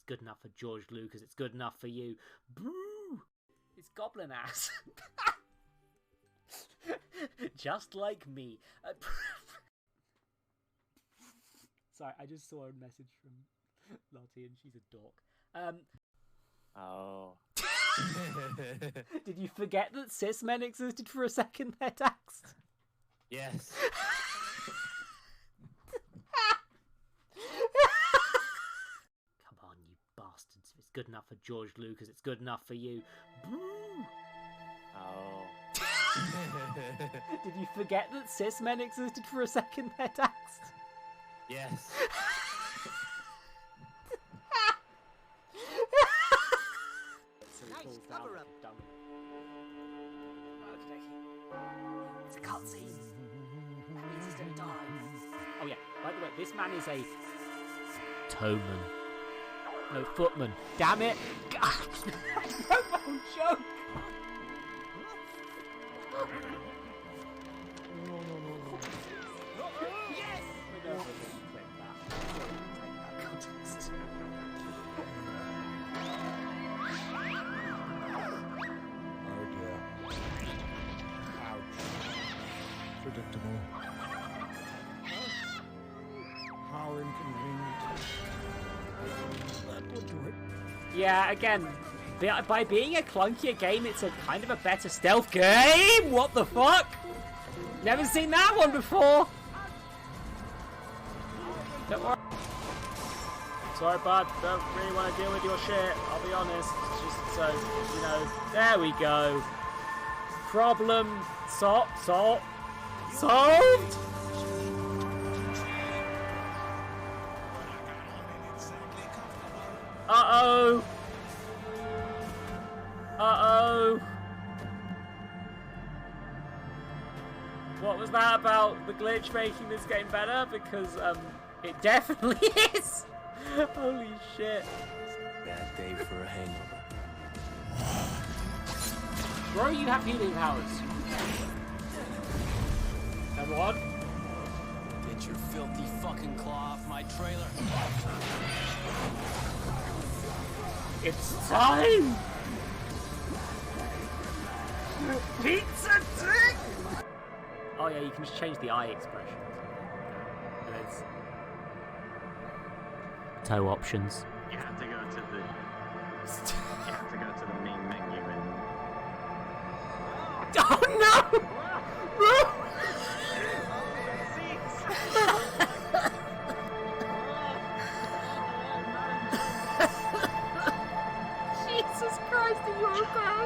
good enough for George Lucas. It's good enough for you. Boo! It's goblin ass. Just like me. Sorry, I just saw a message from Lottie and she's a dork. Oh. Did you forget that cis men existed for a second there, Dax? Yes. Come on, you bastards. If it's good enough for George Lucas, it's good enough for you. Boo! Oh. Did you forget that cis men existed for a second there, Dax? Yes. Nice cover up. It's a cutscene. That means he's gonna die. Oh yeah, by the way, this man is a toeman. No, footman. Damn it! God. No joke! Yes! Predictable. How inconvenient. That would do it. Yeah, again, by being a clunkier game, it's a kind of a better stealth game. What the fuck? Never seen that one before. Don't worry. Sorry, bud. Don't really want to deal with your shit. I'll be honest. It's just so, you know. There we go. Problem solved. Uh-oh. Uh-oh. What was that about the glitch making this game better? Because, it definitely is. Holy shit. Bad day for a hangover. Bro, you have healing powers. And what? Get your filthy fucking claw off my trailer. It's time! Pizza dick! Oh yeah, you can just change the eye expression. And it's toe options. You have to go to the main menu and Oh no! Jesus Christ, are you okay?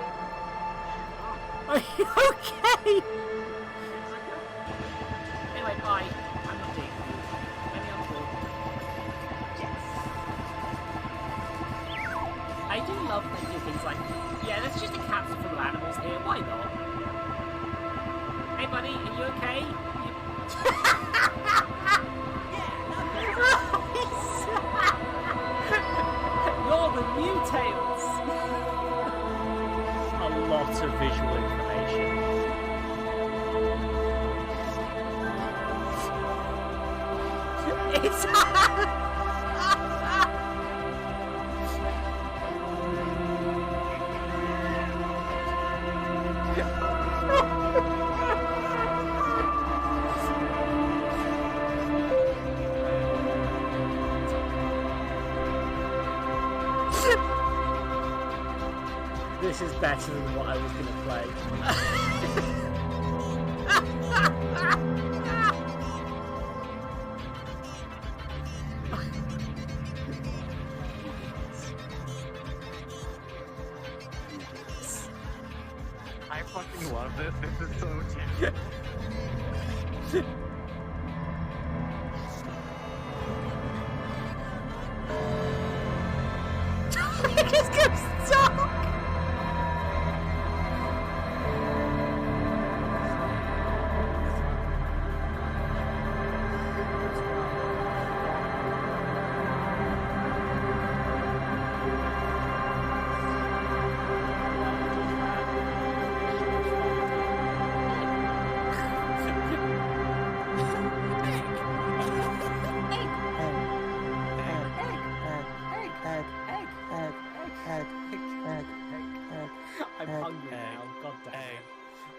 Are you okay? Anyway, bye. I'm not deep. Maybe I'm cool. Yes. I do love that you do things like, yeah, let's just a capsule full of animals here. Why not? Hey, buddy, are you okay? You're the mutails! A lot of visual information. It's... This is better than what I was going to play. I fucking love this. This is so cute. It just goes dark!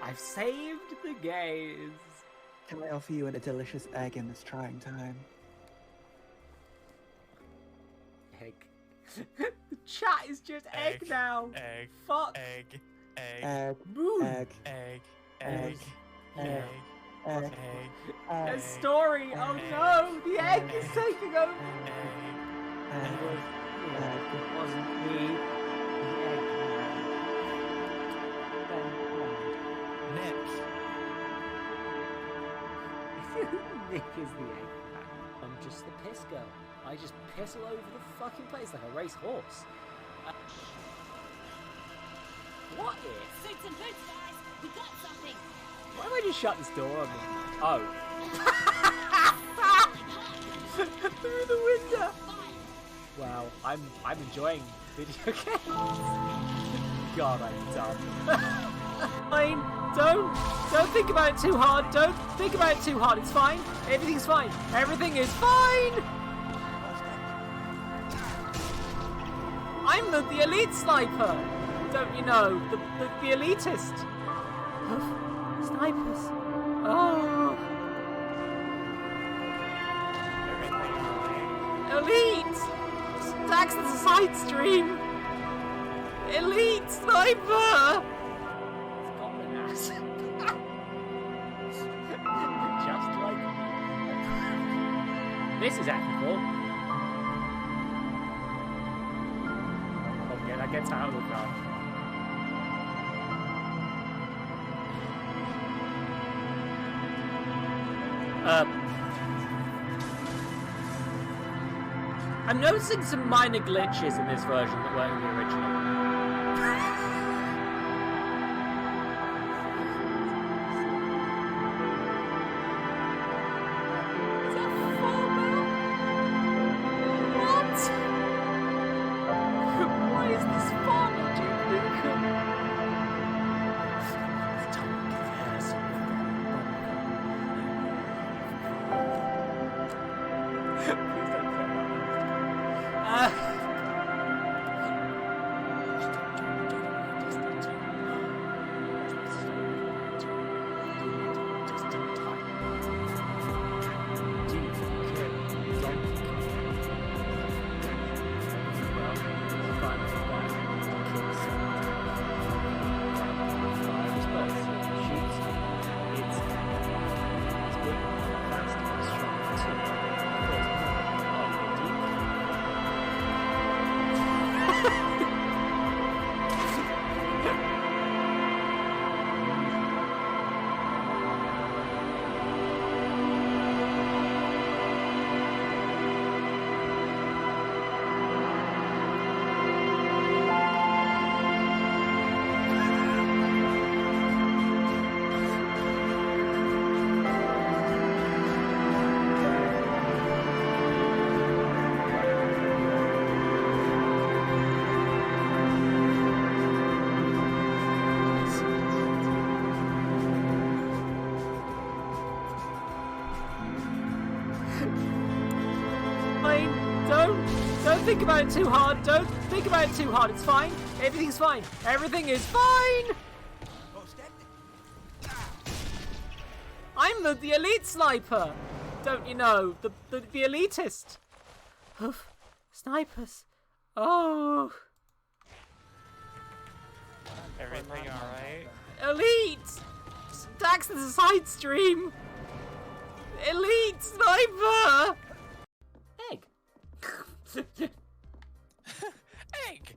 I've saved the gaze. Can I offer you a delicious egg in this trying time? Egg. The chat is just egg now. Egg. Fuck. Egg. Egg. Egg. Moon. Egg. Egg. Egg. Egg. Egg. Egg. Egg. A Egg. story. Oh no, the egg is taking over. Egg. It wasn't me. The egg man. Nick. Nick is the egg man. I'm just the piss girl. I just piss all over the fucking place like a racehorse. What if? Suits and boots, guys. We got something. Why have I just shut this door on me? Oh. Through the window. Wow, I'm enjoying video games. God, I'm dumb. Fine. Don't think about it too hard. Don't think about it too hard. It's fine. Everything's fine. Everything is fine. I'm the elite sniper. Don't you know? The elitist. Snipers. Oh. Elite. Stacks as a side stream. Elite sniper. It's goblin ass. Just like this is ethical. Oh yeah, that gets out of the car. I'm noticing some minor glitches in this version that weren't in the original. Is that Farmer? What? Why is this Farmer doing Don't think about it too hard. Don't think about it too hard. It's fine. Everything's fine. Everything is fine. I'm the elite sniper. Don't you know? The elitist. Snipers. Oh. Everything alright? Elite. Stacks as a side stream. Elite sniper. Egg. Egg!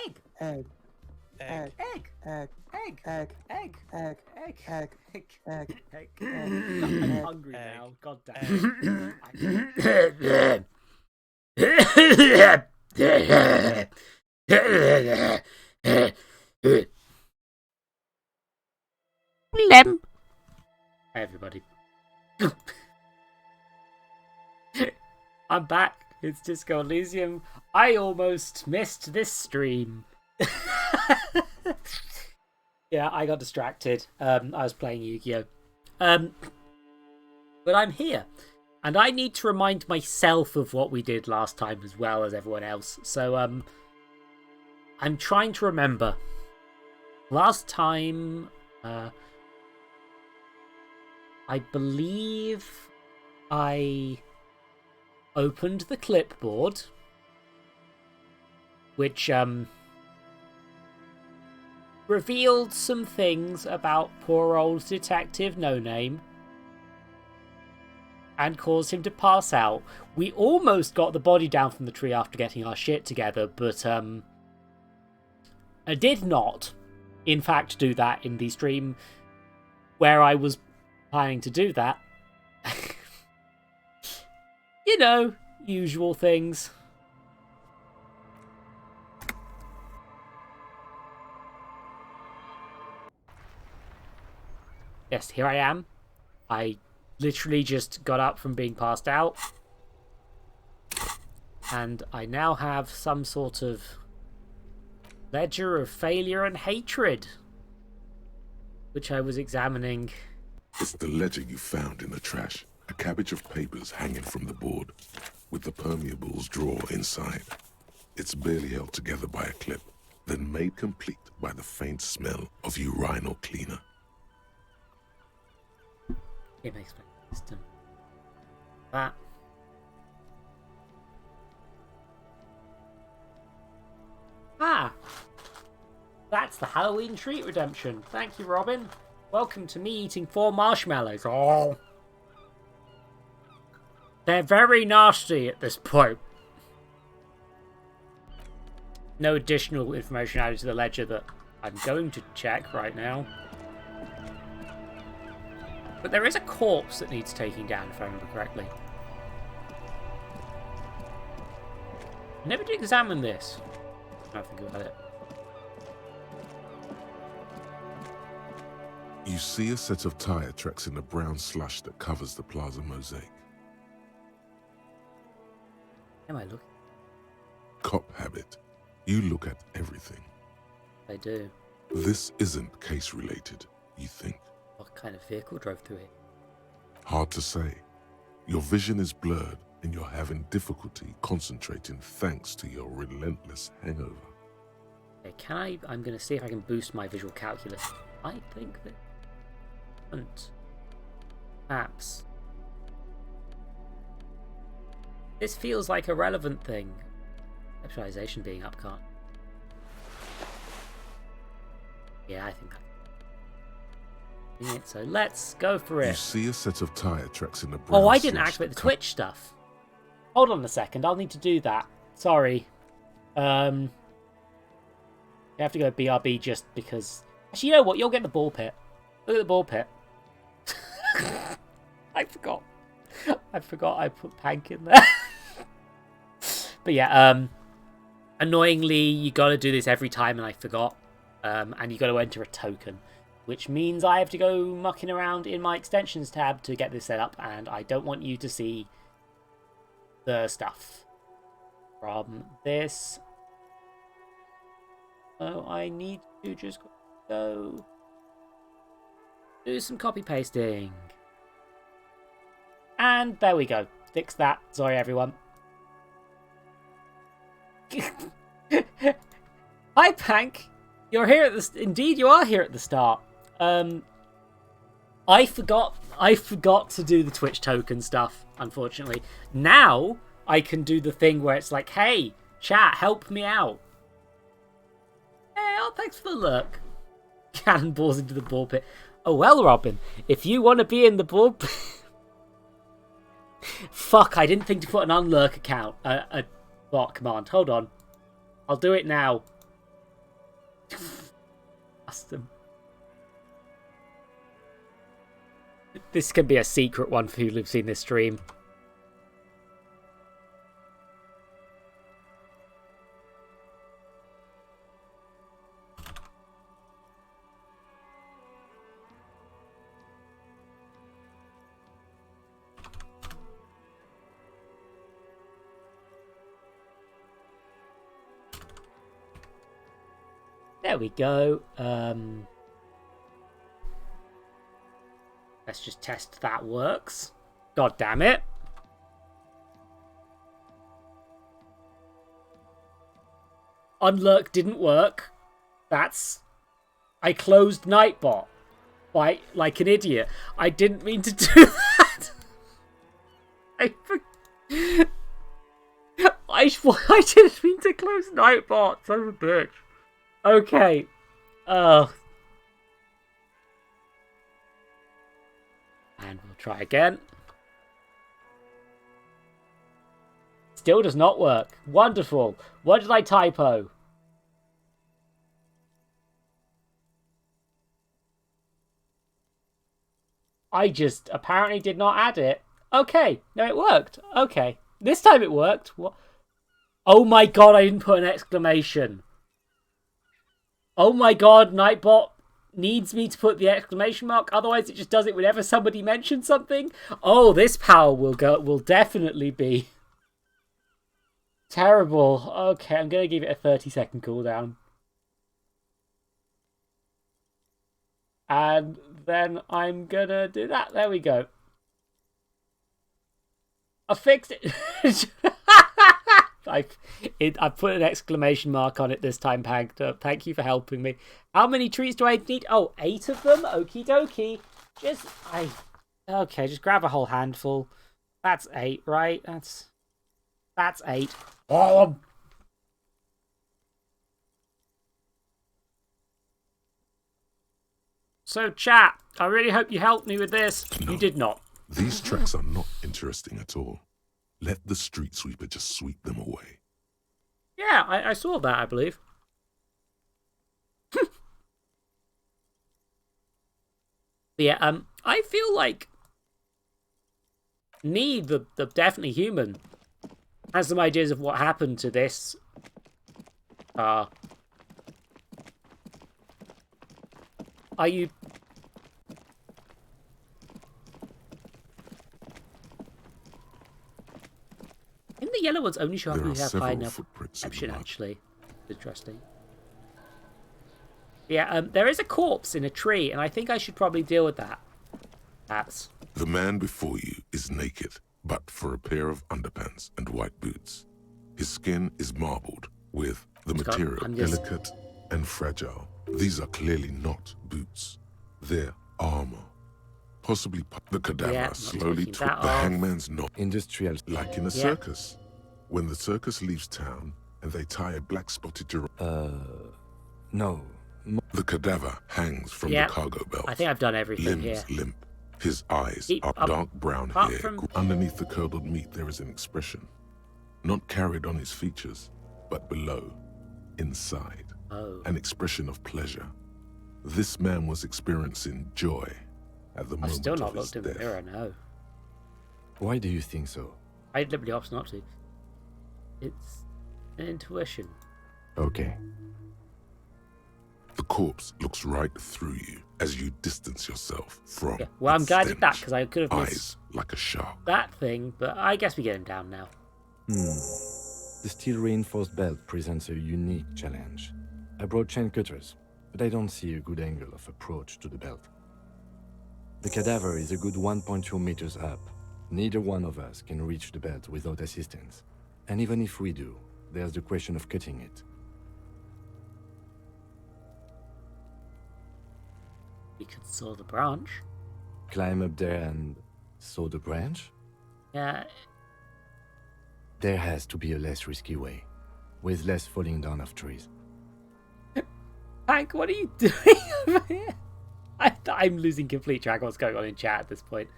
Egg. Egg. Egg. Egg. Egg. Egg. Egg. Egg. Egg. Egg. Egg. Egg. Egg. Egg. Egg. I'm hungry now. God damn. Lem. Hey everybody. I'm back. It's Disco Elysium. I almost missed this stream. Yeah, I got distracted. I was playing Yu-Gi-Oh! But I'm here. And I need to remind myself of what we did last time as well as everyone else. So, I'm trying to remember. Last time, I believe I opened the clipboard, which revealed some things about poor old Detective No Name and caused him to pass out. We almost got the body down from the tree after getting our shit together, but I did not, in fact, do that in the stream where I was planning to do that. You know, usual things. Yes, here I am. I literally just got up from being passed out. And I now have some sort of ledger of failure and hatred, which I was examining. It's the ledger you found in the trash. A cabbage of papers hanging from the board, with the permeables drawer inside. It's barely held together by a clip, then made complete by the faint smell of urinal cleaner. It makes my system. That. Ah! That's the Halloween treat redemption. Thank you, Robin. Welcome to me eating 4 marshmallows. Oh. They're very nasty at this point. No additional information added to the ledger that I'm going to check right now. But there is a corpse that needs taking down, if I remember correctly. I never did examine this. I don't think about it. You see a set of tire tracks in the brown slush that covers the plaza mosaic. Am I looking? Cop habit. You look at everything. I do. This isn't case-related, you think. What kind of vehicle drove through here? Hard to say. Your vision is blurred and you're having difficulty concentrating thanks to your relentless hangover. Okay, I'm going to see if I can boost my visual calculus. I think that... Perhaps. This feels like a relevant thing. Conceptualization being up, can't. Yeah, I think that. So let's go for it. You see a set of tire tracks in the brown Oh, I didn't slush activate the that Twitch stuff. Hold on a second, I'll need to do that. Sorry. You have to go BRB just because... Actually, you know what? You'll get the ball pit. Look at the ball pit. I forgot. I put Pank in there. But yeah, annoyingly, you gotta do this every time, and I forgot. And you gotta enter a token, which means I have to go mucking around in my extensions tab to get this set up, and I don't want you to see the stuff from this. So I need to just go do some copy pasting. And there we go. Fix that. Sorry, everyone. Hi, Pank. You're here at the... Indeed, you are here at the start. I forgot to do the Twitch token stuff, unfortunately. Now, I can do the thing where it's like, hey, chat, help me out. Hey, oh, thanks for the look. Cannonballs into the ball pit. Oh, well, Robin, if you want to be in the ball pit... Fuck, I didn't think to put an unlurk account, a bot command. Hold on. I'll do it now. Custom. This can be a secret one for people who've seen this stream. There we go. Let's just test that works. God damn it. Unlurk didn't work. That's... I closed Nightbot. like an idiot. I didn't mean to do that. I didn't mean to close Nightbot. Son of a bitch. Okay. And we'll try again. Still does not work. Wonderful. What did I typo? I just apparently did not add it. Okay. No, it worked. Okay. This time it worked. What? Oh my god, I didn't put an exclamation. Oh my god, Nightbot needs me to put the exclamation mark. Otherwise, it just does it whenever somebody mentions something. Oh, this power will definitely be terrible. Okay, I'm going to give it a 30-second cooldown. And then I'm going to do that. There we go. I fixed it. I put an exclamation mark on it this time, Pank. Thank you for helping me. How many trees do I need? Oh, 8 of them? Okie dokie. Okay, just grab a whole handful. That's 8, right? That's 8. Oh. So, chat, I really hope you helped me with this. No, you did not. These tracks are not interesting at all. Let the street sweeper just sweep them away. Yeah, I saw that, I believe. Yeah, I feel like Need, the definitely human, has some ideas of what happened to this. Are you... I think the yellow ones only show up There when are you have high several enough footprints in the perception, mud. actually. Interesting. Yeah, there is a corpse in a tree, and I think I should probably deal with that. That's... The man before you is naked, but for a pair of underpants and white boots. His skin is marbled, with the material I'm just- delicate and fragile. These are clearly not boots. They're armor. Possibly the cadaver Yeah, not slowly taking took that the off. hangman's knot, Industrial. like in a Yeah. circus. When the circus leaves town and they tie a black-spotted giraffe, No. the cadaver hangs from Yeah, the cargo belt. I think I've done everything here. Limbs limp. His eyes Keep are up- dark brown apart hair. from- Underneath the curdled meat there is an expression. Not carried on his features, but below, inside. Oh. An expression of pleasure. This man was experiencing joy at the I've moment still not of his looked in the death. mirror, no. Why do you think so? I deliberately opts not to. It's an intuition. Okay. The corpse looks right through you as you distance yourself from Yeah. Well, I'm its glad I did that, stench. because I could have missed Eyes like a shark. that thing, but I guess we get him down now. The steel reinforced belt presents a unique challenge. I brought chain cutters, but I don't see a good angle of approach to the belt. The cadaver is a good 1.2 meters up. Neither one of us can reach the belt without assistance. And even if we do, there's the question of cutting it. We could saw the branch. Climb up there and saw the branch? Yeah, There has to be a less risky way, with less falling down of trees. Hank, what are you doing over here? I'm losing complete track of what's going on in chat at this point.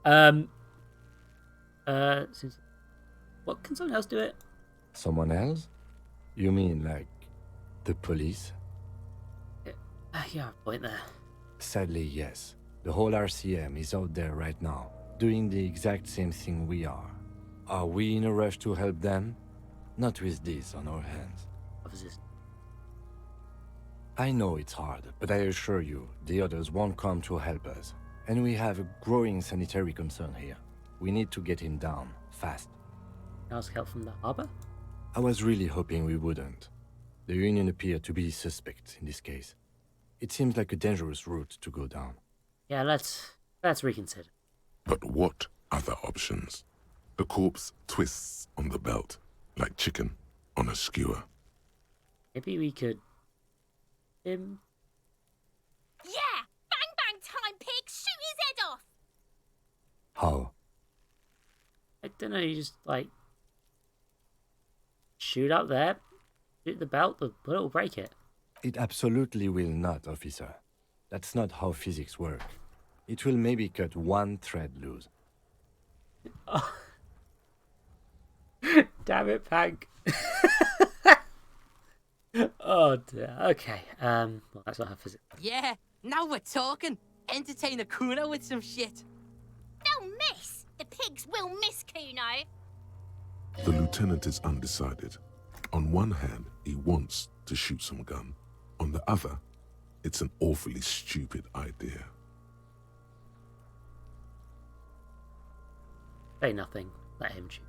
What, can someone else do it? Someone else? You mean like the police? Yeah, point there. Sadly, yes. The whole RCM is out there right now, doing the exact same thing we are. Are we in a rush to help them? Not with this on our hands. Obviously, I know it's hard, but I assure you, the others won't come to help us. And we have a growing sanitary concern here. We need to get him down, fast. ask help from the harbour? I was really hoping we wouldn't. The Union appeared to be suspect in this case. It seems like a dangerous route to go down. Yeah, let's reconsider. But what other options? The corpse twists on the belt, like chicken on a skewer. Maybe we could... Yeah! Bang bang How? I don't know, you just, like, shoot up there, shoot the belt, the bullet will break it. It absolutely will not, officer. That's not how physics work. It will maybe cut one thread loose. Damn it, Pank. Oh dear. Okay. Well, that's not how physics. Yeah, now we're talking. Entertain the Kuno with some shit. They'll miss. The pigs will miss Kuno. The lieutenant is undecided. On one hand, he wants to shoot some gun. On the other, it's an awfully stupid idea. Say nothing. Let him shoot.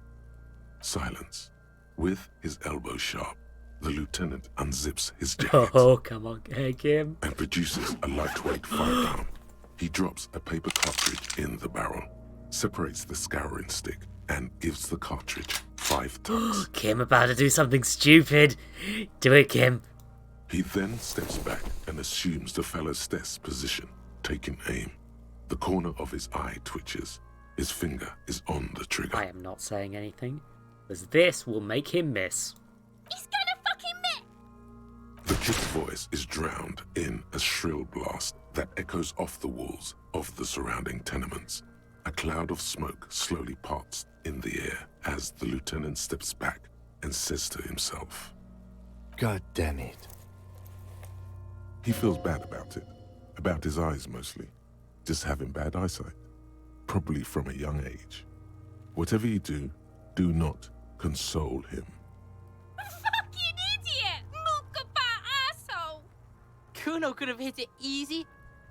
Silence. With his elbow sharp, the lieutenant unzips his jacket Oh, come on, hey, Kim. and produces a lightweight firearm. He drops a paper cartridge in the barrel, separates the scouring stick, and gives the cartridge 5 tugs. Kim about to do something stupid. Do it, Kim. He then steps back and assumes the fellow's desk position, taking aim. The corner of his eye twitches. His finger is on the trigger. I am not saying anything, because this will make him miss. He's gonna fucking miss. The kid's voice is drowned in a shrill blast that echoes off the walls of the surrounding tenements. A cloud of smoke slowly parts in the air as the lieutenant steps back and says to himself, God damn it. he feels bad about it, about his eyes mostly, just having bad eyesight, probably from a young age. Whatever you do not console him. Fucking idiot. Mookabat asshole. Kuno could have hit it easy,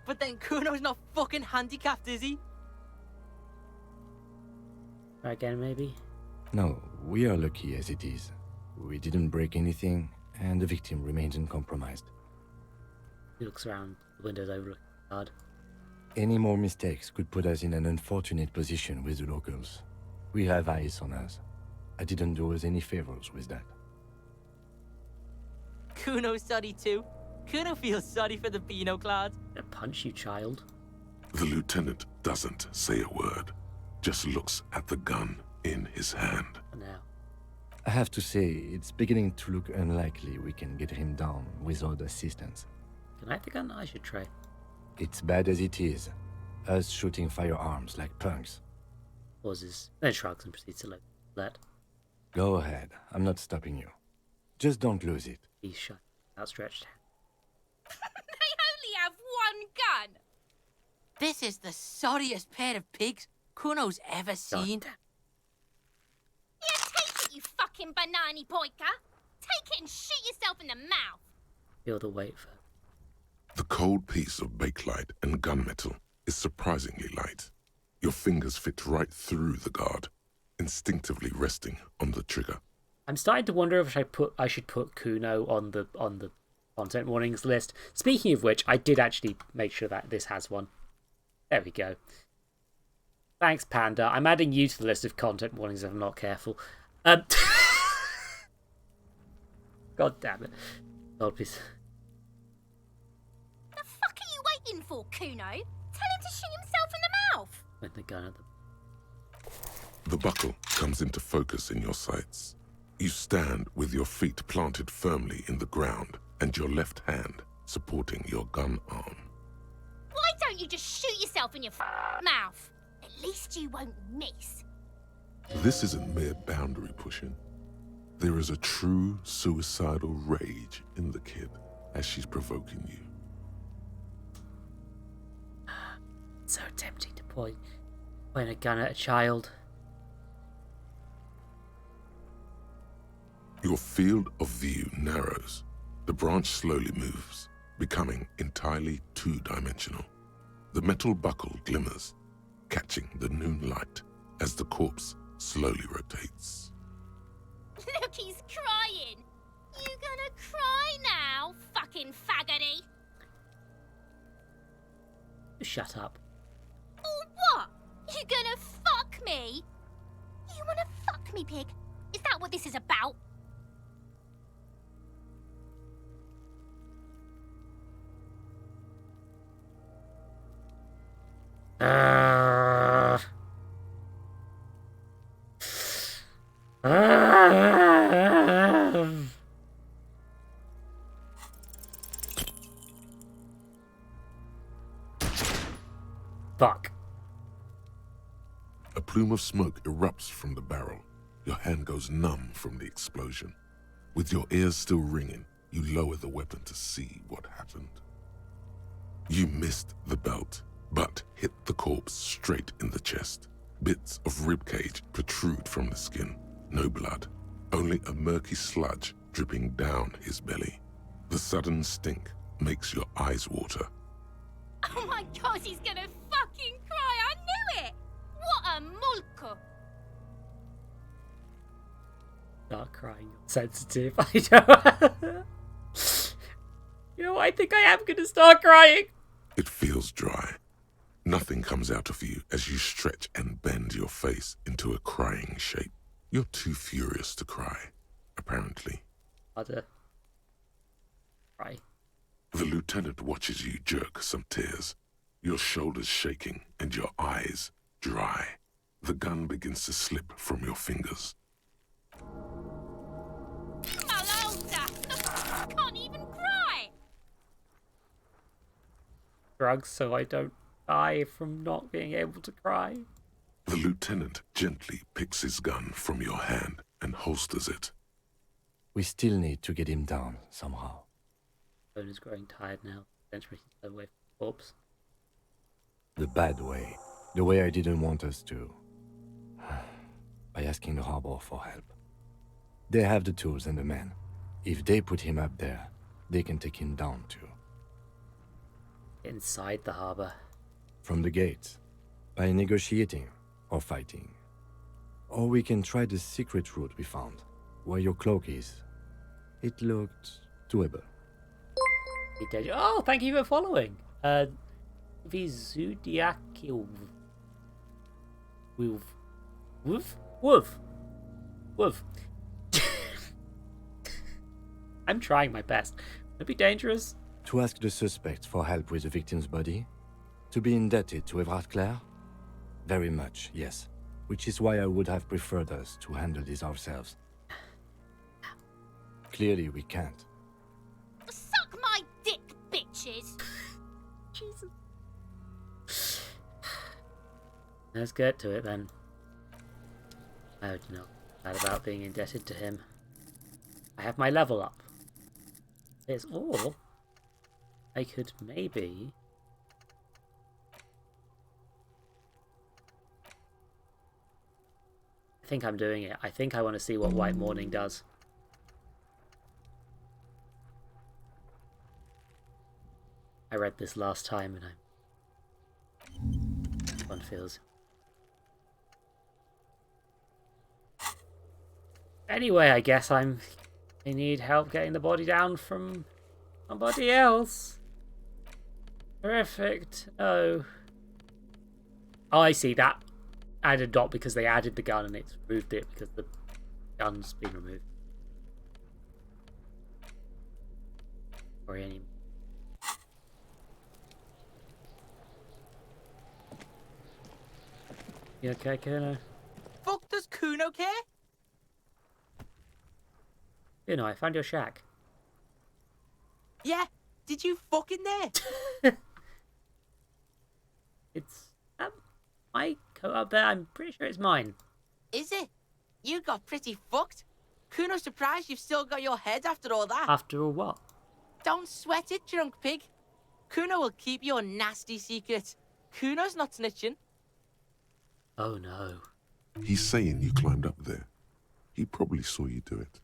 but then Kuno's not fucking handicapped, is he? Try again, maybe? No, we are lucky as it is. We didn't break anything, and the victim remains uncompromised. He looks around, the windows overlooking the yard. Any more mistakes could put us in an unfortunate position with the locals. We have eyes on us. I didn't do us any favors with that. Kuno's sorry too. Kuno feels sorry for the Beano Cloud. A punch, you child. The lieutenant doesn't say a word, just looks at the gun in his hand. Now. I have to say, it's beginning to look unlikely we can get him down without assistance. Can I have the gun? I should try. It's bad as it is. Us shooting firearms like punks. Pauses, then shrugs and proceeds to load that. Go ahead, I'm not stopping you. Just don't lose it. He's shut, outstretched hand. They only have one gun. This is the sorriest pair of pigs Kuno's ever seen. Yeah, take it, you fucking banani poika. Take it and shoot yourself in the mouth. Feel the weight for. The cold piece of bakelite and gunmetal is surprisingly light. Your fingers fit right through the guard, instinctively resting on the trigger. I'm starting to wonder if I should put Kuno on the content warnings list. Speaking of which, I did actually make sure that this has one. There we go. Thanks, Panda. I'm adding you to the list of content warnings if I'm not careful. God damn it. God, please. The fuck are you waiting for, Kuno? Tell him to shoot himself in the mouth. With the gun at the... The buckle comes into focus in your sights. You stand with your feet planted firmly in the ground and your left hand supporting your gun arm. Why don't you just shoot yourself in your mouth? At least you won't miss. This isn't mere boundary pushing. There is a true suicidal rage in the kid as she's provoking you. So tempting to point a gun at a child. Your field of view narrows. The branch slowly moves, becoming entirely two-dimensional. The metal buckle glimmers, catching the noon light as the corpse slowly rotates. Look, he's crying. You gonna cry now, fucking faggoty? Shut up. Or what? You gonna fuck me? You wanna fuck me, pig? Is that what this is about? plume of smoke erupts from the barrel. Your hand goes numb from the explosion. With your ears still ringing, you lower the weapon to see what happened. You missed the belt, but hit the corpse straight in the chest. Bits of ribcage protrude from the skin. No blood, only a murky sludge dripping down his belly. The sudden stink makes your eyes water. Oh my god, he's gonna fucking cry! I knew it! What a mulko! Start crying. Sensitive. I don't. You know, I think I am gonna start crying. It feels dry. Nothing comes out of you as you stretch and bend your face into a crying shape. You're too furious to cry, apparently. Harder. Cry. The lieutenant watches you jerk some tears, your shoulders shaking and your eyes dry. The gun begins to slip from your fingers. Malota! Can't even cry! Drugs so I don't die from not being able to cry. The lieutenant gently picks his gun from your hand and holsters it. We still need to get him down somehow. Bone is growing tired now. Eventually he's away from the corpse. The bad way. The way I didn't want us to. By asking the harbor for help. They have the tools and the men. If they put him up there, they can take him down too. Inside the harbor. From the gates. By negotiating or fighting. Or we can try the secret route we found, where your cloak is. It looked doable. Oh, thank you for following. Vizudiakil. Woof. I'm trying my best. It'd be dangerous. To ask the suspect for help with the victim's body? To be indebted to Everard Clare? Very much, yes. Which is why I would have preferred us to handle this ourselves. Clearly we can't. Suck my dick, bitches! Jesus. Let's get to it then. Oh, no. Bad about being indebted to him. I have my level up. There's all. I could maybe. I think I'm doing it. I think I want to see what White Morning does. I read this last time and one feels. Anyway, I guess I need help getting the body down from somebody else. Terrific. Oh, I see that. Added a dot because they added the gun and it's removed it because the gun's been removed. Or any. You okay, Kuno? Fuck does Kuno care? Kuno, I found your shack. Yeah, did you fuck in there? It's my coat up there. I'm pretty sure it's mine. Is it? You got pretty fucked. Kuno's surprised you've still got your head after all that. After all what? Don't sweat it, drunk pig. Kuno will keep your nasty secrets. Kuno's not snitching. Oh no. He's saying you climbed up there. He probably saw you do it.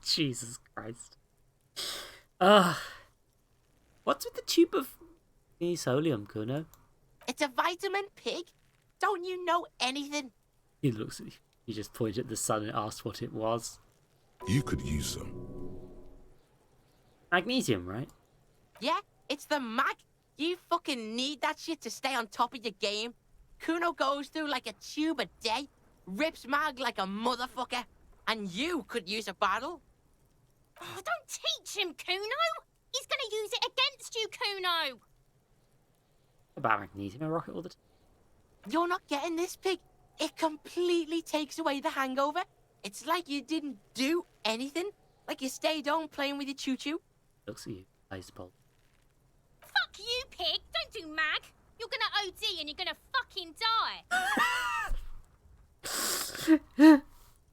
Jesus Christ. What's with the tube of Elysium, Kuno? It's a vitamin, pig. Don't you know anything? He looks at you. He just pointed at the sun and asked what it was. You could use some. Magnesium, right? Yeah, it's the mag. You fucking need that shit to stay on top of your game. Kuno goes through like a tube a day, rips mag like a motherfucker, and you could use a bottle. Oh, don't teach him, Kuno! He's gonna use it against you, Kuno! About magnesium, I rock it all the time. You're not getting this, pig. It completely takes away the hangover. It's like you didn't do anything. Like you stayed home playing with your choo-choo. Looks at you, eyes bold. Fuck you, pig! Don't do mag! You're gonna OD and you're gonna fucking die.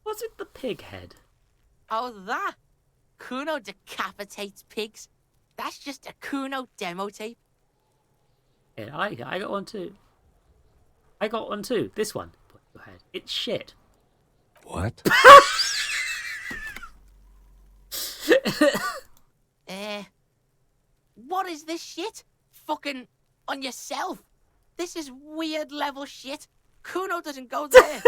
What's with the pig head? Oh, that? Kuno decapitates pigs. That's just a Kuno demo tape. Yeah, I got one too. I got one too. This one. Put your head. It's shit. What? What is this shit? Fucking on yourself. This is weird level shit. Kuno doesn't go there.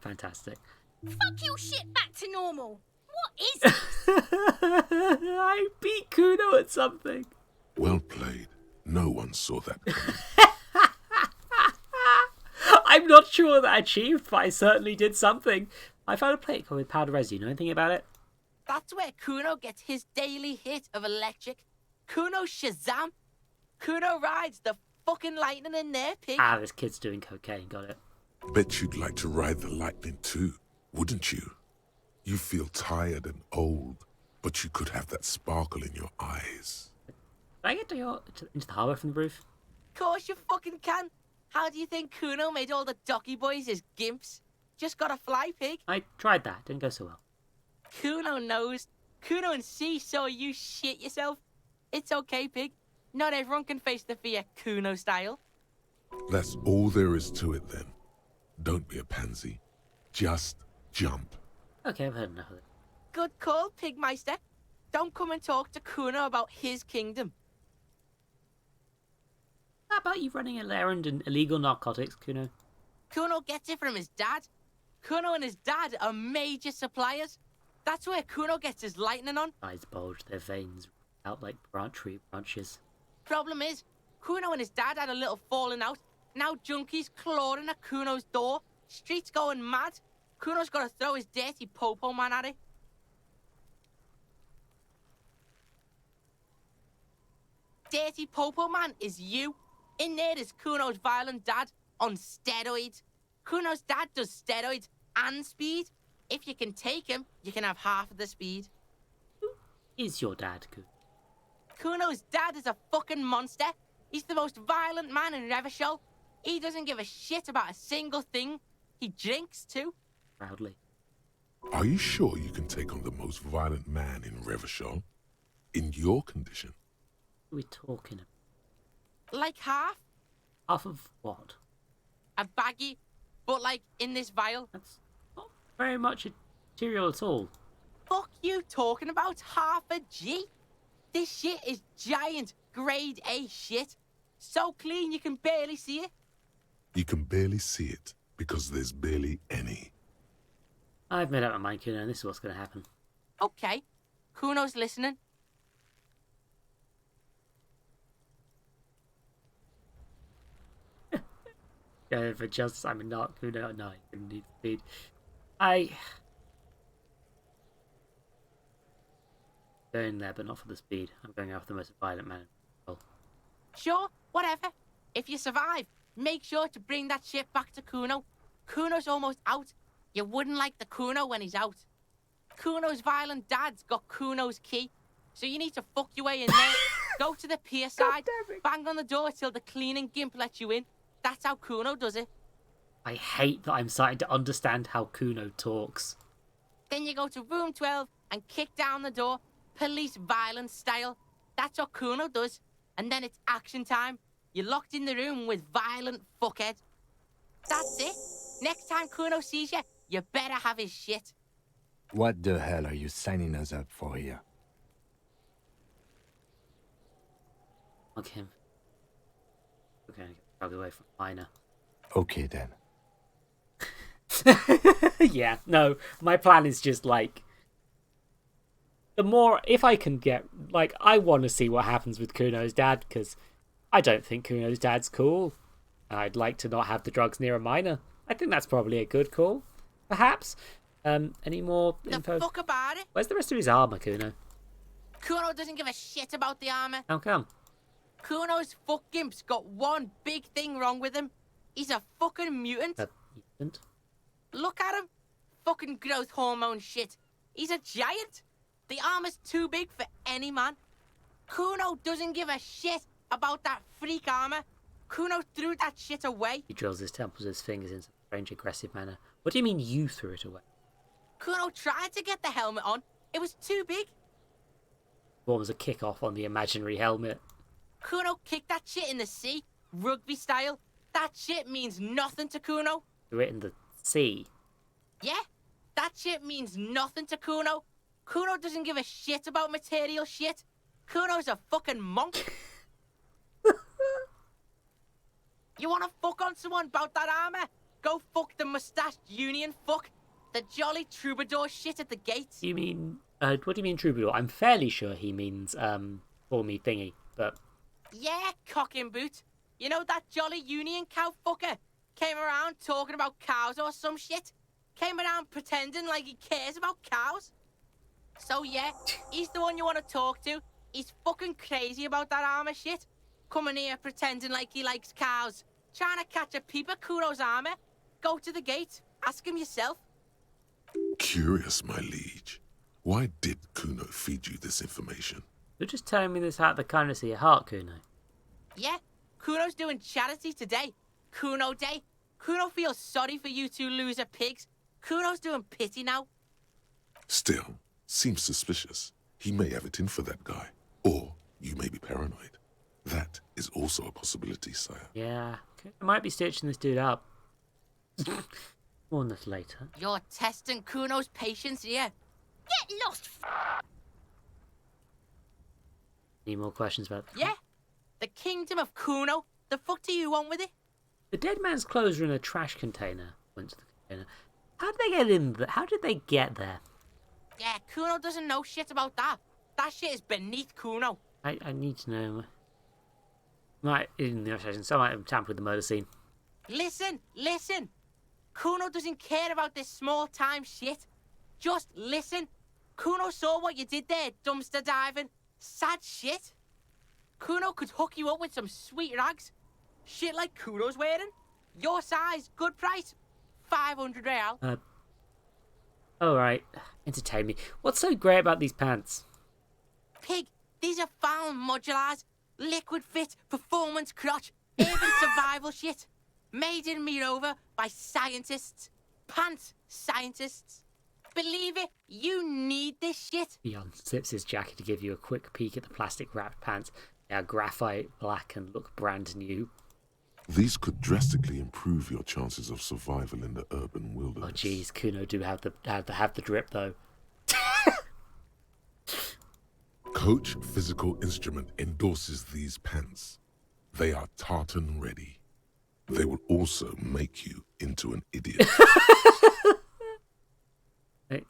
Fantastic. Fuck your shit back to normal. What is this? I beat Kuno at something. Well played. No one saw that coming. I'm not sure that I achieved, but I certainly did something. I found a plate with powder resin. You know anything about it? That's where Kuno gets his daily hit of electric. Kuno Shazam. Kuno rides the fucking lightning in there, pig. Ah, this kid's doing cocaine. Got it. Bet you'd like to ride the lightning too, wouldn't you? You feel tired and old, but you could have that sparkle in your eyes. Can I get into the harbour from the roof? Course you fucking can. How do you think Kuno made all the docky boys his gimps? Just gotta fly, pig. I tried that. Didn't go so well. Kuno knows. Kuno and C saw you shit yourself. It's okay, pig. Not everyone can face the fear Kuno style. That's all there is to it then. Don't be a pansy. Just jump. Okay, I've heard enough of it. Good call, Pigmeister. Don't come and talk to Kuno about his kingdom. How about you running an errand in illegal narcotics, Kuno? Kuno gets it from his dad. Kuno and his dad are major suppliers. That's where Kuno gets his lightning on. Eyes bulge, their veins out like tree branches. Problem is, Kuno and his dad had a little falling out. Now junkies clawing at Kuno's door. Streets going mad. Kuno's got to throw his dirty popo man at it. Dirty popo man is you. In there is Kuno's violent dad on steroids. Kuno's dad does steroids and speed. If you can take him, you can have half of the speed. Who is your dad, Kuno? Kuno's dad is a fucking monster. He's the most violent man in Revachol. He doesn't give a shit about a single thing. He drinks too. Proudly. Are you sure you can take on the most violent man in Revachol? In your condition? What are we talking about? Like half. Half of what? A baggie, but like in this vial. That's not very much material at all. Fuck you talking about half a G? This shit is giant grade A shit. So clean you can barely see it. You can barely see it because there's barely any. I've made up my mind, Kuno, and this is what's going to happen. Okay, Kuno's listening. Going for justice, I'm not Kuno. No, I didn't need speed. Going there, but not for the speed. I'm going after the most violent man. Oh. Sure, whatever. If you survive, make sure to bring that shit back to Kuno. Kuno's almost out. You wouldn't like the Kuno when he's out. Kuno's violent dad's got Kuno's key, so you need to fuck your way in there. Go to the pier side, bang on the door till the cleaning gimp lets you in. That's how Kuno does it. I hate that I'm starting to understand how Kuno talks. Then you go to room 12 and kick down the door, police violence style. That's what Kuno does. And then it's action time. You're locked in the room with violent fuckhead. That's it. Next time Kuno sees you, you better have his shit. What the hell are you signing us up for here? Fuck him. Okay, probably away from Minor. Okay then. Yeah, no, my plan is just like... The more, if I can get, like, I want to see what happens with Kuno's dad, because I don't think Kuno's dad's cool. I'd like to not have the drugs near a minor. I think that's probably a good call, perhaps. Any more info? The fuck about it? Where's the rest of his armor, Kuno? Kuno doesn't give a shit about the armor. How come? Kuno's fuck gimp's got one big thing wrong with him. He's a fucking mutant. A mutant? Look at him. Fucking growth hormone shit. He's a giant. The armor's too big for any man. Kuno doesn't give a shit about that freak armor. Kuno threw that shit away. He drills his temples with his fingers in some strange aggressive manner. What do you mean you threw it away? Kuno tried to get the helmet on. It was too big. What was a kick-off on the imaginary helmet? Kuno kicked that shit in the sea, rugby style. That shit means nothing to Kuno. Threw it in the sea. Yeah, that shit means nothing to Kuno. Kuno doesn't give a shit about material shit. Kuno's a fucking monk. You wanna fuck on someone about that armor? Go fuck the mustached union fuck. The jolly troubadour shit at the gate. You mean... what do you mean troubadour? I'm fairly sure he means, for me thingy, but... Yeah, cock and boot. You know that jolly union cow fucker? Came around talking about cows or some shit? Came around pretending like he cares about cows? So yeah, he's the one you want to talk to. He's fucking crazy about that armor shit. Coming here pretending like he likes cows. Trying to catch a peep at Kuno's armor. Go to the gate. Ask him yourself. Curious, my liege. Why did Kuno feed you this information? You're just telling me this out of the kindness of your heart, Kuno. Yeah, Kuno's doing charity today. Kuno Day. Kuno feels sorry for you two loser pigs. Kuno's doing pity now. Still, seems suspicious. He may have it in for that guy. Or you may be paranoid. That is also a possibility, sire. Yeah, I might be stitching this dude up. More on this later. You're testing Kuno's patience here. Get lost, Any more questions about that? Yeah? The kingdom of Kuno? The fuck do you want with it? The dead man's clothes are in a trash container. Went to the container. How did they get in there? How did they get there? Yeah, Kuno doesn't know shit about that. That shit is beneath Kuno. I need to know. Might in the session, so I might have tampered with the murder scene. Listen. Kuno doesn't care about this small time shit. Just listen. Kuno saw what you did there, dumpster diving. Sad shit. Kuno could hook you up with some sweet rags. Shit like Kuno's wearing. Your size, good price. 500 real. Alright. Entertain me. What's so great about these pants? Pig, these are found modulars. Liquid fit, performance crotch, urban survival shit. Made in Mirova by scientists. Pants scientists. Believe it, you need this shit. He unzips his jacket to give you a quick peek at the plastic wrapped pants. They are graphite black and look brand new. These could drastically improve your chances of survival in the urban wilderness. Oh jeez, Kuno do have the drip though. Coach Physical Instrument endorses these pants. They are tartan ready. They will also make you into an idiot. Hey.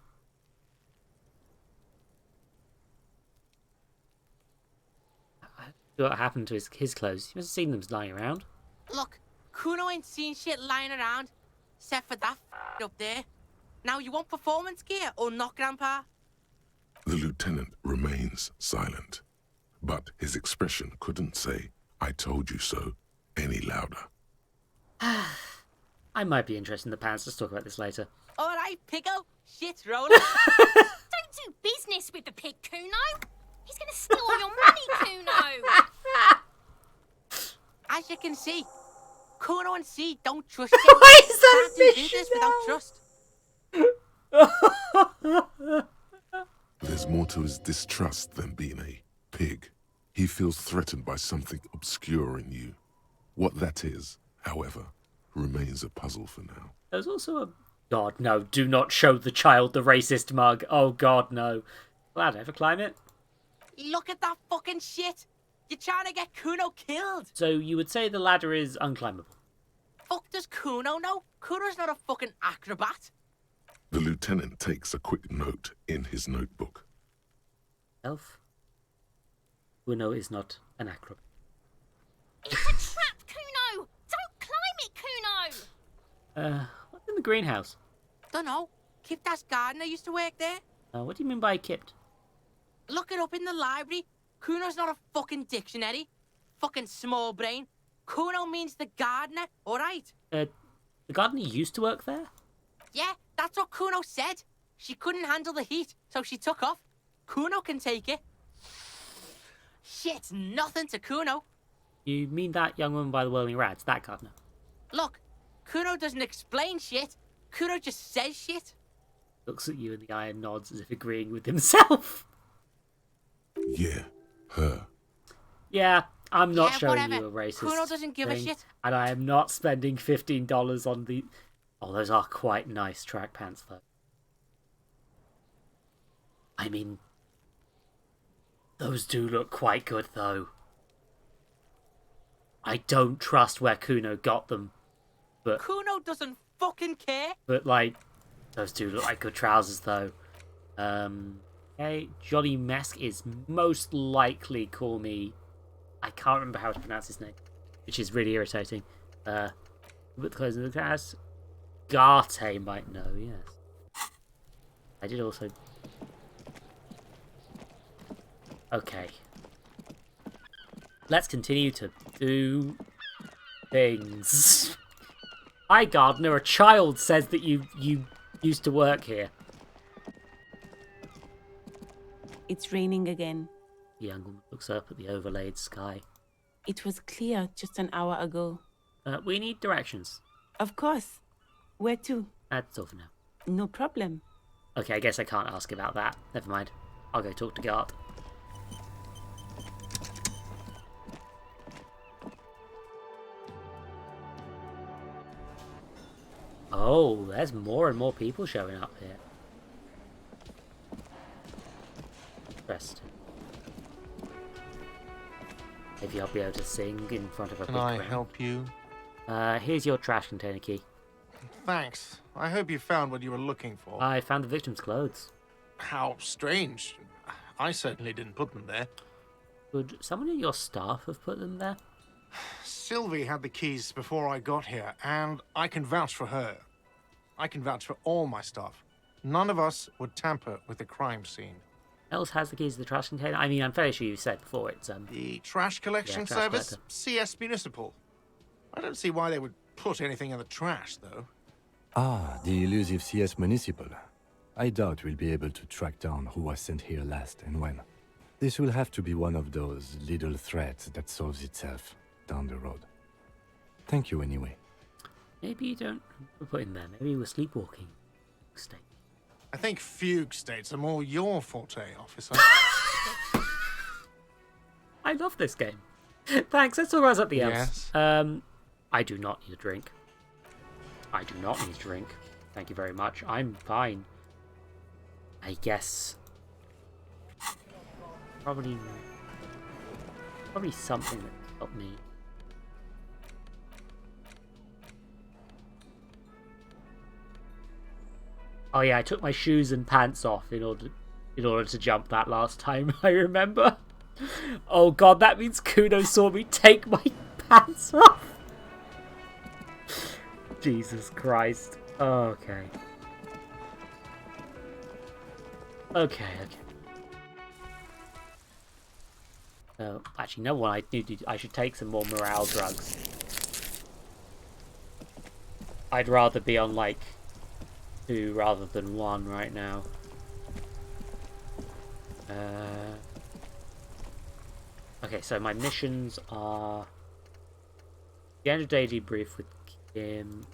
What happened to his clothes? You must have seen them lying around. Look, Kuno ain't seen shit lying around. Except for that up there. Now you want performance gear or not, Grandpa? The lieutenant remains silent, but his expression couldn't say, "I told you so," any louder. I might be interested in the pants. Let's talk about this later. Alright, Pico. Shit's rolling. Don't do business with the pig, Kuno. He's gonna steal your money, Kuno. As you can see, Kuno and C don't trust you. Why is that Can't do a business mission without trust. There's more to his distrust than being a pig. He feels threatened by something obscure in you. What that is, however, remains a puzzle for now. There's also a... God, no, do not show the child the racist mug. Oh, God, no. Glad I ever climb it. Look at that fucking shit. You're trying to get Kuno killed. So you would say the ladder is unclimbable? Fuck does Kuno know? Kuno's not a fucking acrobat. The lieutenant takes a quick note in his notebook. Elf? Kuno is not an acrobat. It's a trap, Kuno. Don't climb it, Kuno. What's in the greenhouse? Dunno. Kipta's gardener used to work there. What do you mean by kipped? Look it up in the library. Kuno's not a fucking dictionary. Fucking small brain. Kuno means the gardener, alright? The gardener used to work there? Yeah, that's what Kuno said. She couldn't handle the heat, so she took off. Kuno can take it. Shit's nothing to Kuno. You mean that young woman by the whirling rats, that gardener? Look, Kuno doesn't explain shit. Kuno just says shit. Looks at you in the eye and nods as if agreeing with himself. Yeah, her. Yeah, I'm not Yeah, showing whatever. you a racist Kuno doesn't give a thing, shit. and I am not spending $15 on the... Oh, those are quite nice track pants, though. I mean, those do look quite good, though. I don't trust where Kuno got them, but Kuno doesn't fucking care. like, those do look like good trousers, though. Okay, Johnny Mesk is most likely call me... I can't remember how to pronounce his name, which is really irritating. With the clothes in the class, Garte might know, yes. I did also... Okay. Let's continue to do things. Hi, gardener. A child says that you used to work here. It's raining again. The young woman looks up at the overlaid sky. It was clear just an hour ago. We need directions. Of course. Where to? That's all for now. No problem. Okay, I guess I can't ask about that. Never mind. I'll go talk to Gart. Oh, there's more and more people showing up here. Interesting. Maybe I'll be able to sing in front of a Can big I crowd. help you? Here's your trash container key. Thanks. I hope you found what you were looking for. I found the victim's clothes. How strange. I certainly didn't put them there. Could someone in your staff have put them there? Sylvie had the keys before I got here, and I can vouch for her. I can vouch for all my staff. None of us would tamper with the crime scene. Else has the keys to the trash container? I mean, I'm fairly sure you said before it's The trash collection Yeah, trash service? collector. CS Municipal. I don't see why they would put anything in the trash, though. Ah, the elusive CS Municipal. I doubt we'll be able to track down who was sent here last and when. This will have to be one of those little threats that solves itself down the road. Thank you anyway. Maybe you don't put in there. Maybe you were sleepwalking. State. I think fugue states are more your forte, officer. I love this game. Thanks. Let's talk about something Yes. else. I do not need a drink. I do not need a drink. Thank you very much. I'm fine. I guess. Probably something that helped me. Oh yeah, I took my shoes and pants off in order to jump that last time. I remember. Oh god, that means Kuno saw me take my pants off. Jesus Christ. Okay. Okay. Oh, actually, no one. I should take some more morale drugs. I'd rather be on like 2 rather than 1 right now. Okay, so my missions are the end of day debrief with Kim.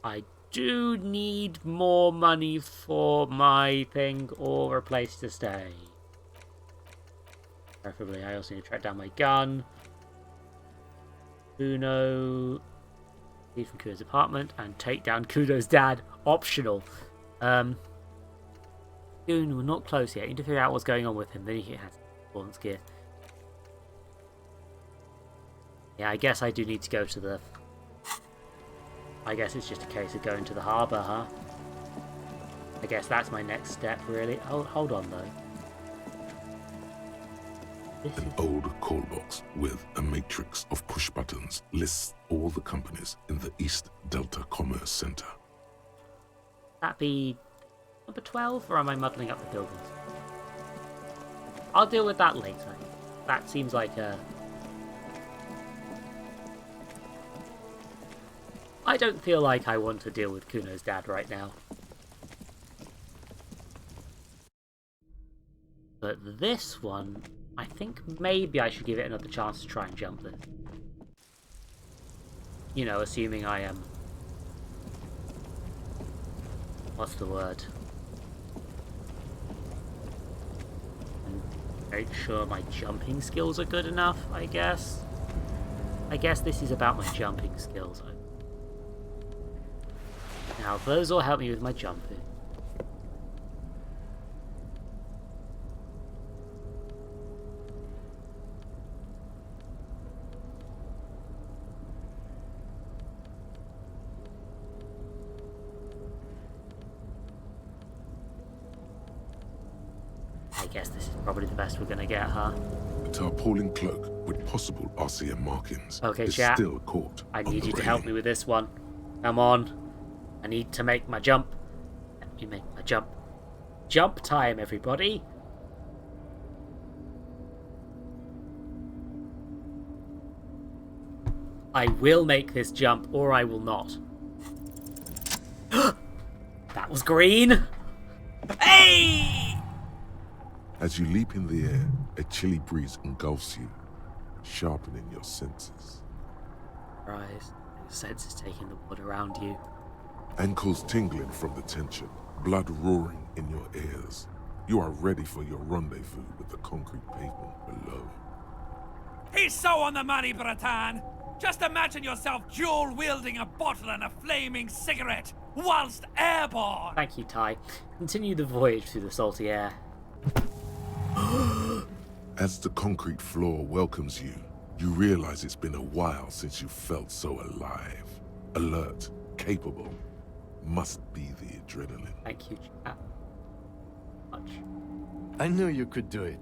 I do need more money for my thing or a place to stay. Preferably, I also need to track down my gun. Kuno. Leave from Kuno's apartment and take down Kuno's dad. Optional. Kuno, we're not close yet. You need to figure out what's going on with him. Then he has performance gear. Yeah, I guess I do need to go to the... I guess it's just a case of going to the harbour, huh? I guess that's my next step, really. Oh, hold on, though. An old call box with a matrix of push buttons lists all the companies in the East Delta Commerce Center. That be number 12, or am I muddling up the buildings? I'll deal with that later. That seems like a... I don't feel like I want to deal with Kuno's dad right now. But this one, I think maybe I should give it another chance to try and jump this. You know, assuming I am... what's the word? Make sure my jumping skills are good enough, I guess. I guess this is about my jumping skills. Now, those will help me with my jumping. I guess this is probably the best we're gonna get, huh? A tarpaulin cloak with possible RCM markings Okay, is chat. still caught I on need the you to help railing. me with this one. Come on. I need to make my jump. Let me make my jump. Jump time, everybody. I will make this jump, or I will not. That was green. Hey! As you leap in the air, a chilly breeze engulfs you, sharpening your senses. Rise. Your senses taking the wood around you. Ankles tingling from the tension, blood roaring in your ears. You are ready for your rendezvous with the concrete pavement below. He's so on the money, Bratan! Just imagine yourself dual-wielding a bottle and a flaming cigarette whilst airborne! Thank you, Ty. Continue the voyage through the salty air. As the concrete floor welcomes you, you realize it's been a while since you felt so alive. Alert, capable. Must be the adrenaline. Thank you, chat. Much. I knew you could do it.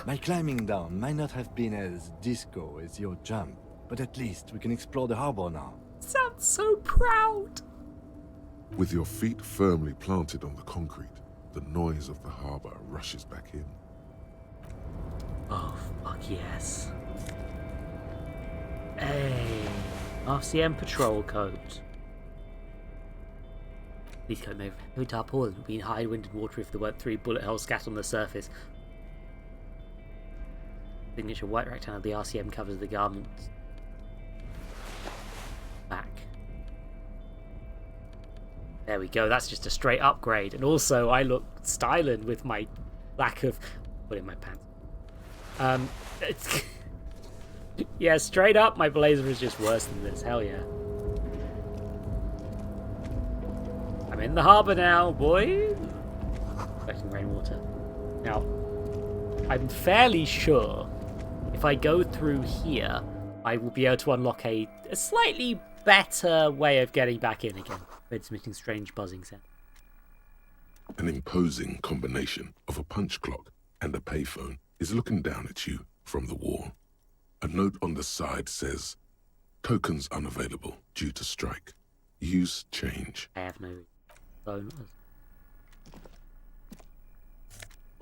My climbing down might not have been as disco as your jump, but at least we can explore the harbor now. Sounds so proud. With your feet firmly planted on the concrete, the noise of the harbor rushes back in. Oh, fuck yes. Hey. RCM patrol coat. These coat made heavy tarpaulin would be in high wind and water if there weren't 3 bullet holes scattered on the surface. Signature white rectangle of the RCM covers the garments. Back. There we go, that's just a straight upgrade. And also, I look styling with my lack of... put in my pants. It's... yeah, straight up, my blazer is just worse than this. Hell yeah. I'm in the harbour now, boys. Collecting rainwater. Now, I'm fairly sure if I go through here, I will be able to unlock a slightly better way of getting back in again. Transmitting strange buzzing sound. An imposing combination of a punch clock and a payphone is looking down at you from the wall. A note on the side says, tokens unavailable due to strike. Use change. I have no phone.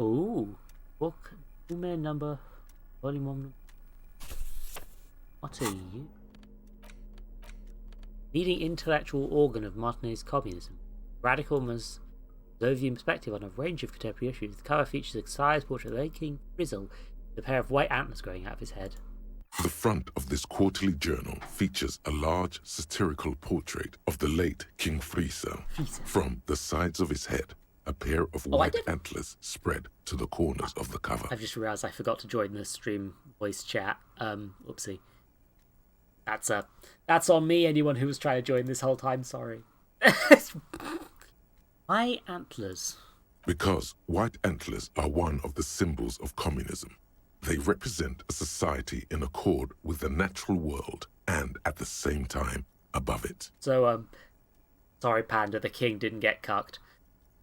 Ooh. Book. Email number. Volume 1. What are you? Leading intellectual organ of Martinez communism. Radical Mazovian perspective on a range of contemporary issues. The cover features a size portrait of the late King Frizzle with a pair of white antlers growing out of his head. The front of this quarterly journal features a large satirical portrait of the late King Frizzle. From the sides of his head, a pair of white antlers spread to the corners of the cover. I've just realised I forgot to join the stream voice chat. Oopsie. That's on me, anyone who was trying to join this whole time, sorry. Why antlers? Because white antlers are one of the symbols of communism. They represent a society in accord with the natural world and, at the same time, above it. So, sorry, Panda, the king didn't get cucked.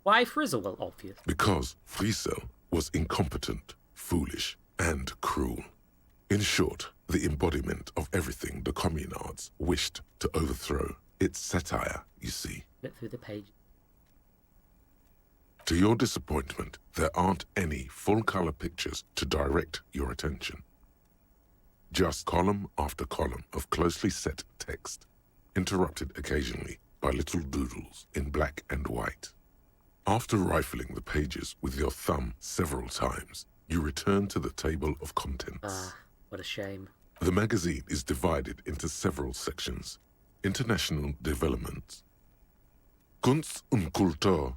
Why Frizzle? Well, obvious. Because Frizzle was incompetent, foolish, and cruel. In short, the embodiment of everything the communards wished to overthrow. It's satire, you see. Flip through the page. To your disappointment, there aren't any full-color pictures to direct your attention. Just column after column of closely set text, interrupted occasionally by little doodles in black and white. After rifling the pages with your thumb several times, you return to the table of contents. Ah, what a shame. The magazine is divided into several sections. International developments, Kunst und Kultur,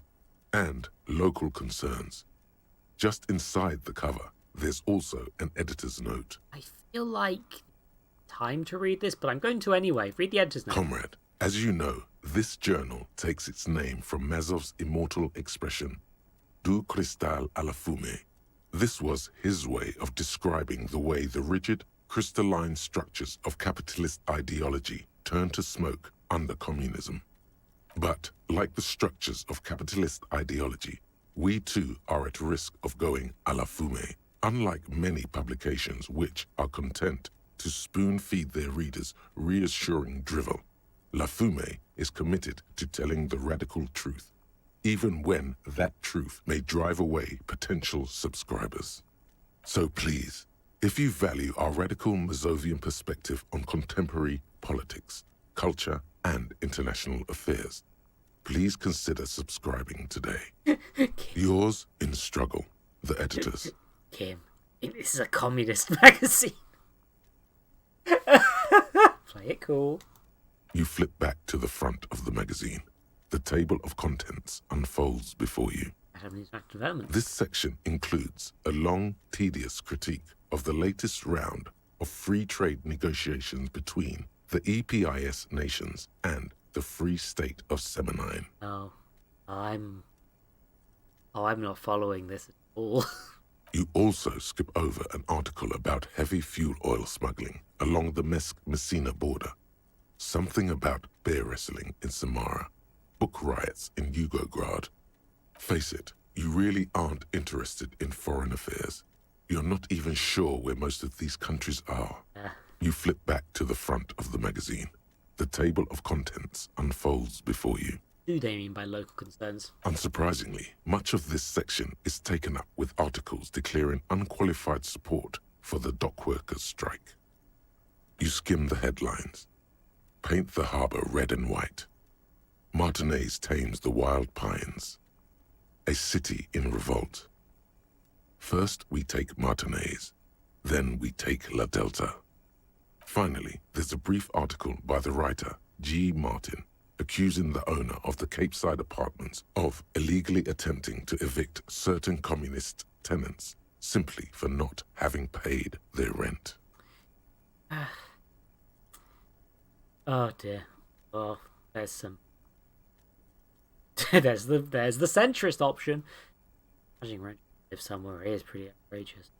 and local concerns. Just inside the cover, there's also an editor's note. I feel like time to read this, but I'm going to anyway. Read the editor's note. Comrade, as you know, this journal takes its name from Mazov's immortal expression, du cristal à la fumée. This was his way of describing the way the rigid, crystalline structures of capitalist ideology turn to smoke under communism. But, like the structures of capitalist ideology, we too are at risk of going à la fumée, unlike many publications which are content to spoon-feed their readers reassuring drivel. La Fumée is committed to telling the radical truth, even when that truth may drive away potential subscribers. So please, if you value our radical Mazovian perspective on contemporary politics, culture, and international affairs, please consider subscribing today. Yours in struggle, the editors. Kim, this is a communist magazine. Play it cool. You flip back to the front of the magazine. The table of contents unfolds before you. This section includes a long, tedious critique of the latest round of free trade negotiations between the EPIS nations and the Free State of Semenine. Oh, I'm not following this at all. You also skip over an article about heavy fuel oil smuggling along the Messina border. Something about bear wrestling in Samara, book riots in Yugograd. Face it, you really aren't interested in foreign affairs. You're not even sure where most of these countries are. You flip back to the front of the magazine. The table of contents unfolds before you. Who do they mean by local concerns? Unsurprisingly, much of this section is taken up with articles declaring unqualified support for the dock workers' strike. You skim the headlines. Paint the harbour red and white. Martinez tames the wild pines. A city in revolt. First we take Martinez, then we take La Delta. Finally, there's a brief article by the writer, G. Martin, accusing the owner of the Capeside apartments of illegally attempting to evict certain communist tenants simply for not having paid their rent. Oh dear. Oh, there's some. there's the centrist option. Imagining rent live somewhere is pretty outrageous.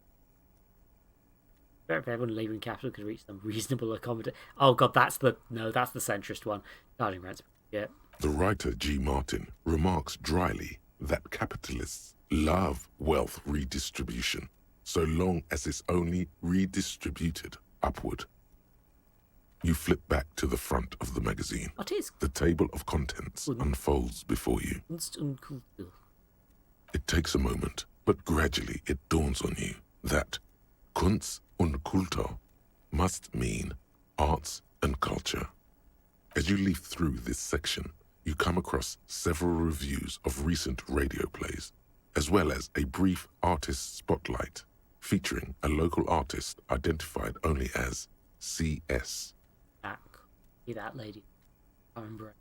If everyone leaving capital could reach some reasonable accommodation. Oh god, that's the centrist one. Charging rent's yeah. The writer G. Martin remarks dryly that capitalists love wealth redistribution, so long as it's only redistributed upward. You flip back to the front of the magazine. What is? The table of contents unfolds before you. It takes a moment, but gradually it dawns on you that Kunst und Kultur must mean arts and culture. As you leaf through this section, you come across several reviews of recent radio plays, as well as a brief artist spotlight featuring a local artist identified only as CS. See that lady? I remember.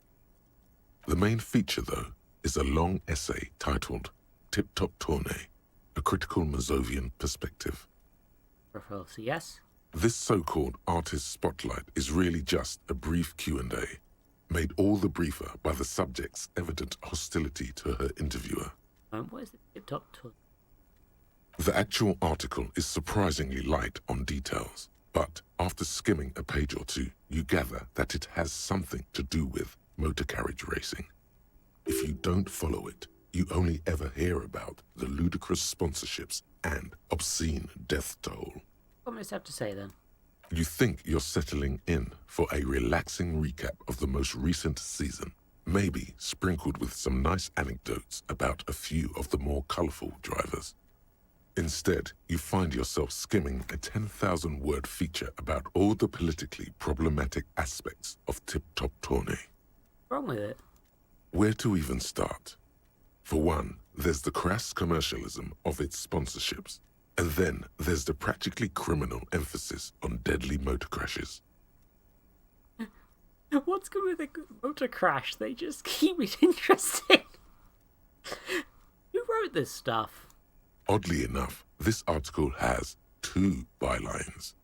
The main feature, though, is a long essay titled Tip Top Tournée, a critical Mazovian perspective. Profile CS? This so-called artist spotlight is really just a brief Q&A, made all the briefer by the subject's evident hostility to her interviewer. What is the Tip Top Tournée? The actual article is surprisingly light on details, but after skimming a page or two, you gather that it has something to do with motor carriage racing. If you don't follow it, you only ever hear about the ludicrous sponsorships and obscene death toll. What does it have to say then? You think you're settling in for a relaxing recap of the most recent season, maybe sprinkled with some nice anecdotes about a few of the more colourful drivers. Instead, you find yourself skimming a 10,000-word feature about all the politically problematic aspects of Tip Top Tournée. What's wrong with it? Where to even start? For one, there's the crass commercialism of its sponsorships, And then there's the practically criminal emphasis on deadly motor crashes. What's good with a good motor crash? They just keep it interesting. Who wrote this stuff? Oddly enough, this article has 2 bylines.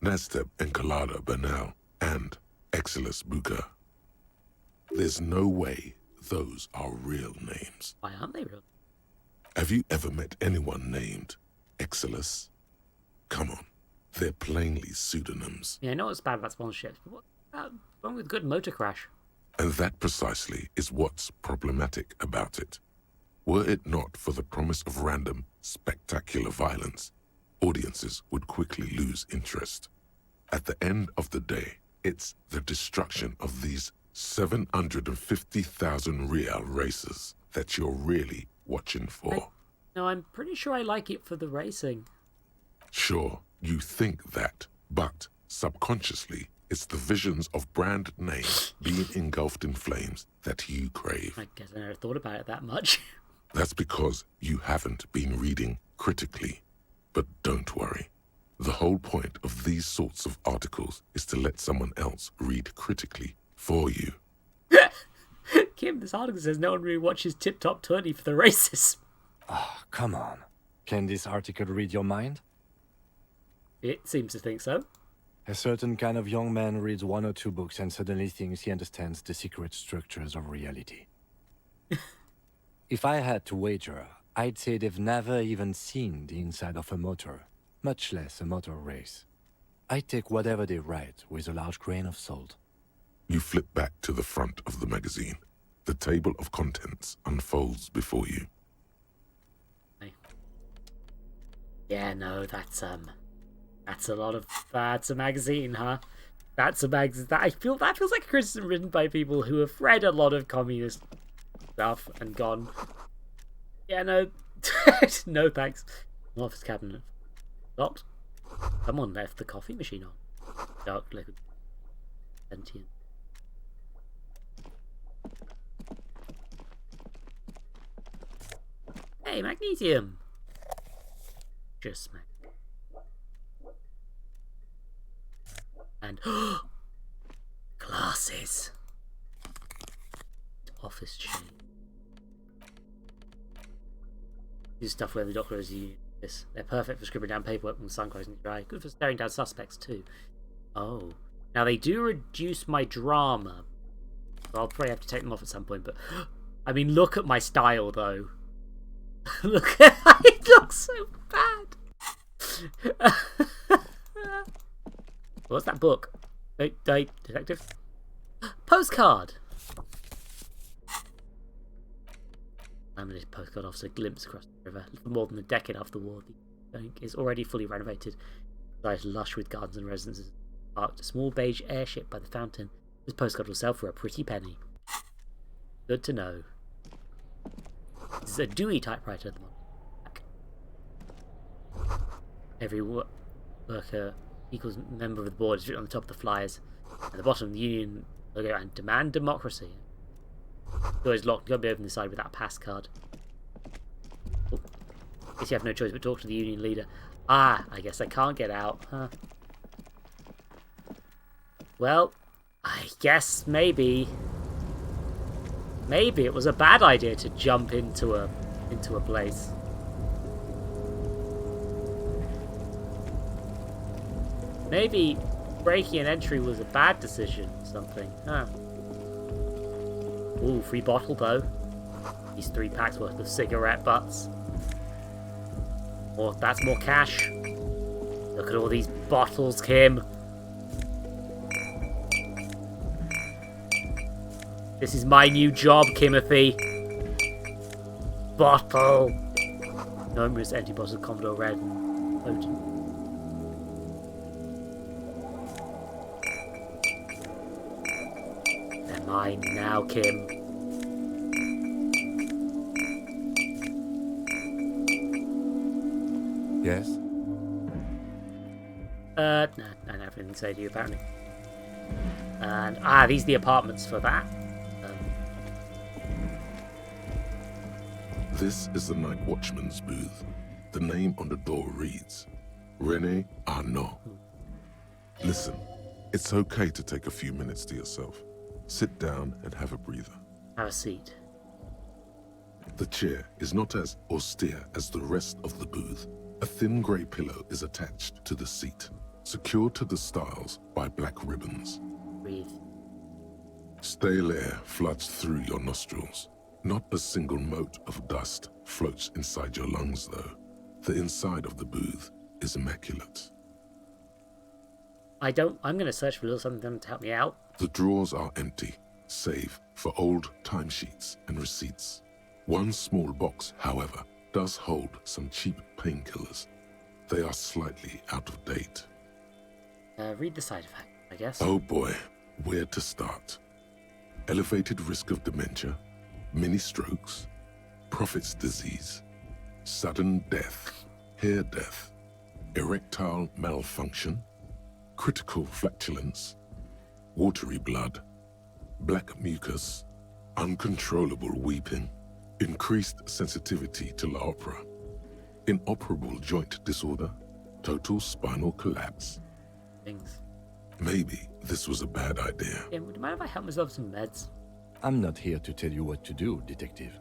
Nasteb Encolada Bernal and Exilus Buka. There's no way those are real names. Why aren't they real? Have you ever met anyone named Exilus? Come on, they're plainly pseudonyms. Yeah, I know what's bad about sponsorships, but what's wrong with good motor crash? And that precisely is what's problematic about it. Were it not for the promise of random, spectacular violence, audiences would quickly lose interest. At the end of the day, it's the destruction of these 750,000 real races that you're really watching for. No, I'm pretty sure I like it for the racing. Sure, you think that, but subconsciously, it's the visions of brand names being engulfed in flames that you crave. I guess I never thought about it that much. That's because you haven't been reading critically. But don't worry. The whole point of these sorts of articles is to let someone else read critically for you. Kim, this article says no one really watches Tip Top 20 for the races. Oh, come on. Can this article read your mind? It seems to think so. A certain kind of young man reads 1 or 2 books and suddenly thinks he understands the secret structures of reality. If I had to wager, I'd say they've never even seen the inside of a motor, much less a motor race. I'd take whatever they write with a large grain of salt. You flip back to the front of the magazine. The table of contents unfolds before you. Yeah, no, that's a lot of, that's a magazine, huh? That's a magazine, that feels like a criticism written by people who have read a lot of communist stuff and gone, yeah, no, no thanks. Office cabinet. Locked. Someone left the coffee machine on. Dark liquid. Sentient. Hey, magnesium! Just mag. And glasses. Office shade. This stuff where the doctor is using this. They're perfect for scribbling down paperwork when the sun goes into your eye. Good for staring down suspects too. Oh. Now they do reduce my drama. I'll probably have to take them off at some point, but I mean, look at my style though. Look at it looks so bad. What's that book? Detective? Postcard! Laminated postcard offers a glimpse across the river. For more than a decade after the war, the bank is already fully renovated. It's lush with gardens and residences. Parked a small beige airship by the fountain. This postcard will sell for a pretty penny. Good to know. This is a Dewey typewriter at the moment. Every worker equals member of the board is written on the top of the flyers. At the bottom, the union logo and demand democracy. The door is locked. You can't be open inside without a pass card. Oh. I guess you have no choice but talk to the union leader. Ah, I guess I can't get out, huh? Well, I guess maybe it was a bad idea to jump into a place. Maybe breaking an entry was a bad decision or something, huh? Ooh, free bottle though. These 3 packs worth of cigarette butts. Or that's more cash. Look at all these bottles, Kim. This is my new job, Kimothy. Bottle. Numerous empty bottles of Commodore Red and potent. They're mine now, Kim. Yes? No, I don't have anything to say to you, apparently. And, these are the apartments for that. This is the night watchman's booth. The name on the door reads, René Arnaud. Listen, it's okay to take a few minutes to yourself. Sit down and have a breather. Have a seat. The chair is not as austere as the rest of the booth. A thin grey pillow is attached to the seat, secured to the stiles by black ribbons. Breathe. Stale air floods through your nostrils. Not a single mote of dust floats inside your lungs, though. The inside of the booth is immaculate. I'm going to search for a little something to help me out. The drawers are empty, save for old timesheets and receipts. One small box, however, does hold some cheap painkillers. They are slightly out of date. Read the side effect, I guess. Oh boy, where to start? Elevated risk of dementia, mini strokes, prophet's disease, sudden death, hair death, erectile malfunction, critical flatulence, watery blood, black mucus, uncontrollable weeping, increased sensitivity to La Opera, inoperable joint disorder, total spinal collapse. Things. Maybe this was a bad idea. Yeah, would you mind if I help myself with some meds? I'm not here to tell you what to do, detective.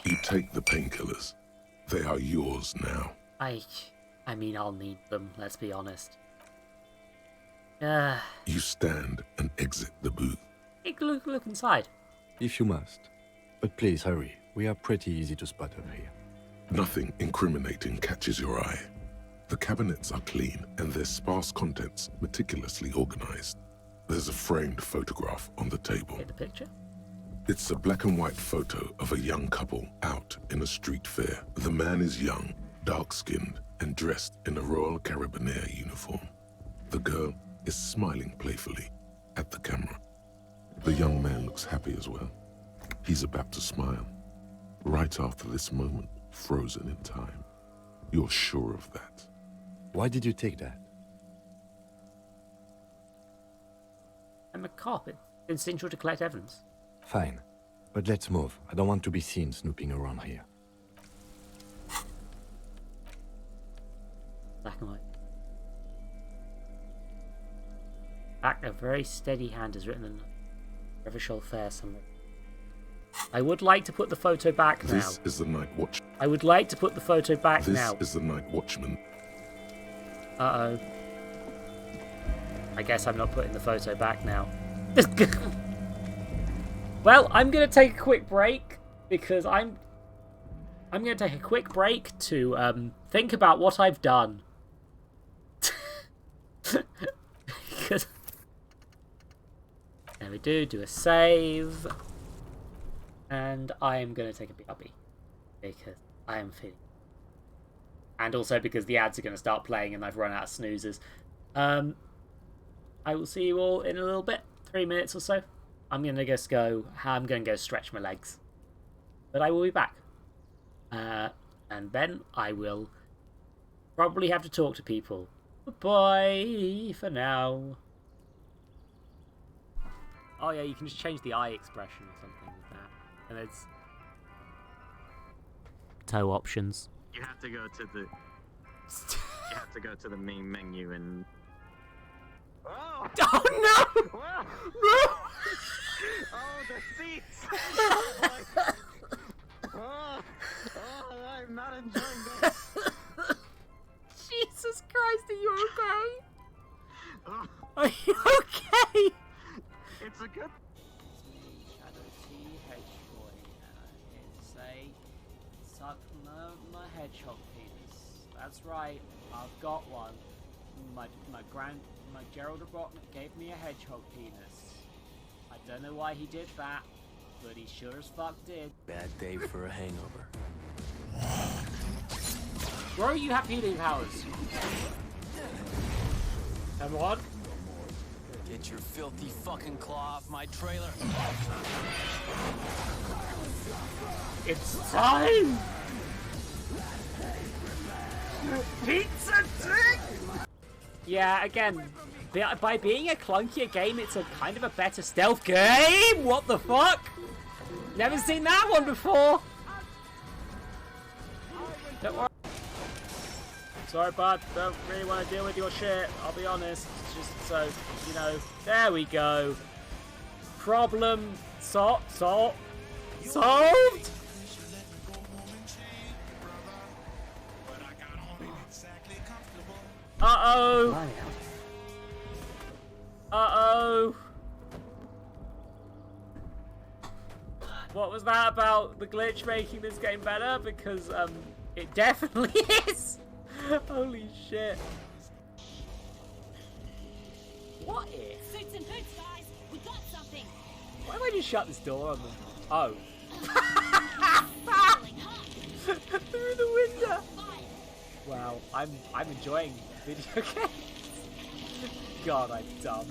You take the painkillers. They are yours now. I mean, I'll need them, let's be honest. You stand and exit the booth. Look inside. If you must. But please hurry. We are pretty easy to spot up here. Nothing incriminating catches your eye. The cabinets are clean and their sparse contents meticulously organized. There's a framed photograph on the table. Get the picture? It's a black and white photo of a young couple out in a street fair. The man is young, dark-skinned, and dressed in a Royal Carabinieri uniform. The girl is smiling playfully at the camera. The young man looks happy as well. He's about to smile. Right after this moment, frozen in time. You're sure of that. Why did you take that? I'm a cop. It's essential to collect evidence. Fine. But let's move. I don't want to be seen snooping around here. Black and white. Back, a very steady hand is written in Revachol Fair somewhere. I would like to put the photo back now. This is the night watch. I would like to put the photo back now. This is the night watchman. Uh-oh. I guess I'm not putting the photo back now. Well, I'm going to take a quick break because I'm going to take a quick break to think about what I've done. Because there we do a save. And I am going to take a BRB because I am feeling. And also because the ads are going to start playing and I've run out of snoozers. I will see you all in a little bit, 3 minutes or so. I'm going to just go, I'm going to go stretch my legs. But I will be back. And then I will probably have to talk to people. Bye for now. Oh yeah, you can just change the eye expression or something with that. And it's toe options. You have to go to the. You have to go to the main menu and. Oh! Oh no! Wow. No! Oh, the seats! Oh, I'm not enjoying this. Jesus Christ, are you okay? Oh. Are you okay? It's a good. Shadow T Hedgehog, and I'm here to say, suck my hedgehog penis. That's right, I've got one. My Gerald Robotnik gave me a hedgehog penis. I don't know why he did that, but he sure as fuck did. Bad day for a hangover. Bro, you have healing powers. Everyone? Get your filthy fucking claw off my trailer. It's time! Pizza dick! Yeah, again, by being a clunkier game, it's a kind of a better stealth game! What the fuck? Never seen that one before! Don't worry. Sorry, bud. Don't really want to deal with your shit. I'll be honest. Just so, you know. There we go. Problem solved. Uh-oh. Uh-oh. What was that about the glitch making this game better? Because, it definitely is. Holy shit. What if? Suits and boots, guys. We got something. Why don't I just shut this door on them? Oh. Through the window. Wow, I'm enjoying video games. God, I'm dumb.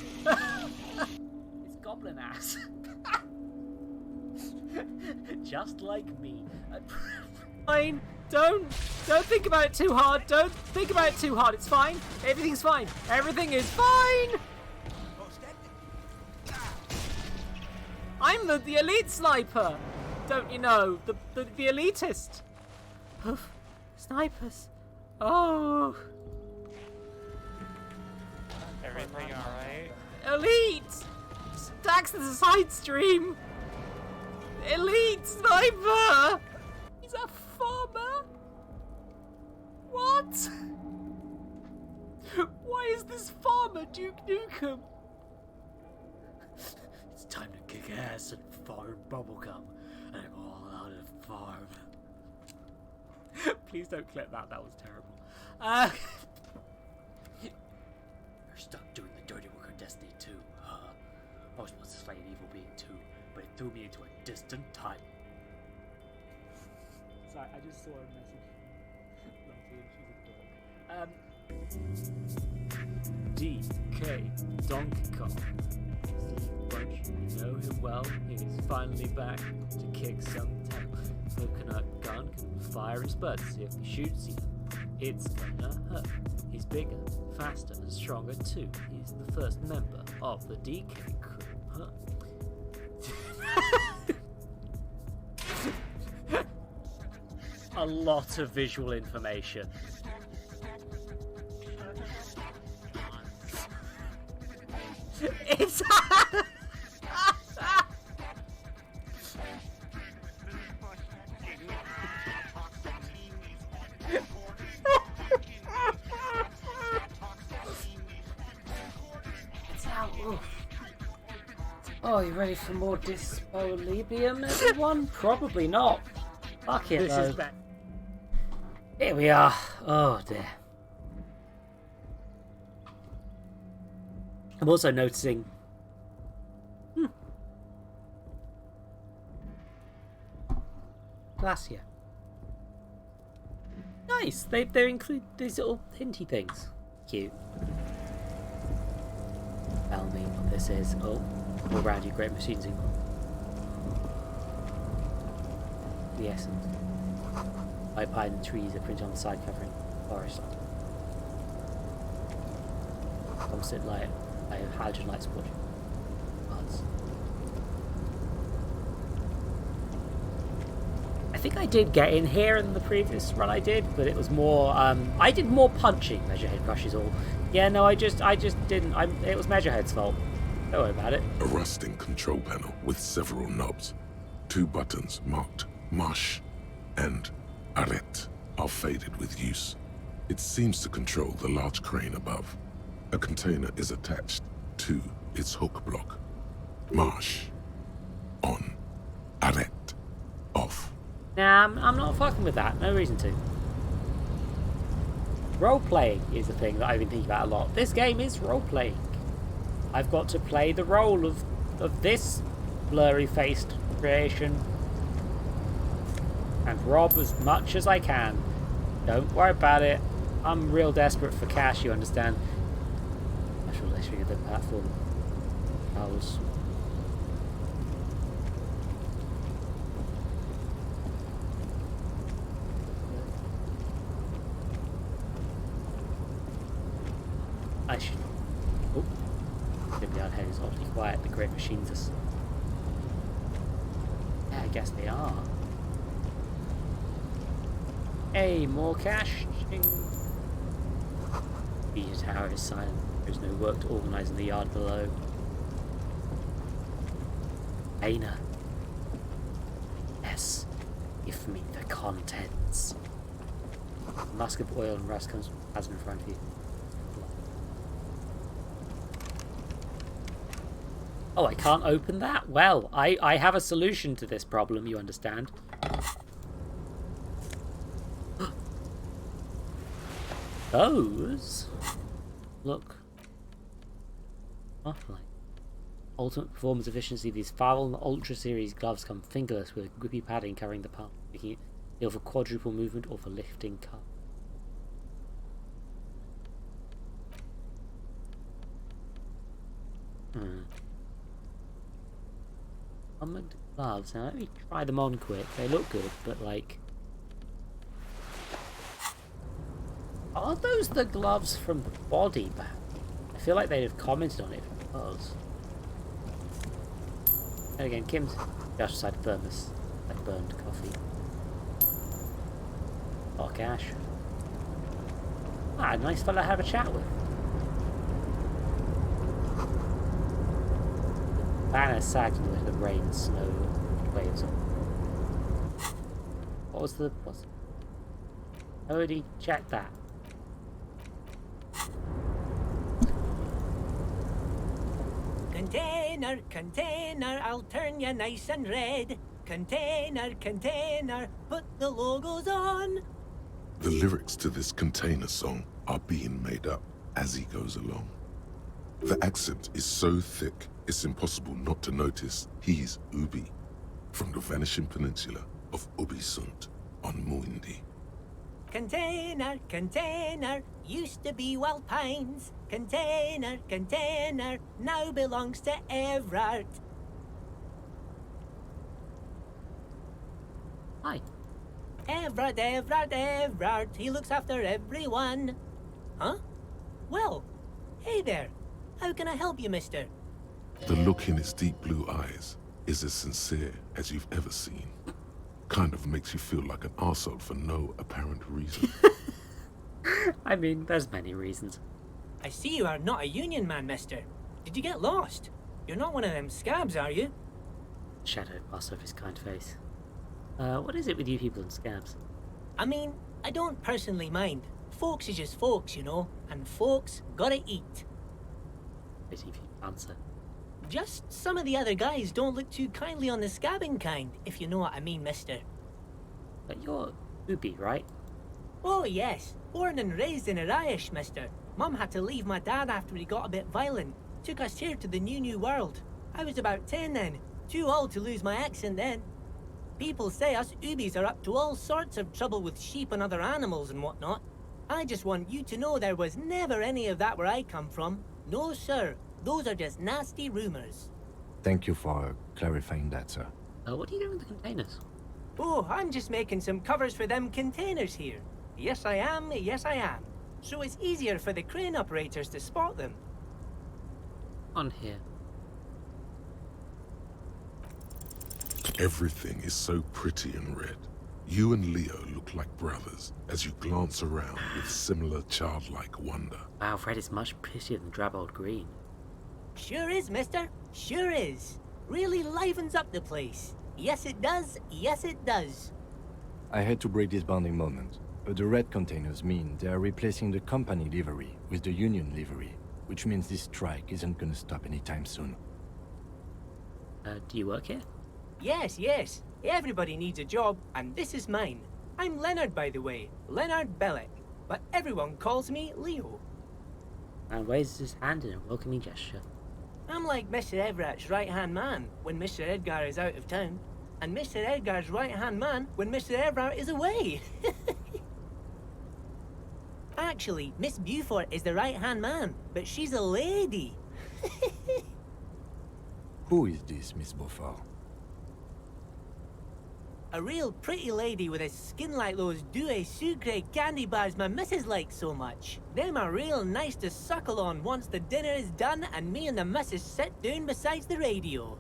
It's goblin ass. Just like me. Fine. Don't think about it too hard. Don't think about it too hard. It's fine. Everything's fine. Everything is fine. I'm the elite sniper. Don't you know? The elitist. Snipers. Oh. Everything alright? Elite. Stacks the side stream. Elite sniper. He's a farmer. What? Why is this farmer Duke Nukem? It's time to kick ass and farm bubblegum. I'm all out of farm. Please don't clip that. That was terrible. You're stuck doing the dirty work of Destiny 2. I was supposed to slay an evil being too, but it threw me into a distant time. Sorry, I just saw a message. DK Donkey Kong. Steve Bunch, you know him well. He is finally back to kick some tail. Coconut gun can fire in spurts. If he shoots you, it's gonna hurt. He's bigger, faster, and stronger too. He's the first member of the DK crew. Huh? A lot of visual information. It's Oh, you ready for more Elysium, everyone? Probably not. Fuck it, though. Here we are. Oh, dear. I'm also noticing... Glacier. Nice. They include these little hinty things. Cute. Tell me what this is. Oh, all around you, great machines in. The essence. I pine and trees that print on the side covering forest. Composite light. I have halogen light support. Buds. I think I did get in here in the previous run I did, but it was more, I did more punching. Measurehead crushes all. Yeah, no, I just didn't, it was Measurehead's fault. Don't worry about it. A rusting control panel with several knobs. 2 buttons marked Marsh and Arrête are faded with use. It seems to control the large crane above. A container is attached to its hook block. Marsh. On. Arrête. Off. Nah, I'm not fucking with that. No reason to. Role-playing is the thing that I've been thinking about a lot. This game is role-playing. I've got to play the role of this blurry-faced creation and rob as much as I can. Don't worry about it. I'm real desperate for cash, you understand. I should let you get the platform. House. I should. Oh, the out head is oddly quiet. The great machines are. Yeah, I guess they are. Hey, more cash. The tower is silent. There is no work to organise in the yard below. Aina. Yes. Give me the contents. A musk of oil and rust comes from the plasma in front of you. Oh, I can't open that? Well, I have a solution to this problem, you understand. Those look like ultimate performance efficiency. These foul Ultra Series gloves come fingerless with grippy padding covering the palm, making it ideal for quadruple movement or for lifting cup. Armored gloves. Now let me try them on quick. They look good, but like, are those the gloves from the body bag? I feel like they'd have commented on it if it was. And again, Kim's just beside thermos, like burned coffee. Oh, cash. Ah, a nice fella to have a chat with. Banner sagged in the rain, snow, waves on. What's already checked that. Container, container, I'll turn you nice and red. Container, container, put the logos on. The lyrics to this container song are being made up as he goes along. The accent is so thick, it's impossible not to notice he's Ubi, from the vanishing peninsula of Ubisunt on Muindi. Container, container, used to be Wild Pines. Container, container, now belongs to Everard. Hi. Everard, Everard, Everard, he looks after everyone. Huh? Well, hey there. How can I help you, mister? The look in his deep blue eyes is as sincere as you've ever seen. Kind of makes you feel like an arsehole for no apparent reason. I mean, there's many reasons. I see you are not a union man, mister. Did you get lost? You're not one of them scabs, are you? Shadow passed over his kind face. What is it with you people and scabs? I mean, I don't personally mind. Folks is just folks, you know, and folks gotta eat. Pity if you answer. Just some of the other guys don't look too kindly on the scabbing kind, if you know what I mean, mister. But you're Ubi, right? Oh, yes. Born and raised in Arish, mister. Mum had to leave my dad after he got a bit violent. Took us here to the new world. I was about 10 then. Too old to lose my accent then. People say us Ubis are up to all sorts of trouble with sheep and other animals and whatnot. I just want you to know there was never any of that where I come from. No, sir. Those are just nasty rumors. Thank you for clarifying that, sir. What are you doing with the containers? Oh, I'm just making some covers for them containers here. Yes, I am. Yes, I am. So it's easier for the crane operators to spot them. On here. Everything is so pretty and red. You and Leo look like brothers as you glance around with similar childlike wonder. Wow, red is much prettier than drab old green. Sure is, mister. Sure is. Really livens up the place. Yes, it does. Yes, it does. I had to break this bonding moment. But the red containers mean they are replacing the company livery with the union livery, which means this strike isn't gonna stop anytime soon. Do you work here? Yes, yes. Everybody needs a job, and this is mine. I'm Leonard, by the way. Leonard Bellick. But everyone calls me Leo. And waves his hand in a welcoming gesture. I'm like Mr. Everett's right-hand man when Mr. Edgar is out of town, and Mr. Edgar's right-hand man when Mr. Everett is away. Actually, Miss Beaufort is the right-hand man, but she's a lady. Who is this, Miss Beaufort? A real pretty lady with a skin like those Douai Sucre candy bars my missus likes so much. Them are real nice to suckle on once the dinner is done and me and the missus sit down beside the radio.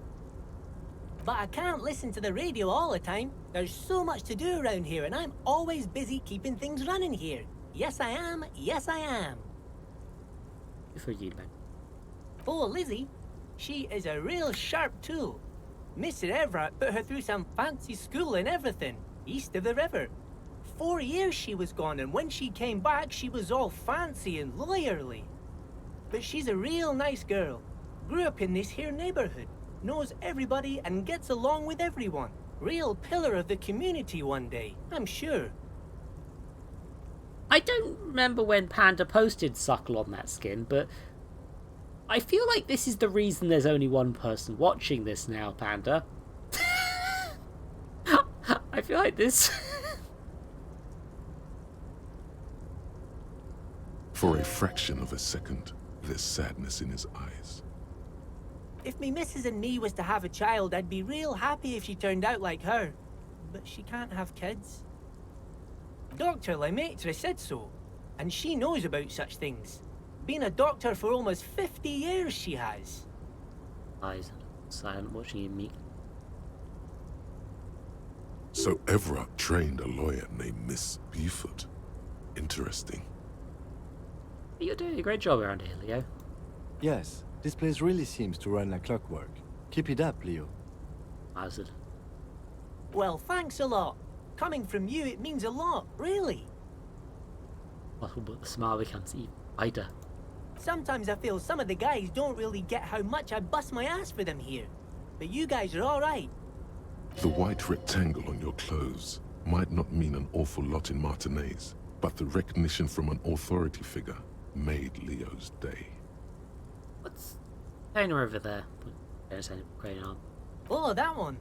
But I can't listen to the radio all the time. There's so much to do around here and I'm always busy keeping things running here. Yes, I am. Yes, I am. Good for you, man. Oh, Lizzie, she is a real sharp tool. Mr. Everett put her through some fancy school and everything, east of the river. 4 years she was gone, and when she came back, she was all fancy and lawyerly. But she's a real nice girl. Grew up in this here neighborhood, knows everybody and gets along with everyone. Real pillar of the community one day, I'm sure. I don't remember when Panda posted Suckle on that skin, but I feel like this is the reason there's only one person watching this now, Panda. I feel like this... For a fraction of a second, there's sadness in his eyes. If me missus and me was to have a child, I'd be real happy if she turned out like her. But she can't have kids. Dr. Lemaitre said so, and she knows about such things. Been a doctor for almost 50 years, she has. Eyes silent, watching you meet. So Everett trained a lawyer named Miss Buford. Interesting. You're doing a great job around here, Leo. Yes, this place really seems to run like clockwork. Keep it up, Leo. How's it? Well, thanks a lot. Coming from you, it means a lot, really. Well, but the smile becomes even wider. Sometimes I feel some of the guys don't really get how much I bust my ass for them here. But you guys are alright. The white rectangle on your clothes might not mean an awful lot in Martinez, but the recognition from an authority figure made Leo's day. What's container over there? There's a crane arm. Oh, that one.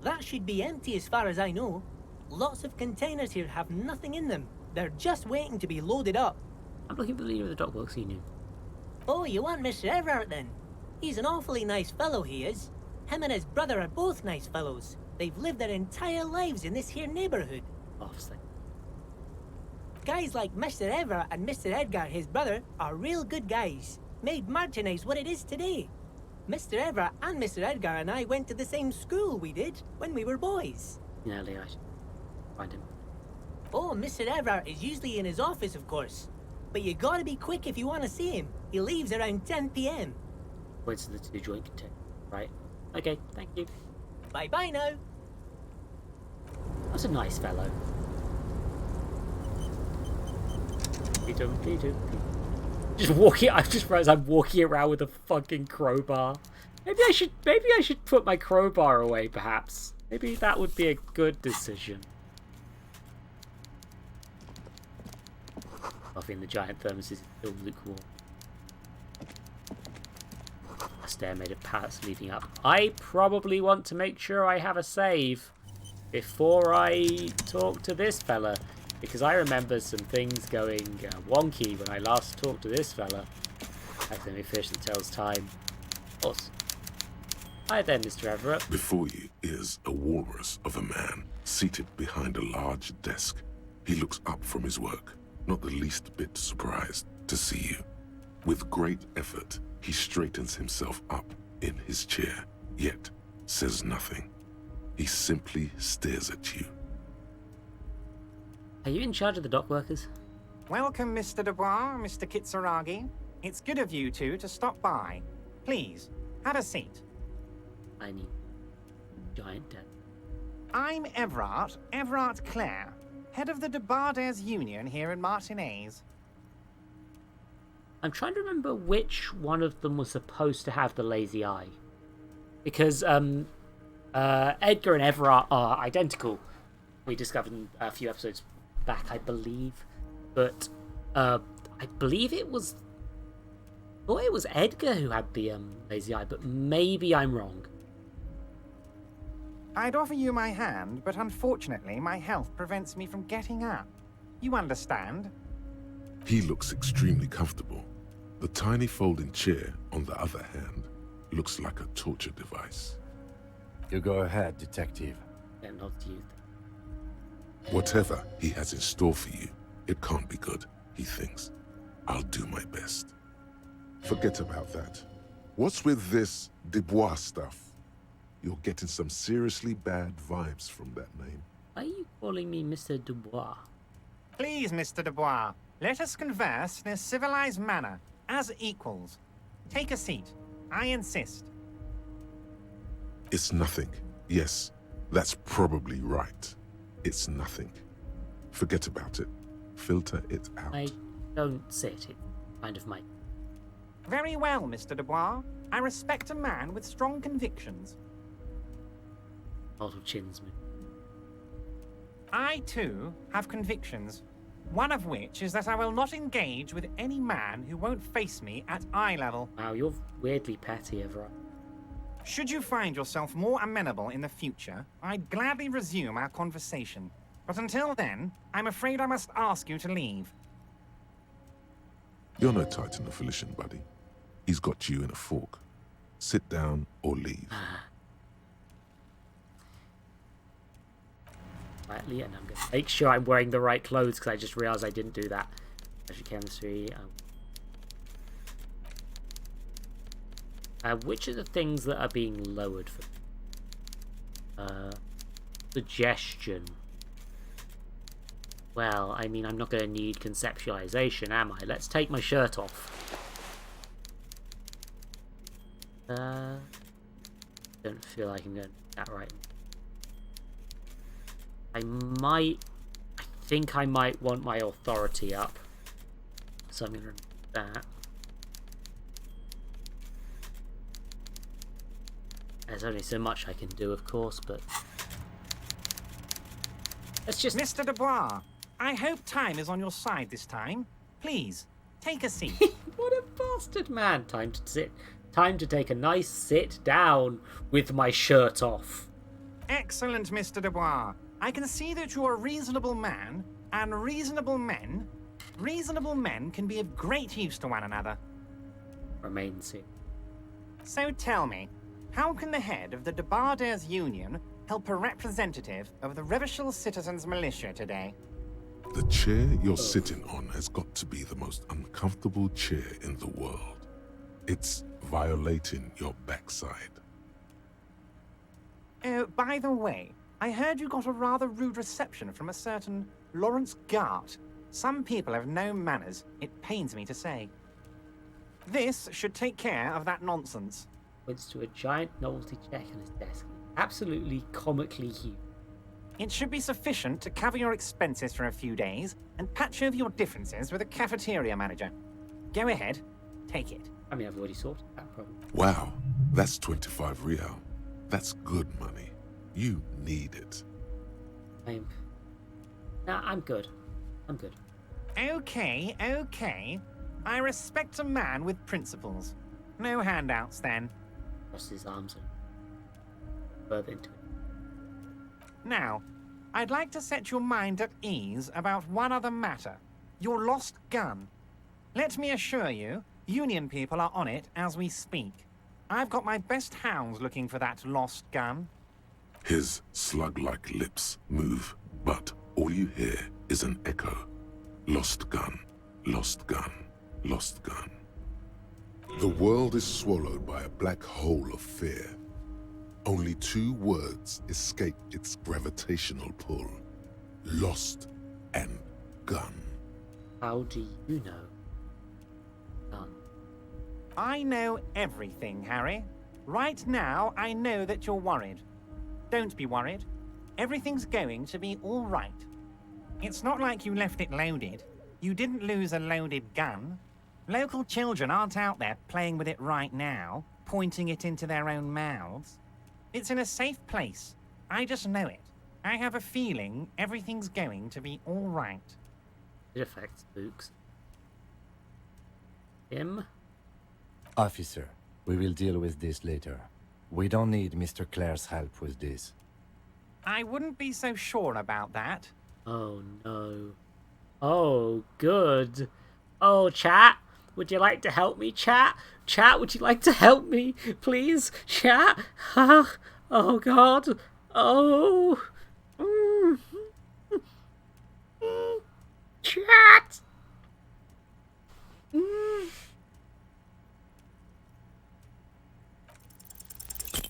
That should be empty as far as I know. Lots of containers here have nothing in them. They're just waiting to be loaded up. I'm looking for the leader of the Dockworks Union. Oh, you want Mr. Everett then? He's an awfully nice fellow, he is. Him and his brother are both nice fellows. They've lived their entire lives in this here neighborhood. Obviously. Guys like Mr. Everett and Mr. Edgar, his brother, are real good guys. Made Martinez what it is today. Mr. Everett and Mr. Edgar and I went to the same school, we did, when we were boys. Yeah, Leo, I should find him. Oh, Mr. Everett is usually in his office, of course. But you gotta be quick if you want to see him. He leaves around 10 p.m. Points to the two joint container. Right. Okay, thank you. Bye-bye now. That's a nice fellow. Just walking. I just realized I'm walking around with a fucking crowbar. Maybe I should put my crowbar away. Perhaps. Maybe that would be a good decision. Coffee in the giant thermos is still lukewarm. A stair made of pallets leading up. I probably want to make sure I have a save before I talk to this fella, because I remember some things going wonky when I last talked to this fella. Accidentally fish that tells time. Awesome. Hi there, Mr. Everett. Before you is a walrus of a man seated behind a large desk. He looks up from his work, not the least bit surprised to see you. With great effort, he straightens himself up in his chair, yet says nothing. He simply stares at you. Are you in charge of the dock workers? Welcome, Mr. Dubois, Mr. Kitsuragi. It's good of you two to stop by. Please, have a seat. I need giant desk. I'm Everett Clare, head of the Debarders Union here in Martinez. I'm trying to remember which one of them was supposed to have the lazy eye. Because Edgar and Everett are identical. We discovered a few episodes back, I believe. But I believe it was... I thought it was Edgar who had the lazy eye, but maybe I'm wrong. I'd offer you my hand, but unfortunately my health prevents me from getting up. You understand? He looks extremely comfortable. The tiny folding chair, on the other hand, looks like a torture device. You go ahead, detective. Yeah, not you. Whatever he has in store for you, it can't be good, he thinks. I'll do my best. Forget about that. What's with this Dubois stuff? You're getting some seriously bad vibes from that name. Why are you calling me Mr. Dubois? Please, Mr. Dubois, let us converse in a civilized manner. as equals. Take a seat. I insist. It's nothing. Yes, that's probably right. It's nothing. Forget about it. Filter it out. I don't sit. It's kind of my... Very well, Mr. Dubois. I respect a man with strong convictions. Bottle chins me. I, too, have convictions. One of which is that I will not engage with any man who won't face me at eye level. Wow, you're weirdly petty, Everett. Should you find yourself more amenable in the future, I'd gladly resume our conversation. But until then, I'm afraid I must ask you to leave. You're no Titan of Felician, buddy. He's got you in a fork. Sit down or leave. Quietly, and I'm going to make sure I'm wearing the right clothes because I just realised I didn't do that. Actually, chemistry. Which are the things that are being lowered for? Suggestion. Well, I mean, I'm not going to need conceptualization, am I? Let's take my shirt off. Don't feel like I'm going to do that right now. I think I might want my authority up. So I'm going to remove that. There's only so much I can do, of course, but... Let's just... Mr. Dubois, I hope time is on your side this time. Please, take a seat. What a bastard, man. Time to sit. Time to take a nice sit down with my shirt off. Excellent, Mr. Dubois. I can see that you're a reasonable man, and reasonable men can be of great use to one another. Remain seated. So tell me, how can the head of the Debarders Union help a representative of the Revachol Citizens Militia today? The chair you're sitting on has got to be the most uncomfortable chair in the world. It's violating your backside. Oh, by the way, I heard you got a rather rude reception from a certain Lawrence Gart. Some people have no manners, it pains me to say. This should take care of that nonsense. Points to a giant novelty check on his desk. Absolutely comically huge. It should be sufficient to cover your expenses for a few days and patch over your differences with a cafeteria manager. Go ahead, take it. I mean, I've already sorted that problem. Wow, that's 25 real. That's good money. You need it. I'm good. I'm good. Okay. I respect a man with principles. No handouts, then. Cross his arms and further into it. Now, I'd like to set your mind at ease about one other matter. Your lost gun. Let me assure you, Union people are on it as we speak. I've got my best hounds looking for that lost gun. His slug-like lips move, but all you hear is an echo. Lost gun, lost gun, lost gun. The world is swallowed by a black hole of fear. Only 2 words escape its gravitational pull. Lost and gun. How do you know? Gun. I know everything, Harry. Right now, I know that you're worried. Don't be worried. Everything's going to be all right. It's not like you left it loaded. You didn't lose a loaded gun. Local children aren't out there playing with it right now, pointing it into their own mouths. It's in a safe place. I just know it. I have a feeling everything's going to be all right. It affects Luke's. Him? Officer, we will deal with this later. We don't need Mr. Clare's help with this. I wouldn't be so sure about that. Oh no. Oh, good. Oh, chat, would you like to help me, chat? Chat, would you like to help me, please? Chat? Oh, God. Oh. Chat.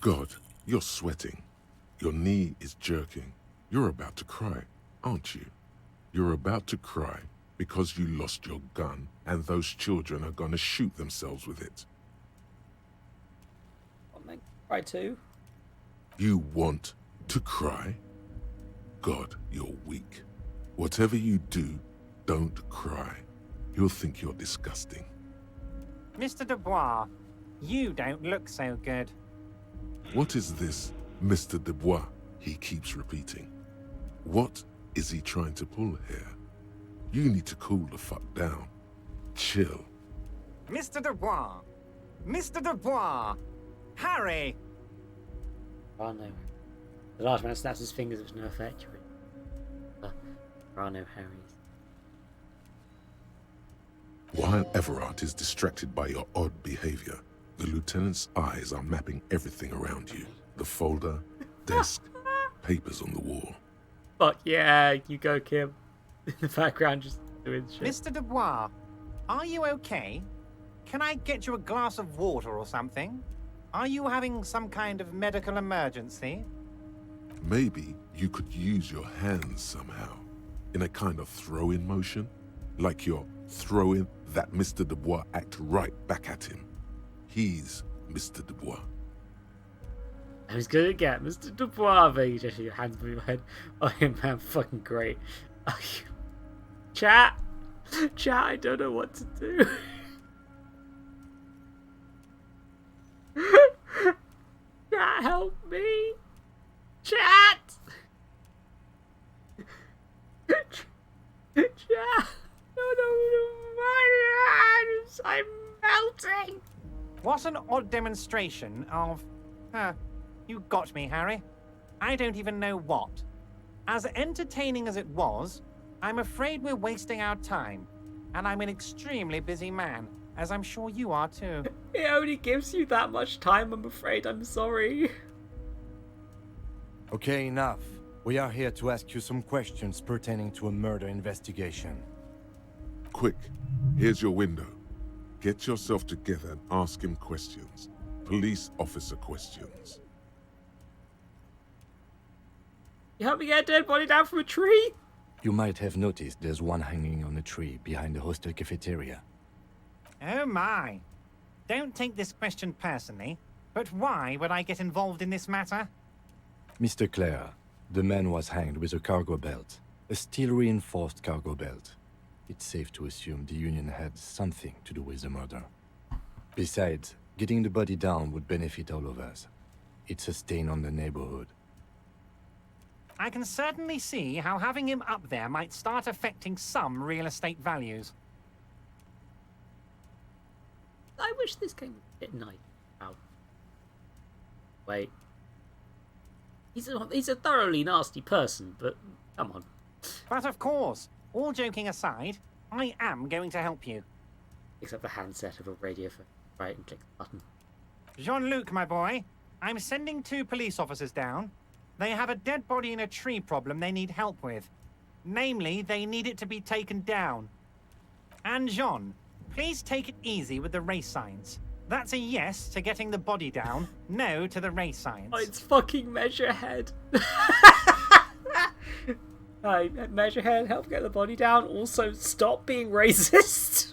God, you're sweating. Your knee is jerking. You're about to cry, aren't you? You're about to cry. Because you lost your gun, and those children are gonna shoot themselves with it. Cry too. You want to cry? God, you're weak. Whatever you do, don't cry. He'll think you're disgusting. Mr. Dubois, you don't look so good. What is this, Mr. Dubois? He keeps repeating. What is he trying to pull here? You need to cool the fuck down. Chill. Mr. Dubois! Mr. Dubois! Harry! Oh no. The large man snaps his fingers with no effect. There are no Harrys. While Everard is distracted by your odd behavior, the lieutenant's eyes are mapping everything around you. The folder, desk, papers on the wall. Fuck yeah, you go, Kim. In the background, just doing shit. Mr. Dubois, are you okay? Can I get you a glass of water or something? Are you having some kind of medical emergency? Maybe you could use your hands somehow, in a kind of throw-in motion, like you're throwing that Mr. Dubois act right back at him. He's Mr. Dubois. I was gonna get Mr. Dubois, but you just your hands move my head. Oh man, fucking great. Chat, I don't know what to do. Chat, help me. Chat. Chat. No, my hands. I'm melting. What an odd demonstration of... you got me, Harry. I don't even know what. As entertaining as it was, I'm afraid we're wasting our time. And I'm an extremely busy man, as I'm sure you are too. It only gives you that much time, I'm afraid. I'm sorry. Okay, enough. We are here to ask you some questions pertaining to a murder investigation. Quick, here's your window. Get yourself together and ask him questions. Police officer questions. You help me get a dead body down from a tree? You might have noticed there's one hanging on a tree behind the hostel cafeteria. Oh my. Don't take this question personally, but why would I get involved in this matter? Mr. Clare, the man was hanged with a cargo belt. A steel-reinforced cargo belt. It's safe to assume the Union had something to do with the murder. Besides, getting the body down would benefit all of us. It's a stain on the neighborhood. I can certainly see how having him up there might start affecting some real estate values. I wish this game was a bit nice. Ow. Wait. He's a thoroughly nasty person, but come on. But of course, all joking aside, I am going to help you. Except the handset of a radio for right and click the button. Jean-Luc, my boy, I'm sending 2 police officers down. They have a dead body in a tree problem they need help with. Namely, they need it to be taken down. And Jean, please take it easy with the race signs. That's a yes to getting the body down, no to the race signs. Oh, it's fucking Measurehead. Hi, Measurehead, help get the body down. Also, stop being racist.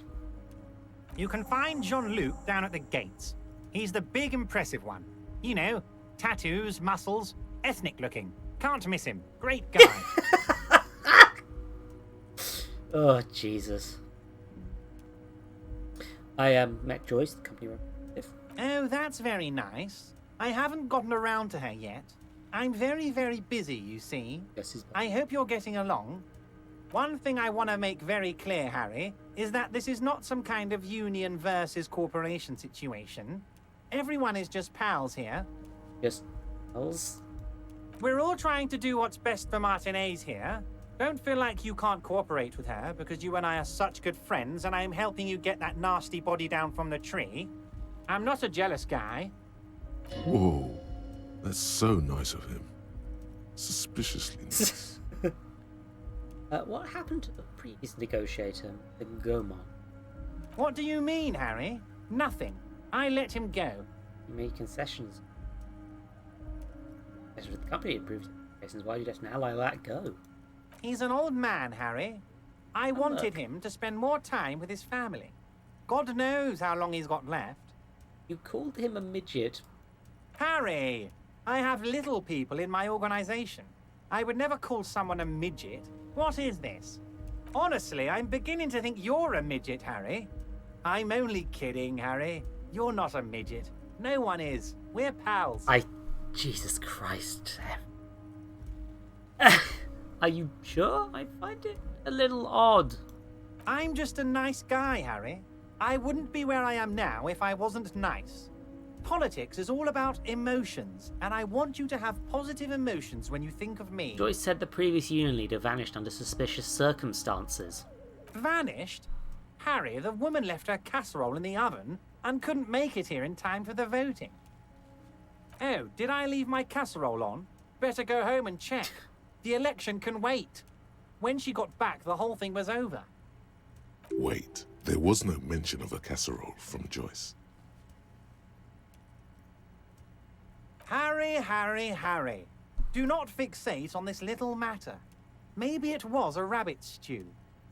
You can find Jean-Luc down at the gates. He's the big, impressive one. You know, tattoos, muscles, ethnic looking. Can't miss him. Great guy. Oh, Jesus. I met Joyce, the company representative. Oh, that's very nice. I haven't gotten around to her yet. I'm very, very busy, you see. Yes, I hope you're getting along. One thing I want to make very clear, Harry, is that this is not some kind of union versus corporation situation. Everyone is just pals here. Just pals? We're all trying to do what's best for Martinez here. Don't feel like you can't cooperate with her because you and I are such good friends and I'm helping you get that nasty body down from the tree. I'm not a jealous guy. Whoa, that's so nice of him. Suspiciously nice. What happened to the previous negotiator, the Gomon? What do you mean, Harry? Nothing. I let him go. He made concessions. As with the company improved, why did you let an ally like that go? He's an old man, Harry. I wanted him to spend more time with his family. God knows how long he's got left. You called him a midget. Harry, I have little people in my organization. I would never call someone a midget. What is this? Honestly, I'm beginning to think you're a midget, Harry. I'm only kidding, Harry. You're not a midget. No one is. We're pals. Jesus Christ. Are you sure? I find it a little odd. I'm just a nice guy, Harry. I wouldn't be where I am now if I wasn't nice. Politics is all about emotions, and I want you to have positive emotions when you think of me. Joyce said the previous union leader vanished under suspicious circumstances. Vanished? Harry, the woman left her casserole in the oven and couldn't make it here in time for the voting. Oh, did I leave my casserole on? Better go home and check. The election can wait. When she got back, the whole thing was over. Wait, there was no mention of a casserole from Joyce. Harry, Harry, Harry. Do not fixate on this little matter. Maybe it was a rabbit stew,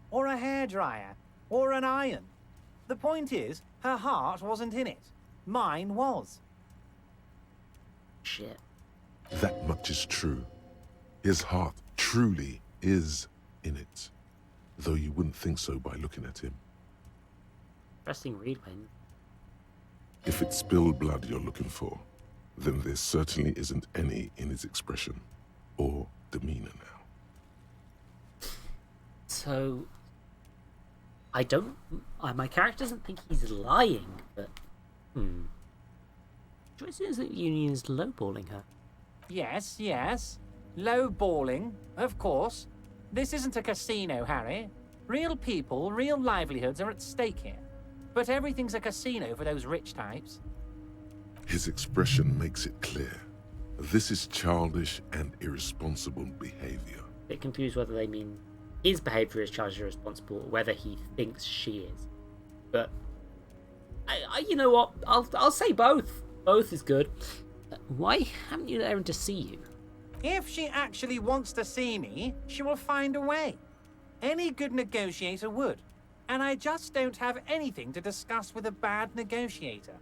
or a hairdryer, or an iron. The point is, her heart wasn't in it. Mine was. Shit. That much is true. His heart truly is in it, though you wouldn't think so by looking at him. Interesting read, Wayne. If it's spilled blood you're looking for, then there certainly isn't any in his expression or demeanor now. So, I don't... my character doesn't think he's lying, but... Joyce says that Union is lowballing her. Yes, yes. Low-balling, of course. This isn't a casino, Harry. Real people, real livelihoods are at stake here. But everything's a casino for those rich types. His expression makes it clear. This is childish and irresponsible behavior. Bit confused whether they mean his behaviour is childish or irresponsible, or whether he thinks she is. But, you know what? I'll say both. Both is good. Why haven't you let her in to see you? If she actually wants to see me, she will find a way. Any good negotiator would. And I just don't have anything to discuss with a bad negotiator.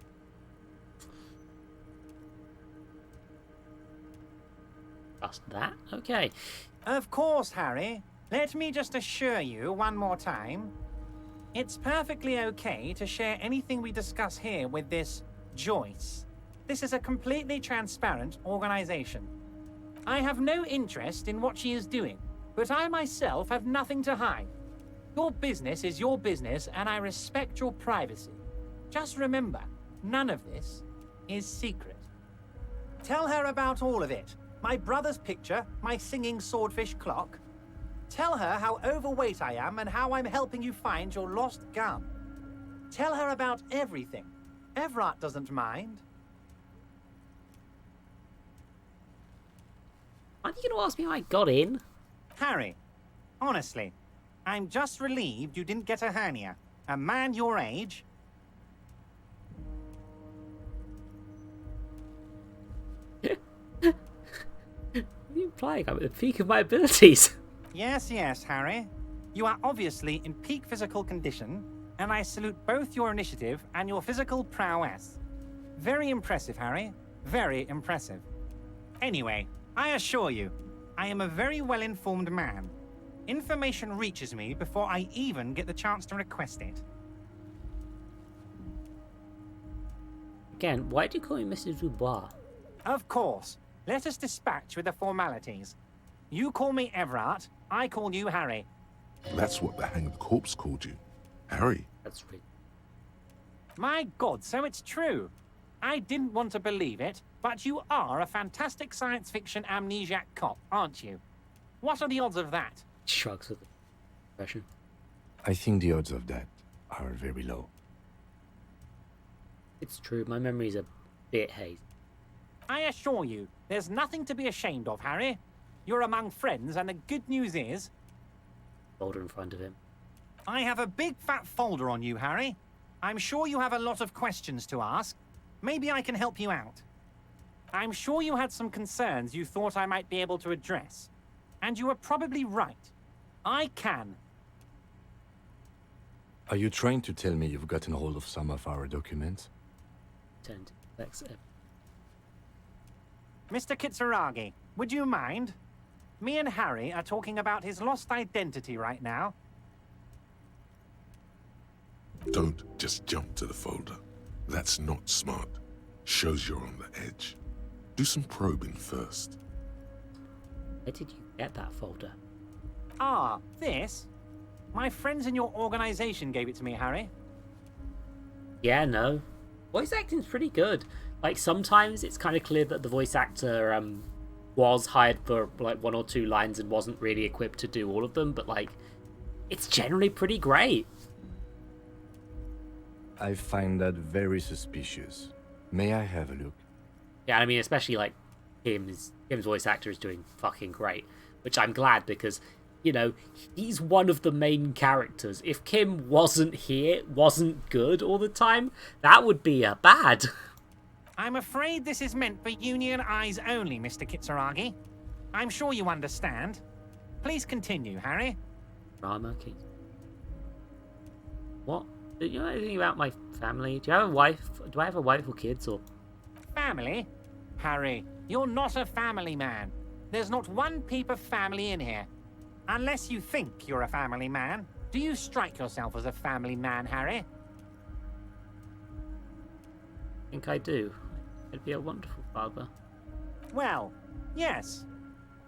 Just that? Okay. Of course, Harry. Let me just assure you one more time. It's perfectly okay to share anything we discuss here with this Joyce. This is a completely transparent organization. I have no interest in what she is doing, but I myself have nothing to hide. Your business is your business, and I respect your privacy. Just remember, none of this is secret. Tell her about all of it. My brother's picture, my singing swordfish clock. Tell her how overweight I am and how I'm helping you find your lost gun. Tell her about everything. Everett doesn't mind. Aren't you going to ask me how I got in? Harry, honestly, I'm just relieved you didn't get a hernia. A man your age... What are you implying? I'm at the peak of my abilities. Yes, yes, Harry. You are obviously in peak physical condition, and I salute both your initiative and your physical prowess. Very impressive, Harry. Very impressive. Anyway, I assure you, I am a very well-informed man. Information reaches me before I even get the chance to request it. Again, why do you call me Mrs. Dubois? Of course. Let us dispatch with the formalities. You call me Everett, I call you Harry. That's what the hanged corpse called you. Harry. That's right. My God, so it's true. I didn't want to believe it, but you are a fantastic science fiction amnesiac cop, aren't you? What are the odds of that? Shrugs with expression. I think the odds of that are very low. It's true, my memory's a bit hazy. I assure you, there's nothing to be ashamed of, Harry. You're among friends, and the good news is... Folder in front of him. I have a big fat folder on you, Harry. I'm sure you have a lot of questions to ask. Maybe I can help you out. I'm sure you had some concerns you thought I might be able to address. And you were probably right. I can. Are you trying to tell me you've gotten hold of some of our documents? Mr. Kitsuragi, would you mind? Me and Harry are talking about his lost identity right now. Don't just jump to the folder. That's not smart. Shows you're on the edge. Do some probing first. Where did you get that folder? Ah, this? My friends in your organization gave it to me, Harry. Yeah, no. Voice acting's pretty good. Like, sometimes it's kind of clear that the voice actor was hired for, like, 1 or 2 lines and wasn't really equipped to do all of them, but, like, it's generally pretty great. I find that very suspicious. May I have a look? Yeah, I mean, especially, like, Kim's voice actor is doing fucking great, which I'm glad because, you know, he's one of the main characters. If Kim wasn't here, wasn't good all the time, that would be a bad. I'm afraid this is meant for union eyes only, Mr. Kitsuragi. I'm sure you understand. Please continue, Harry. Drama, Kate. What? Do you know anything about my family? Do you have a wife? Do I have a wife or kids or... Family? Harry, you're not a family man. There's not one peep of family in here. Unless you think you're a family man. Do you strike yourself as a family man, Harry? I think I do. I'd be a wonderful father. Well, yes.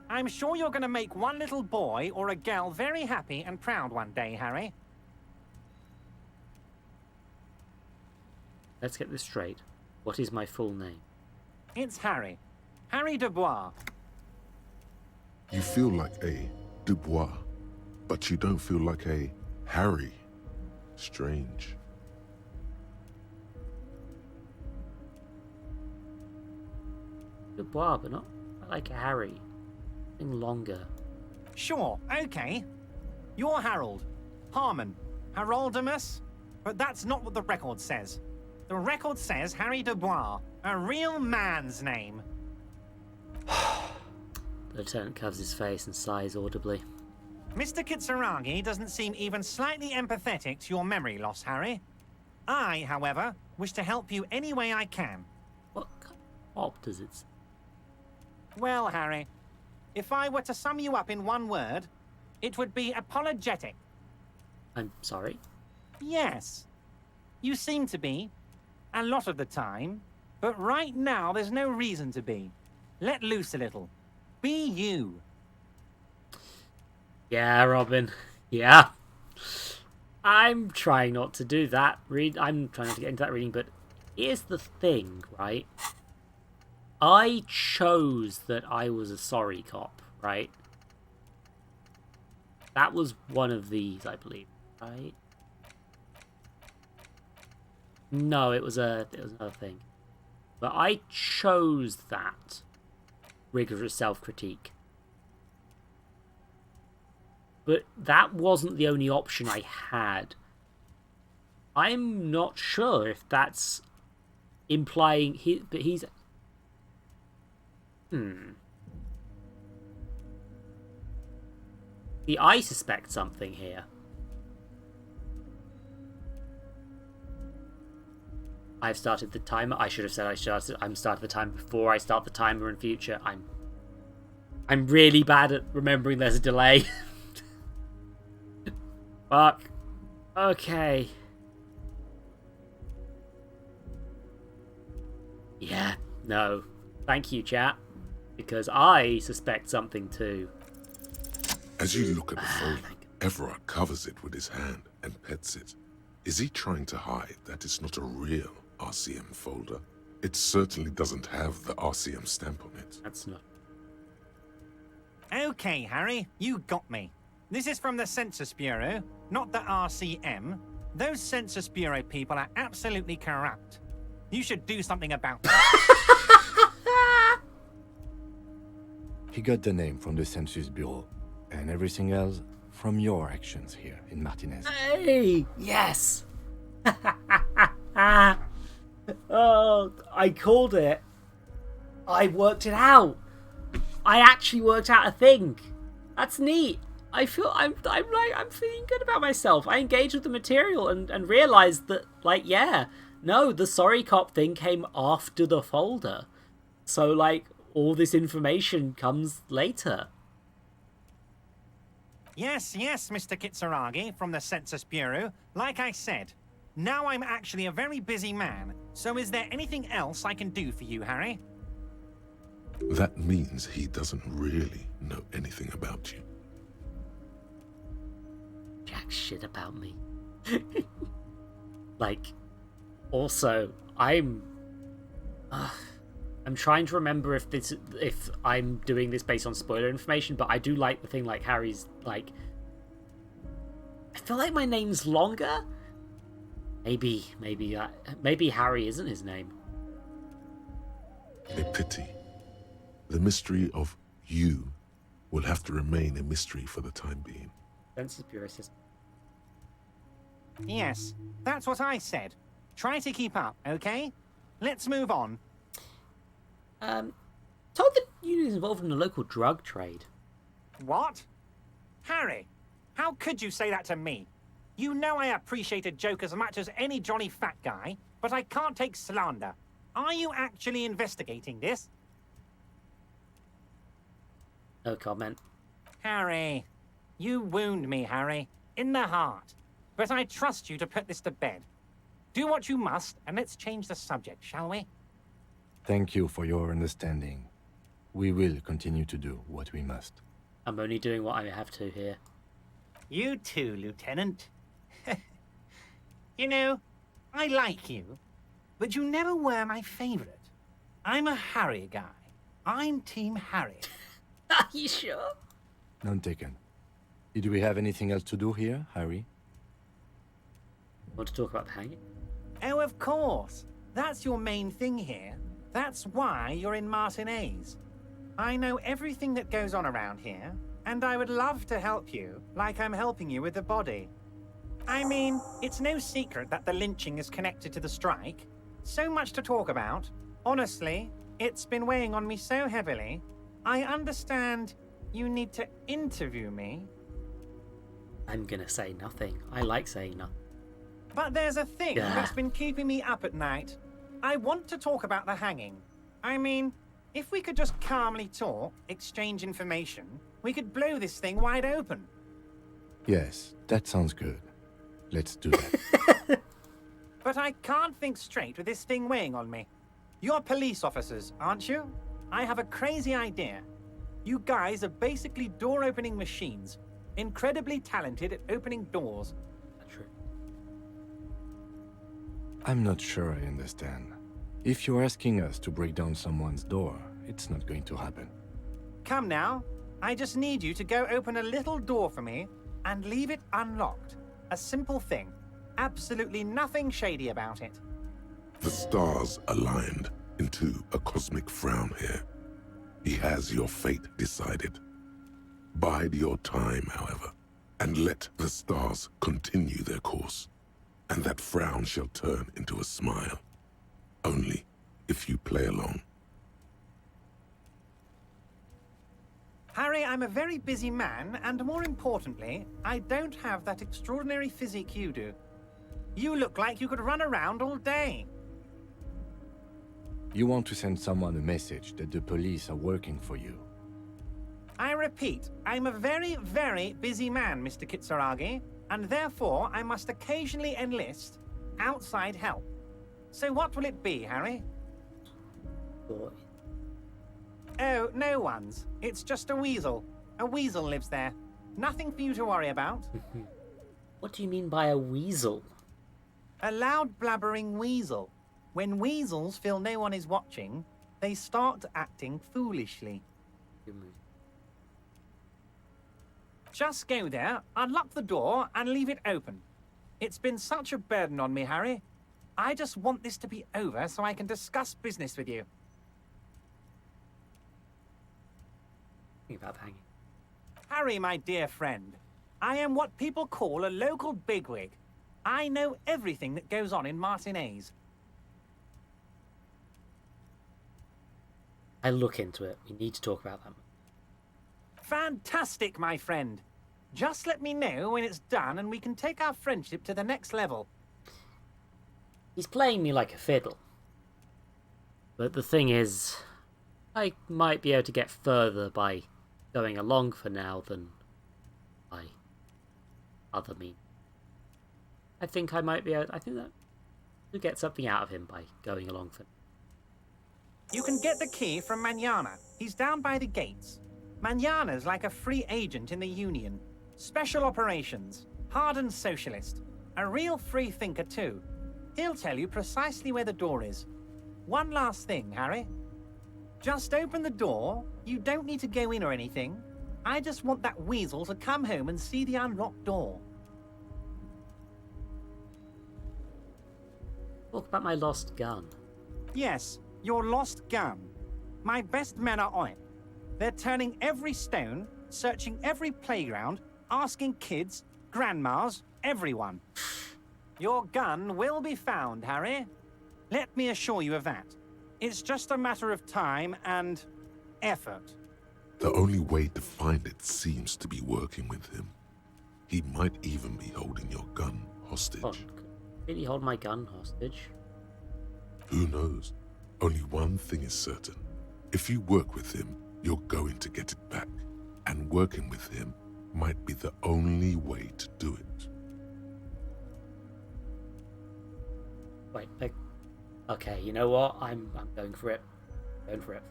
I'm sure you're going to make one little boy or a girl very happy and proud one day, Harry. Let's get this straight. What is my full name? It's Harry. Harry Dubois. You feel like a Dubois, but you don't feel like a Harry. Strange. Dubois, but not like a Harry. Something longer. Sure, okay. You're Harold. Harmon. Haroldamus. But that's not what the record says. The record says Harry Dubois. A real man's name. The lieutenant covers his face and sighs audibly. Mr. Kitsuragi doesn't seem even slightly empathetic to your memory loss, Harry. I, however, wish to help you any way I can. What kind of op does it say? Well, Harry, if I were to sum you up in one word, it would be apologetic. I'm sorry? Yes. You seem to be. A lot of the time. But right now, there's no reason to be. Let loose a little. Be you. Yeah, Robin. Yeah. I'm trying not to do that. I'm trying not to get into that reading, but here's the thing, right? I chose that I was a sorry cop, right? That was one of these, I believe, right? No, it was another thing. But I chose that rigorous self-critique. But that wasn't the only option I had. I'm not sure if that's implying he's... See, I suspect something here. I've started the timer. I should have said I'm started the timer before I start the timer in future. I'm really bad at remembering there's a delay. Fuck. Okay. Yeah, no. Thank you, chat. Because I suspect something too. As you look at the folder, Everard covers it with his hand and pets it. Is he trying to hide that it's not a real RCM folder? It certainly doesn't have the RCM stamp on it. That's not. Okay, Harry, you got me. This is from the Census Bureau, not the RCM. Those Census Bureau people are absolutely corrupt. You should do something about that. He got the name from the Census Bureau, and everything else from your actions here in Martinez. Hey! Yes! Oh, I called it. I worked it out. I actually worked out a thing. That's neat. I'm feeling good about myself. I engaged with the material and realized that, like, yeah, no, the sorry cop thing came after the folder. So, like, all this information comes later. Yes, Mr. Kitsuragi from the Census Bureau. Like I said, now I'm actually a very busy man. So is there anything else I can do for you, Harry? That means he doesn't really know anything about you. Jack shit about me. Like, also, I'm trying to remember if I'm doing this based on spoiler information, but I do like the thing like Harry's like. I feel like my name's longer. Maybe Harry isn't his name. A pity. The mystery of you will have to remain a mystery for the time being. Census Bureau system. Yes, that's what I said. Try to keep up, okay? Let's move on. Told the union is involved in a local drug trade. What? Harry, how could you say that to me? You know I appreciate a joke as much as any jolly fat guy, but I can't take slander. Are you actually investigating this? No comment. Harry, you wound me, Harry, in the heart. But I trust you to put this to bed. Do what you must, and let's change the subject, shall we? Thank you for your understanding. We will continue to do what we must. I'm only doing what I have to here. You too, Lieutenant. You know, I like you, but you never were my favorite. I'm a Harry guy. I'm Team Harry. Are you sure? None taken. Did we have anything else to do here, Harry? Want to talk about the hanging? Oh, of course. That's your main thing here. That's why you're in Martinez. I know everything that goes on around here, and I would love to help you, like I'm helping you with the body. I mean, it's no secret that the lynching is connected to the strike. So much to talk about. Honestly, it's been weighing on me so heavily. I understand you need to interview me. I'm gonna say nothing. I like saying nothing. But there's a thing that's been keeping me up at night. I want to talk about the hanging. I mean, if we could just calmly talk, exchange information, we could blow this thing wide open. Yes, that sounds good. Let's do that. But I can't think straight with this thing weighing on me. You're police officers, aren't you? I have a crazy idea. You guys are basically door-opening machines, incredibly talented at opening doors. True. I'm not sure I understand. If you're asking us to break down someone's door, it's not going to happen. Come now. I just need you to go open a little door for me and leave it unlocked. A simple thing. Absolutely nothing shady about it. The stars aligned into a cosmic frown here. He has your fate decided. Bide your time, however, and let the stars continue their course, and that frown shall turn into a smile. Only if you play along. Harry, I'm a very busy man, and more importantly, I don't have that extraordinary physique you do. You look like you could run around all day. You want to send someone a message that the police are working for you. I repeat, I'm a very, very busy man, Mr. Kitsuragi, and therefore I must occasionally enlist outside help. So what will it be, Harry? Boy. Oh, no one's. It's just a weasel. A weasel lives there. Nothing for you to worry about. What do you mean by a weasel? A loud blabbering weasel. When weasels feel no one is watching, they start acting foolishly. Just go there, unlock the door, and leave it open. It's been such a burden on me, Harry. I just want this to be over so I can discuss business with you. Think about hanging. Harry, my dear friend, I am what people call a local bigwig. I know everything that goes on in Martinez. I look into it. We need to talk about that. Fantastic, my friend. Just let me know when it's done and we can take our friendship to the next level. He's playing me like a fiddle. But the thing is, I might be able to get further by going along for now than by other means. I think I might be able... I think that we'll get something out of him by going along for now. You can get the key from Manana. He's down by the gates. Manana's like a free agent in the Union. Special operations. Hardened socialist. A real free thinker too. He'll tell you precisely where the door is. One last thing, Harry. Just open the door. You don't need to go in or anything. I just want that weasel to come home and see the unlocked door. Talk about my lost gun. Yes, your lost gun. My best men are on it. They're turning every stone, searching every playground, asking kids, grandmas, everyone. Your gun will be found, Harry. Let me assure you of that. It's just a matter of time and effort. The only way to find it seems to be working with him. He might even be holding your gun hostage. Oh, did he hold my gun hostage? Who knows? Only one thing is certain. If you work with him, you're going to get it back. And working with him might be the only way to do it. Wait, okay, you know what? I'm going for it. Going for it.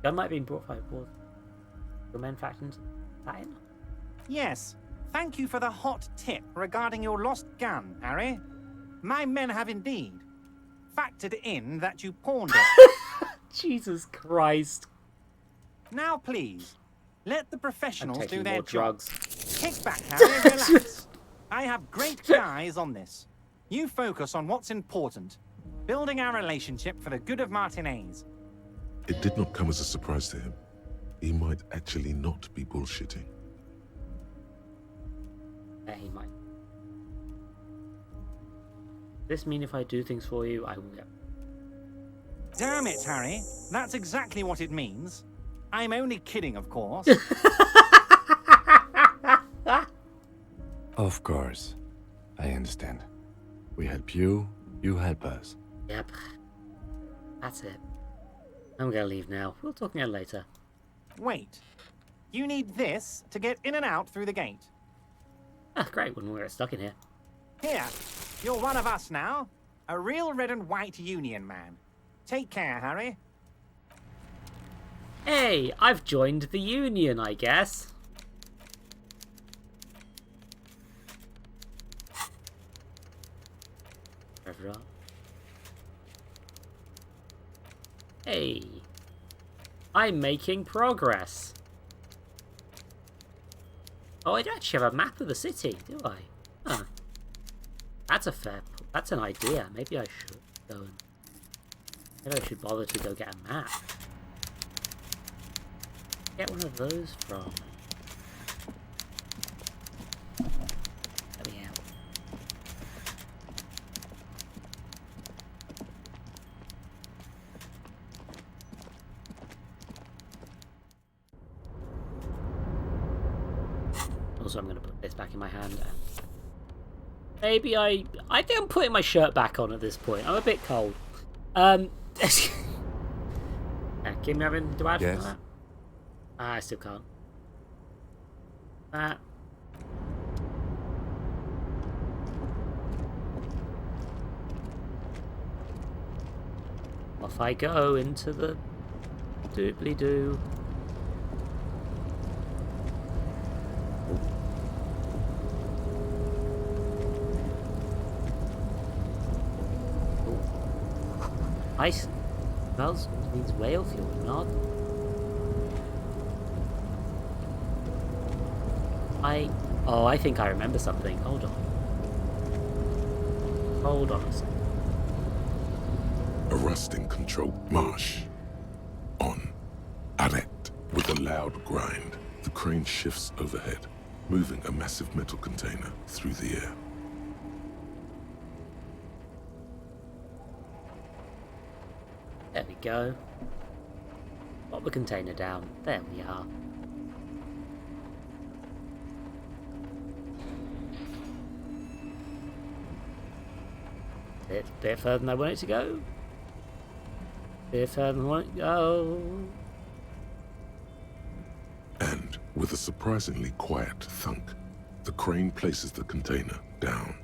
Gun might be brought by board. Your men factions that in? Yes. Thank you for the hot tip regarding your lost gun, Harry. My men have indeed factored in that you pawned it. Jesus Christ. Now, please, let the professionals do their drugs. job. Kick back, Harry, relax. I have great guys on this. You focus on what's important. Building our relationship for the good of Martinez. It did not come as a surprise to him. He might actually not be bullshitting. Yeah, he might. Does this mean if I do things for you, I will get... Damn it, Harry. That's exactly what it means. I'm only kidding, of course. Of course. I understand. We help you, you help us. Yep. That's it. I'm gonna leave now. We'll talk again later. Wait. You need this to get in and out through the gate. Ah, great. Wouldn't we get stuck in here? Here. You're one of us now. A real red and white Union man. Take care, Harry. Hey, I've joined the Union, I guess. Hey, I'm making progress. Oh, I don't actually have a map of the city, do I? Huh. That's an idea. Maybe I should go and... Maybe I should bother to go get a map. Get one of those from... Let me out. Also, I'm going to put this back in my hand. And maybe I think I'm putting my shirt back on at this point. I'm a bit cold. Keep me having to add Yes. for that? I still can't. That. Off I go into the doobly-doo. Ice smells means whale fuel, not. I think I remember something. Hold on. Hold on a second. A rusting control marsh. On. Arrête. With a loud grind, the crane shifts overhead, moving a massive metal container through the air. There we go. Pop the container down. There we are. Bit further than I want it to go. Bit further than I want it to go. And with a surprisingly quiet thunk, the crane places the container down.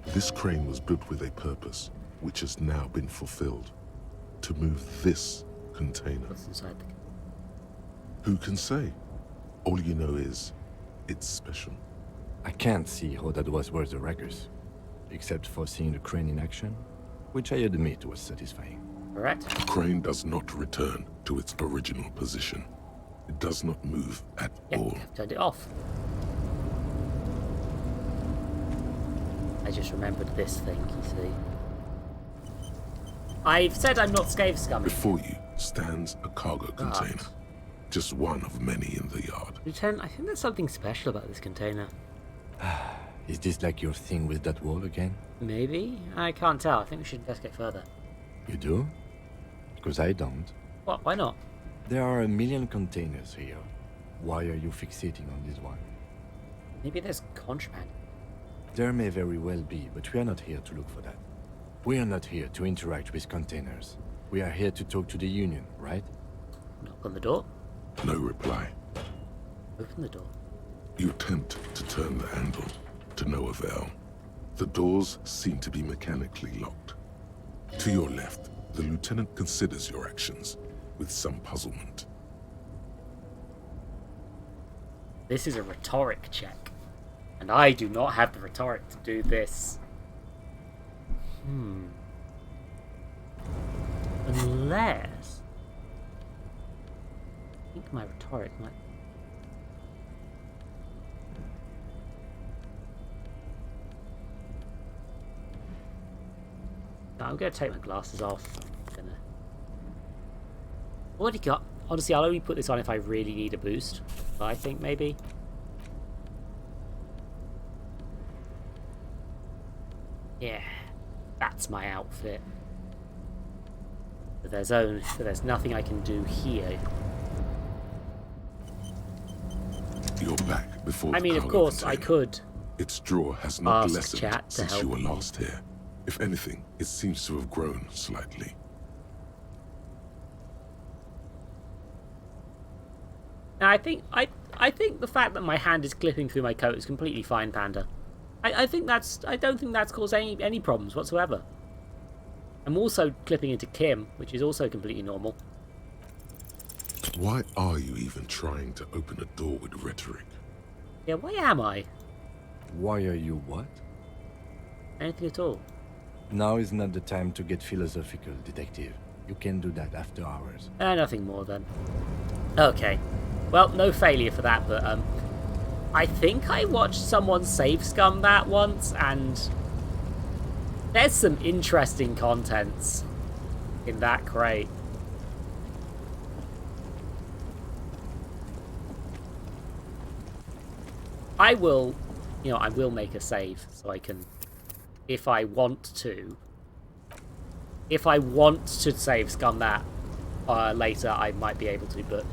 This crane was built with a purpose, which has now been fulfilled. To move this container. What's inside the... Who can say? All you know is, it's special. I can't see how that was worth the records, except for seeing the crane in action, which I admit was satisfying. Correct. The crane does not return to its original position. It does not move at all. I've turned it off. I just remembered this thing, you see. I've said I'm not scave scumming. Before you stands a cargo container. Just one of many in the yard. Lieutenant, I think there's something special about this container. Is this like your thing with that wall again? Maybe? I can't tell. I think we should investigate further. You do? Because I don't. What? Why not? There are a million containers here. Why are you fixating on this one? Maybe there's contraband. There may very well be, but we are not here to look for that. We are not here to interact with containers. We are here to talk to the Union, right? Knock on the door. No reply. Open the door. You attempt to turn the handle, to no avail. The doors seem to be mechanically locked. To your left, the lieutenant considers your actions with some puzzlement. This is a rhetoric check, and I do not have the rhetoric to do this. Unless... I think my rhetoric might... No, I'm going to take my glasses off. I'm gonna... Already got... Honestly, I'll only put this on if I really need a boost. But I think maybe... Yeah, that's my outfit. But there's nothing I can do here. You're back before I mean, of course, I could. Its drawer has not ask lessened chat to since help you were me. last here. If anything, it seems to have grown slightly. Now, I think the fact that my hand is clipping through my coat is completely fine, Panda. I don't think that's caused any problems whatsoever. I'm also clipping into Kim, which is also completely normal. Why are you even trying to open a door with rhetoric? Yeah, why am I? Why are you what? Anything at all. Now is not the time to get philosophical, detective. You can do that after hours. Nothing more then. Okay. Well, no failure for that, but I think I watched someone save scum that once, and there's some interesting contents in that crate. I will make a save so I can, if I want to save scum that later, I might be able to, but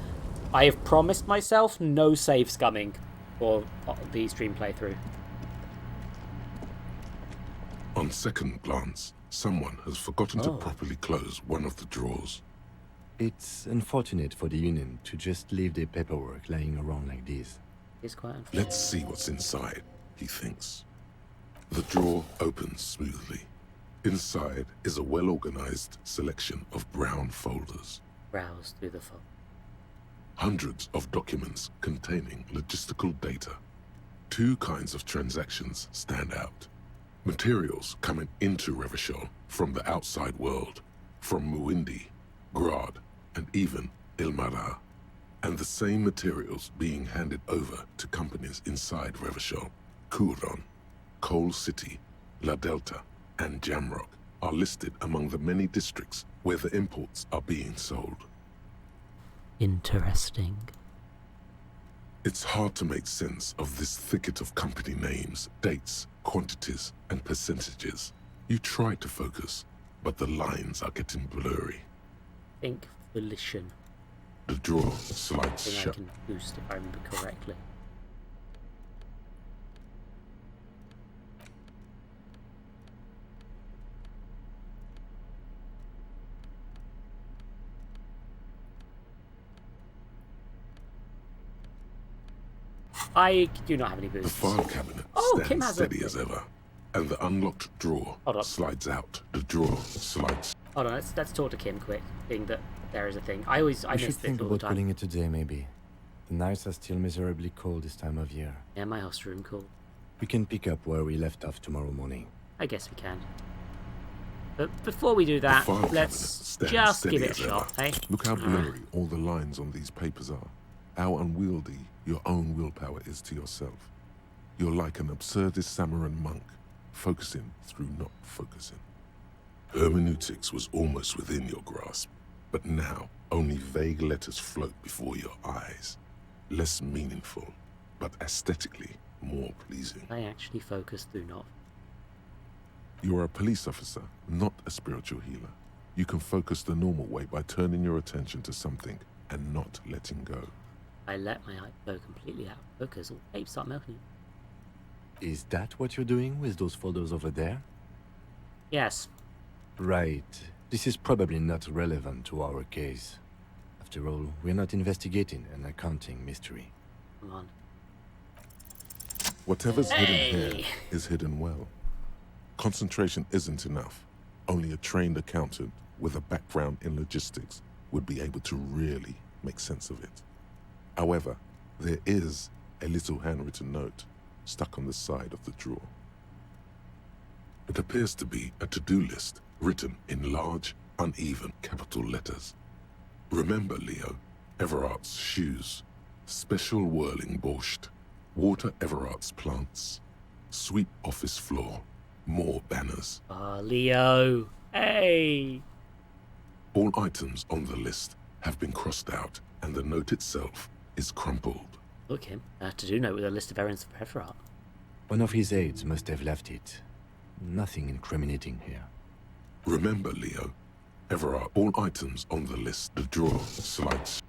I have promised myself no save scumming for the stream playthrough. On second glance, someone has forgotten to properly close one of the drawers. It's unfortunate for the Union to just leave their paperwork lying around like this. It's quite unfortunate. Let's see what's inside, he thinks. The drawer opens smoothly. Inside is a well-organized selection of brown folders. Browse through the phone. Hundreds of documents containing logistical data. Two kinds of transactions stand out. Materials coming into Revachol from the outside world, from Muindi, Grad, and even Ilmara. And the same materials being handed over to companies inside Revachol. Kuron, Coal City, La Delta, and Jamrock are listed among the many districts where the imports are being sold. Interesting. It's hard to make sense of this thicket of company names, dates, quantities, and percentages. You try to focus, but the lines are getting blurry. Think volition. The drawer slides I shut. can boost if I remember correctly. I do not have any The boosts. file cabinet Kim stands has steady as ever, and the unlocked drawer Hold on. slides out. The drawer slides. Hold on, let's talk to Kim quick, being that there is a thing. I We miss should this think all the about time. calling it a day, maybe. The nights are still miserably cold this time of year. Yeah, my house room cool. We can pick up where we left off tomorrow morning. I guess we can. But before we do that, The file let's cabinet stands just steady give it a as shot, ever. eh? Look how blurry all the lines on these papers are. How unwieldy your own willpower is to yourself. You're like an absurdist Samaran monk, focusing through not focusing. Hermeneutics was almost within your grasp, but now only vague letters float before your eyes. Less meaningful, but aesthetically more pleasing. I actually focus through not. You're a police officer, not a spiritual healer. You can focus the normal way by turning your attention to something and not letting go. I let my eye go completely out of focus. All the tapes start melting. Is that what you're doing with those folders over there? Yes. Right. This is probably not relevant to our case. After all, we're not investigating an accounting mystery. Come on. Whatever's hidden here is hidden well. Concentration isn't enough. Only a trained accountant with a background in logistics would be able to really make sense of it. However, there is a little handwritten note stuck on the side of the drawer. It appears to be a to-do list written in large, uneven capital letters. Remember, Leo, Everart's shoes, special whirling borscht, water Everart's plants, sweep office floor, more banners. Leo. Hey. All items on the list have been crossed out, and the note itself is crumpled. Look him. A to-do note with a list of errands for Everard. One of his aides must have left it. Nothing incriminating here. Remember, Leo, Everard, all items on the list, the drawer slides.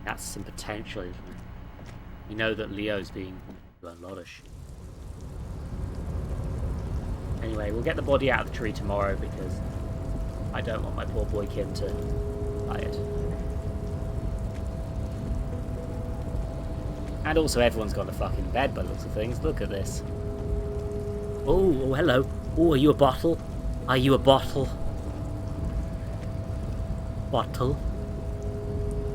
That's some potential, isn't it? You know that Leo's being a lot of shit. Anyway, we'll get the body out of the tree tomorrow because I don't want my poor boy Kim to buy it. And also everyone's gone to fucking bed by the looks of things. Look at this. Oh, hello. Oh, are you a bottle? Are you a bottle? Bottle?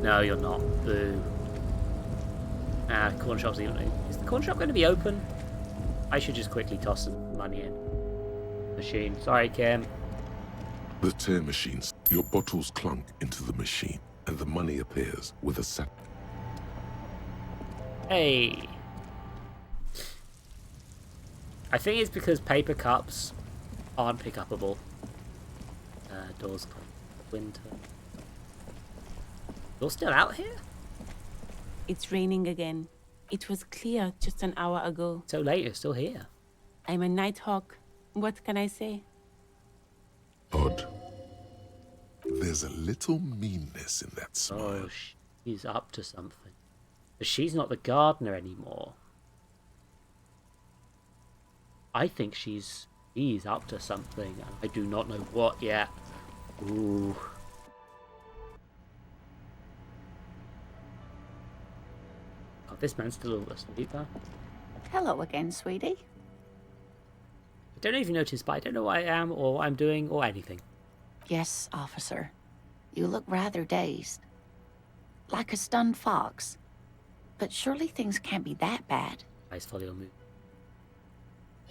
No, you're not. Boo. Corn shop's even... Is the corn shop going to be open? I should just quickly toss some money in. Machine. Sorry, Kim. The tear machines. Your bottles clunk into the machine, and the money appears with a set. Hey. I think it's because paper cups aren't pick-upable. Doors closed. Winter. You're still out here? It's raining again. It was clear just an hour ago. So late, you're still here. I'm a nighthawk. What can I say? Odd. There's a little meanness in that smile. Oh, she's up to something. But she's not the gardener anymore. I think she's up to something. I do not know what yet. Ooh. Oh, this man's still asleep, huh? Hello again, sweetie. I don't know if you noticed, but I don't know what I am or what I'm doing or anything. Yes, officer. You look rather dazed. Like a stunned fox. But surely things can't be that bad. Eyes follow your move.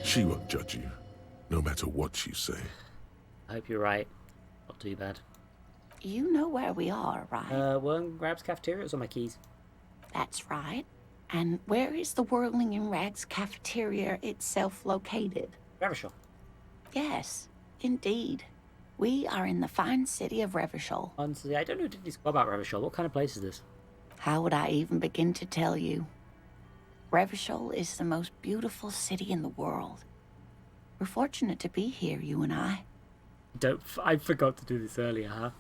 She won't judge you, no matter what you say. I hope you're right. Not too bad. You know where we are, right? One grabs cafeteria. It's on my keys. That's right. And where is the Whirling in Rags cafeteria itself located? Revachol. Yes, indeed. We are in the fine city of Revachol. Honestly, I don't know about Revachol. What kind of place is this? How would I even begin to tell you? Revachol is the most beautiful city in the world. We're fortunate to be here, you and I. I forgot to do this earlier, huh?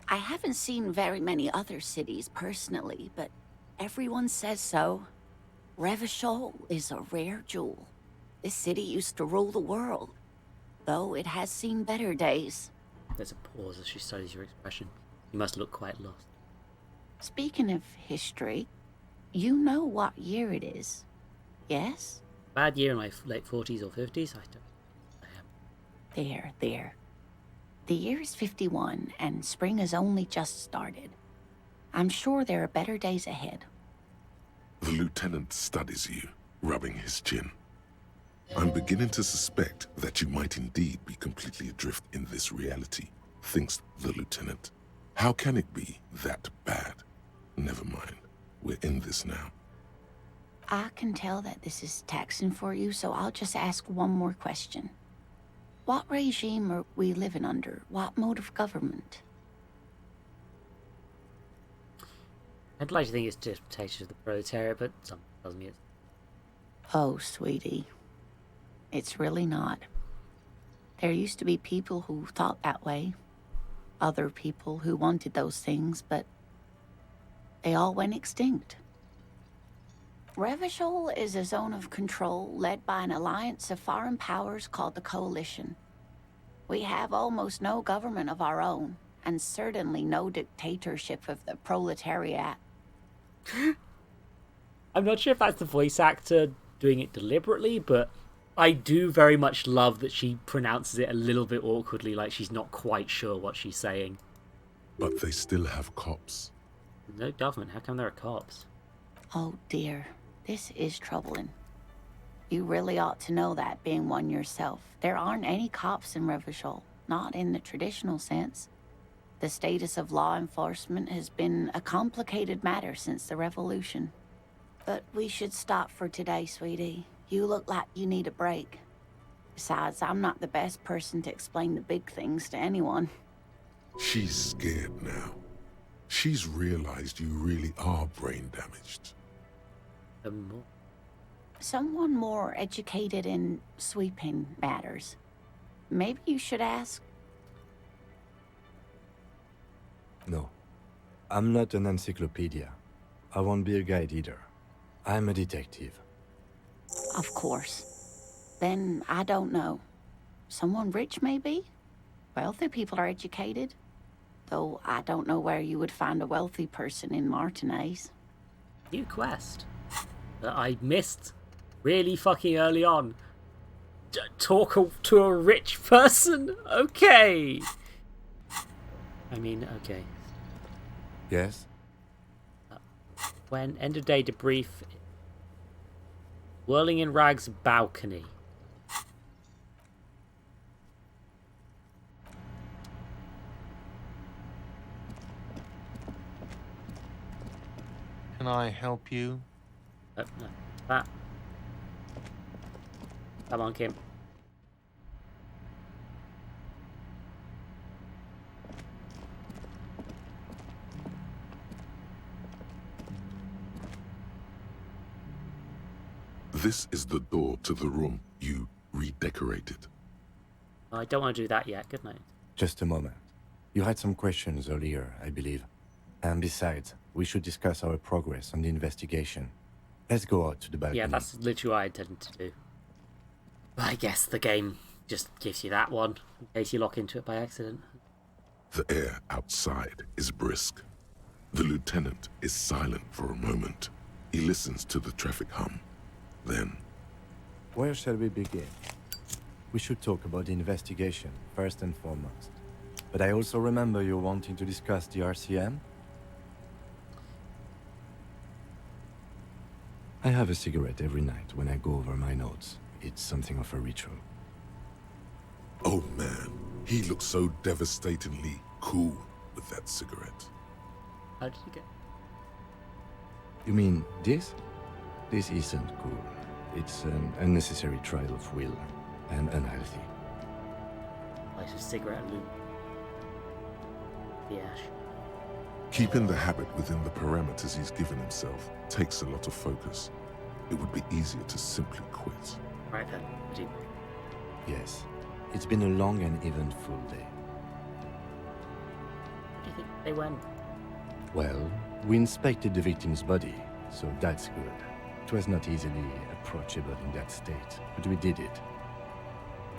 I haven't seen very many other cities personally, but everyone says so. Revachol is a rare jewel. This city used to rule the world, though it has seen better days. There's a pause as she studies your expression. You must look quite lost. Speaking of history, You know what year it is, yes? Bad year in my late 40s or 50s. There. The year is 51, and spring has only just started. I'm sure there are better days ahead. The lieutenant studies you, rubbing his chin. I'm beginning to suspect that you might indeed be completely adrift in this reality, thinks the lieutenant. How can it be that bad? Never mind. We're in this now. I can tell that this is taxing for you, so I'll just ask one more question. What regime are we living under? What mode of government? I'd like to think it's dictatorship of the proletariat, but some tells me it's... Oh, sweetie. It's really not. There used to be people who thought that way. Other people who wanted those things, but they all went extinct. Revachol is a zone of control led by an alliance of foreign powers called the Coalition. We have almost no government of our own, and certainly no dictatorship of the proletariat. I'm not sure if that's the voice actor doing it deliberately, but I do very much love that she pronounces it a little bit awkwardly, like she's not quite sure what she's saying. But they still have cops. No government, how come there are cops? Oh dear, this is troubling. You really ought to know that, being one yourself. There aren't any cops in Revachol, not in the traditional sense. The status of law enforcement has been a complicated matter since the revolution. But we should stop for today, sweetie. You look like you need a break. Besides, I'm not the best person to explain the big things to anyone. She's scared now. She's realized you really are brain damaged. Someone more educated in sweeping matters. Maybe you should ask. No. I'm not an encyclopedia. I won't be a guide either. I'm a detective. Of course. Then I don't know. Someone rich, maybe? Wealthy people are educated. Though I don't know where you would find a wealthy person in Martinez. New quest that I missed really fucking early on. Talk to a rich person? Okay. I mean, okay. Yes? When end of day debrief. Whirling in Rags balcony. Can I help you? No. That. Come on, Kim. This is the door to the room you redecorated. I don't want to do that yet. Good night. Just a moment. You had some questions earlier, I believe. And besides, we should discuss our progress on the investigation. Let's go out to the balcony. Yeah, that's literally what I intended to do. I guess the game just gives you that one, in case you lock into it by accident. The air outside is brisk. The lieutenant is silent for a moment. He listens to the traffic hum. Then... Where shall we begin? We should talk about the investigation, first and foremost. But I also remember you wanting to discuss the RCM? I have a cigarette every night when I go over my notes. It's something of a ritual. Oh man, he looks so devastatingly cool with that cigarette. How did you get... You mean this? This isn't cool. It's an unnecessary trial of will, and unhealthy. Light a cigarette loop. The ash. Keeping the habit within the parameters he's given himself takes a lot of focus. It would be easier to simply quit. Right then, deep. Yes. It's been a long and eventful day. Where do you think they went? Well, we inspected the victim's body, so that's good. It was not easily approachable in that state, but we did it.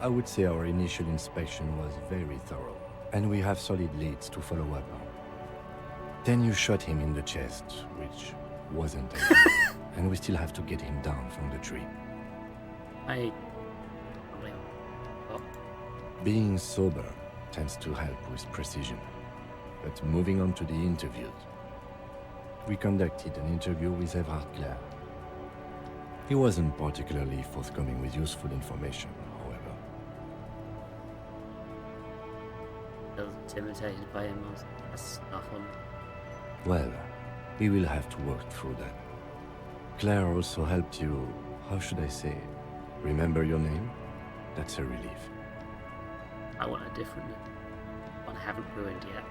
I would say our initial inspection was very thorough, and we have solid leads to follow up on. Then you shot him in the chest, which wasn't alive, and we still have to get him down from the tree. Being sober tends to help with precision. But moving on to the interviews. We conducted an interview with Everard Clare. He wasn't particularly forthcoming with useful information, however. I was intimidated by him. That's stuff on. Well, we will have to work through that. Claire also helped you, how should I say, remember your name? That's a relief. I want a different name. One I haven't ruined yet.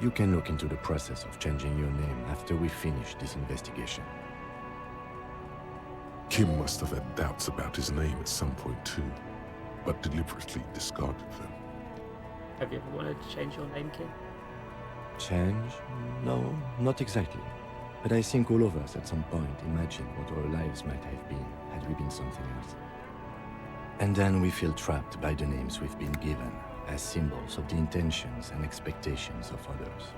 You can look into the process of changing your name after we finish this investigation. Kim must have had doubts about his name at some point too, but deliberately discarded them. Have you ever wanted to change your name, Kim? Change? No, not exactly. But I think all of us at some point imagined what our lives might have been had we been something else. And then we feel trapped by the names we've been given as symbols of the intentions and expectations of others.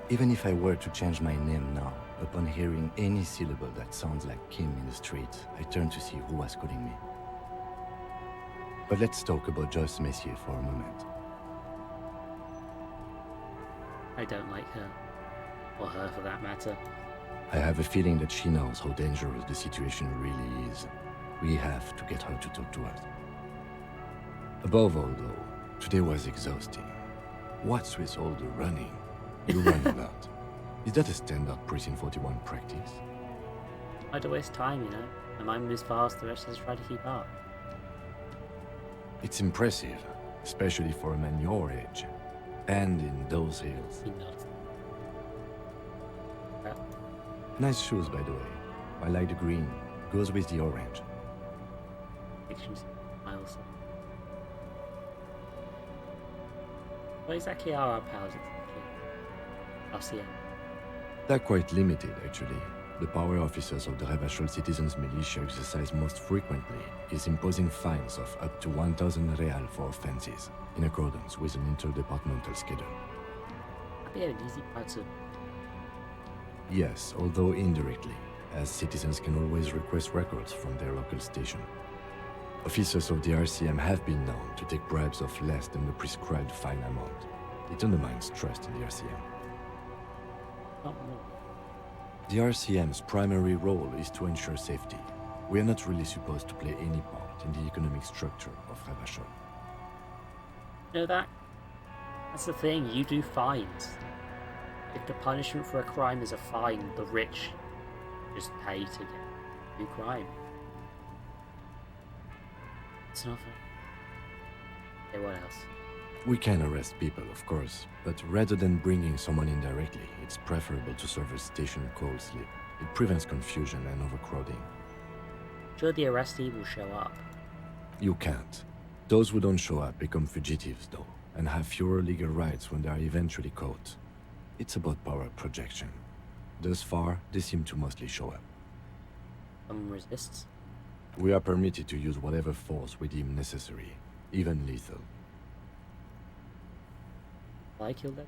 Even if I were to change my name now, upon hearing any syllable that sounds like Kim in the street, I turn to see who was calling me. But let's talk about Joyce Messier for a moment. I don't like her. Or her for that matter. I have a feeling that she knows how dangerous the situation really is. We have to get her to talk to us. Above all, though, today was exhausting. What's with all the running? You run a lot. Is that a standard Precinct 41 practice? I don't waste time, you know. And mine moves fast, the rest of us try to keep up. It's impressive, especially for a man your age. And in those hills. He nods. Nice shoes, by the way. I like the green. Goes with the orange. Pictures, miles. What exactly are our powers exactly? RCM. They're quite limited, actually. The power officers of the Revachol Citizens Militia exercise most frequently is imposing fines of up to 1,000 real for offenses, in accordance with an interdepartmental schedule. That'd be an easy part to... Yes, although indirectly, as citizens can always request records from their local station. Officers of the RCM have been known to take bribes of less than the prescribed fine amount. It undermines trust in the RCM. Not more. The RCM's primary role is to ensure safety. We are not really supposed to play any part in the economic structure of Revachol. You know that? That's the thing, you do fines. If the punishment for a crime is a fine, the rich just pay to do crime. It's not fair. Okay, what else? We can arrest people, of course, but rather than bringing someone in directly, it's preferable to serve a station call slip. It prevents confusion and overcrowding. Sure, the arrestee will show up. You can't. Those who don't show up become fugitives, though, and have fewer legal rights when they are eventually caught. It's about power projection. Thus far, they seem to mostly show up. Someone resists? We are permitted to use whatever force we deem necessary, even lethal. I killed them?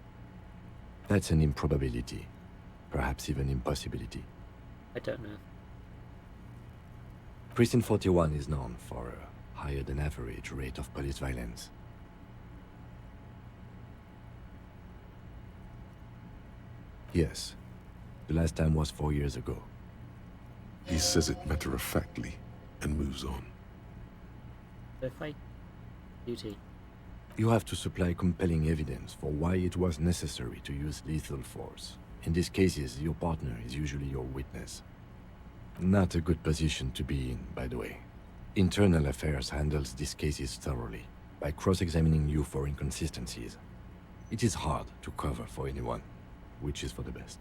That's an improbability. Perhaps even impossibility. I don't know. Precinct 41 is known for a higher than average rate of police violence. Yes. The last time was 4 years ago. He says it matter-of-factly and moves on. So fight duty. You have to supply compelling evidence for why it was necessary to use lethal force. In these cases, your partner is usually your witness. Not a good position to be in, by the way. Internal Affairs handles these cases thoroughly, by cross-examining you for inconsistencies. It is hard to cover for anyone, which is for the best.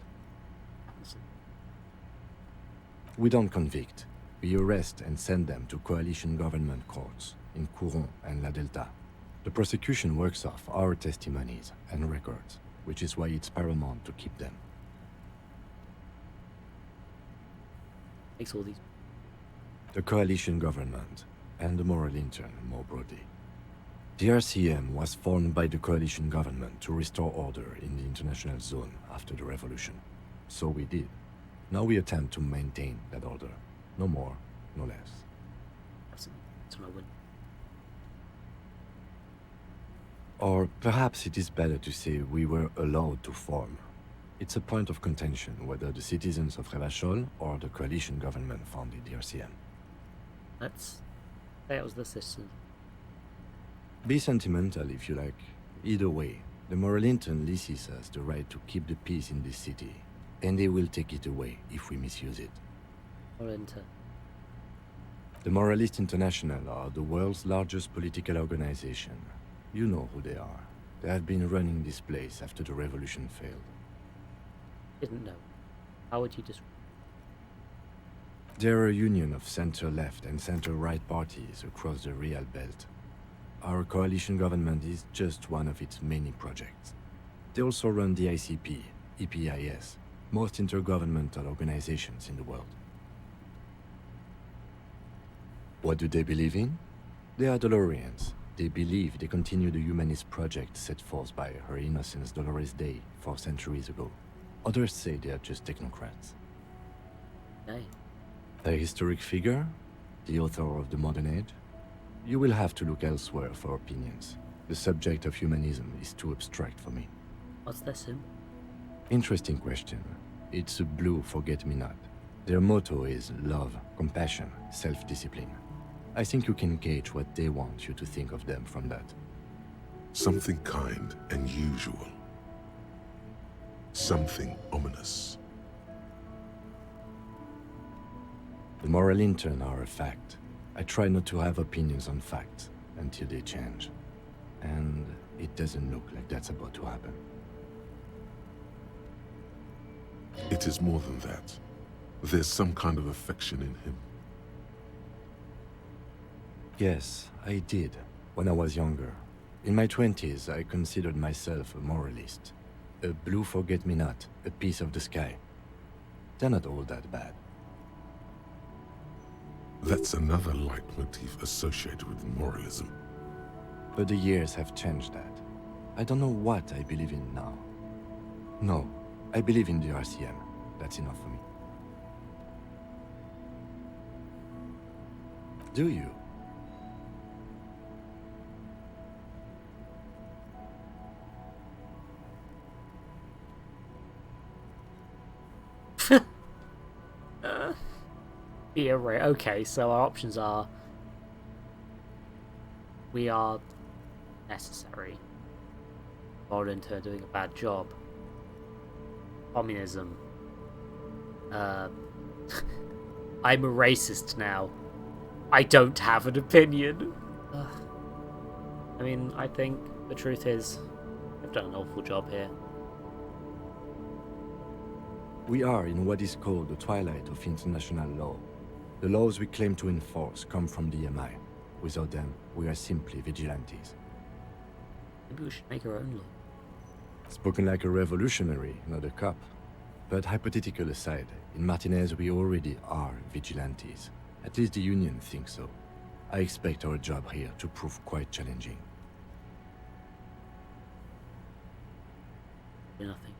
We don't convict. We arrest and send them to coalition government courts in Couron and La Delta. The prosecution works off our testimonies and records, which is why it's paramount to keep them. Makes all these... The coalition government, and the moral intern more broadly. The RCM was formed by the coalition government to restore order in the international zone after the revolution. So we did. Now we attempt to maintain that order. No more, no less. That's my win. Or perhaps it is better to say we were allowed to form. It's a point of contention whether the citizens of Revachol or the coalition government founded the RCM. Let's say it was the system. Be sentimental if you like. Either way, the Moralintern leases us the right to keep the peace in this city, and they will take it away if we misuse it. Moralintern. The Moralist International are the world's largest political organization. You know who they are. They have been running this place after the revolution failed. Didn't know. How would you describe? They're a union of center-left and center-right parties across the Real Belt. Our coalition government is just one of its many projects. They also run the ICP, EPIS, most intergovernmental organizations in the world. What do they believe in? They are Dolorians. They believe they continue the humanist project set forth by Her Innocence Dolores Day 4 centuries ago. Others say they are just technocrats. Hey. A historic figure? The author of the modern age? You will have to look elsewhere for opinions. The subject of humanism is too abstract for me. What's their symbol? Interesting question. It's a blue forget-me-not. Their motto is love, compassion, self-discipline. I think you can gauge what they want you to think of them from that. Something kind and usual. Something ominous. The Moralintern are a fact. I try not to have opinions on facts until they change. And it doesn't look like that's about to happen. It is more than that. There's some kind of affection in him. Yes, I did, when I was younger. In my 20s, I considered myself a moralist. A blue forget-me-not, a piece of the sky. They're not all that bad. That's another leitmotif associated with moralism. But the years have changed that. I don't know what I believe in now. No, I believe in the RCM. That's enough for me. Do you? Yeah, right. Okay, so our options are: we are necessary, volunteer doing a bad job, communism, I'm a racist now, I don't have an opinion. I mean, I think the truth is I've done an awful job here. We are in what is called the twilight of international law. The laws we claim to enforce come from the MI. Without them, we are simply vigilantes. Maybe we should make our own law. Spoken like a revolutionary, not a cop. But hypothetical aside, in Martinez we already are vigilantes. At least the Union thinks so. I expect our job here to prove quite challenging. Nothing.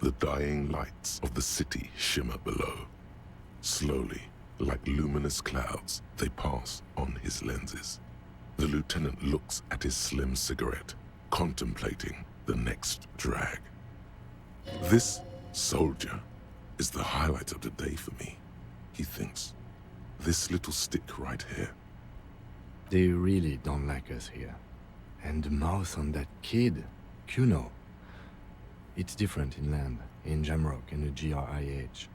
The dying lights of the city shimmer below. Slowly, like luminous clouds, they pass on his lenses. The lieutenant looks at his slim cigarette, contemplating the next drag. This soldier is the highlight of the day for me, he thinks. This little stick right here. They really don't like us here. And the mouth on that kid, Kuno. It's different inland, in Jamrock and the GRIH.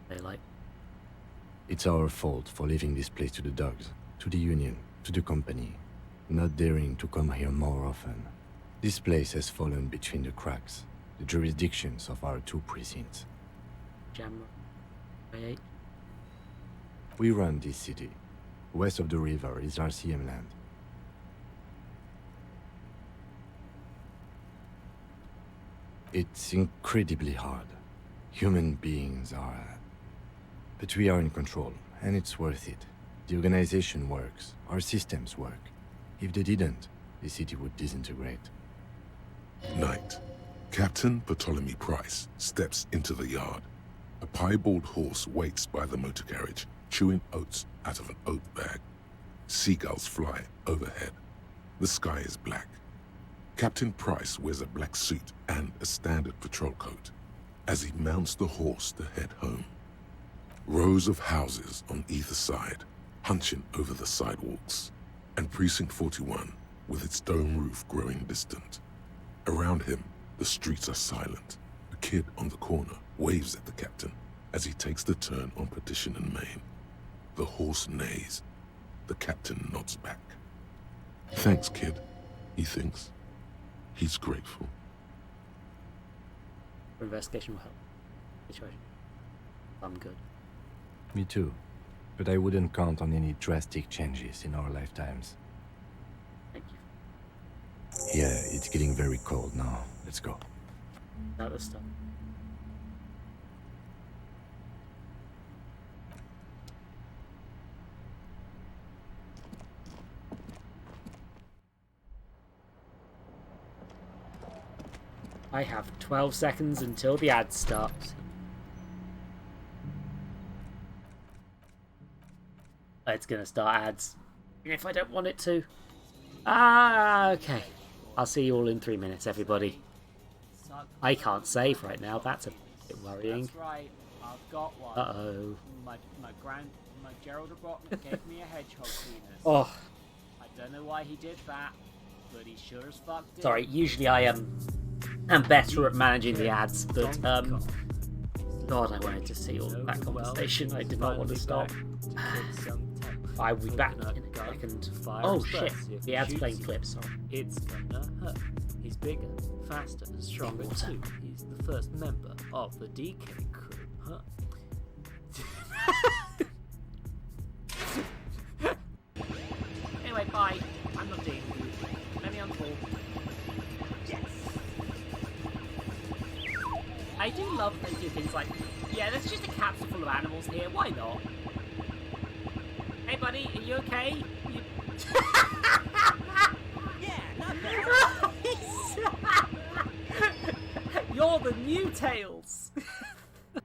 They like. It's our fault for leaving this place to the dogs, to the Union, to the company, not daring to come here more often. This place has fallen between the cracks, the jurisdictions of our two precincts. Jamrock. We run this city. West of the river is RCM land. It's incredibly hard. Human beings are... But we are in control, and it's worth it. the organization works, our systems work. If they didn't, the city would disintegrate. Night. Captain Ptolemy Price steps into the yard. A piebald horse waits by the motor carriage, chewing oats out of an oat bag. Seagulls fly overhead. The sky is black. Captain Price wears a black suit and a standard patrol coat as he mounts the horse to head home. Rows of houses on either side, hunching over the sidewalks, and Precinct 41 with its dome roof growing distant. Around him, the streets are silent. A kid on the corner waves at the captain as he takes the turn on Petition and Main. The horse neighs. The captain nods back. Thanks, kid, he thinks. He's grateful. Investigation will help. Situation. I'm good. Me too. But I wouldn't count on any drastic changes in our lifetimes. Thank you. Yeah, it's getting very cold now. Let's go. That was stuff. I have 12 seconds until the ad starts. It's gonna start ads. Even if I don't want it to. Okay. I'll see you all in 3 minutes, everybody. I can't save right now. That's a bit worrying. That's right. I've got one. Uh-oh. My Gerald Rockman gave me a hedgehog penis. Oh. I don't know why he did that, but he sure as fuck did. Sorry, usually I am better at managing the ads, but God, I wanted to see all that conversation. I did not want to stop. I'll be back in a second. Oh shit, the ad's playing clips. Sorry. It's gonna hurt. He's bigger, faster, stronger too. He's the first member of the DK crew, huh? Anyway, bye. I'm not doing you. Let me unfold. Yes. I do love that they do things like, yeah, there's just a capsule full of animals here. Why not? Hey, buddy, are you okay? Yeah, not bad. You're the new Tails. Come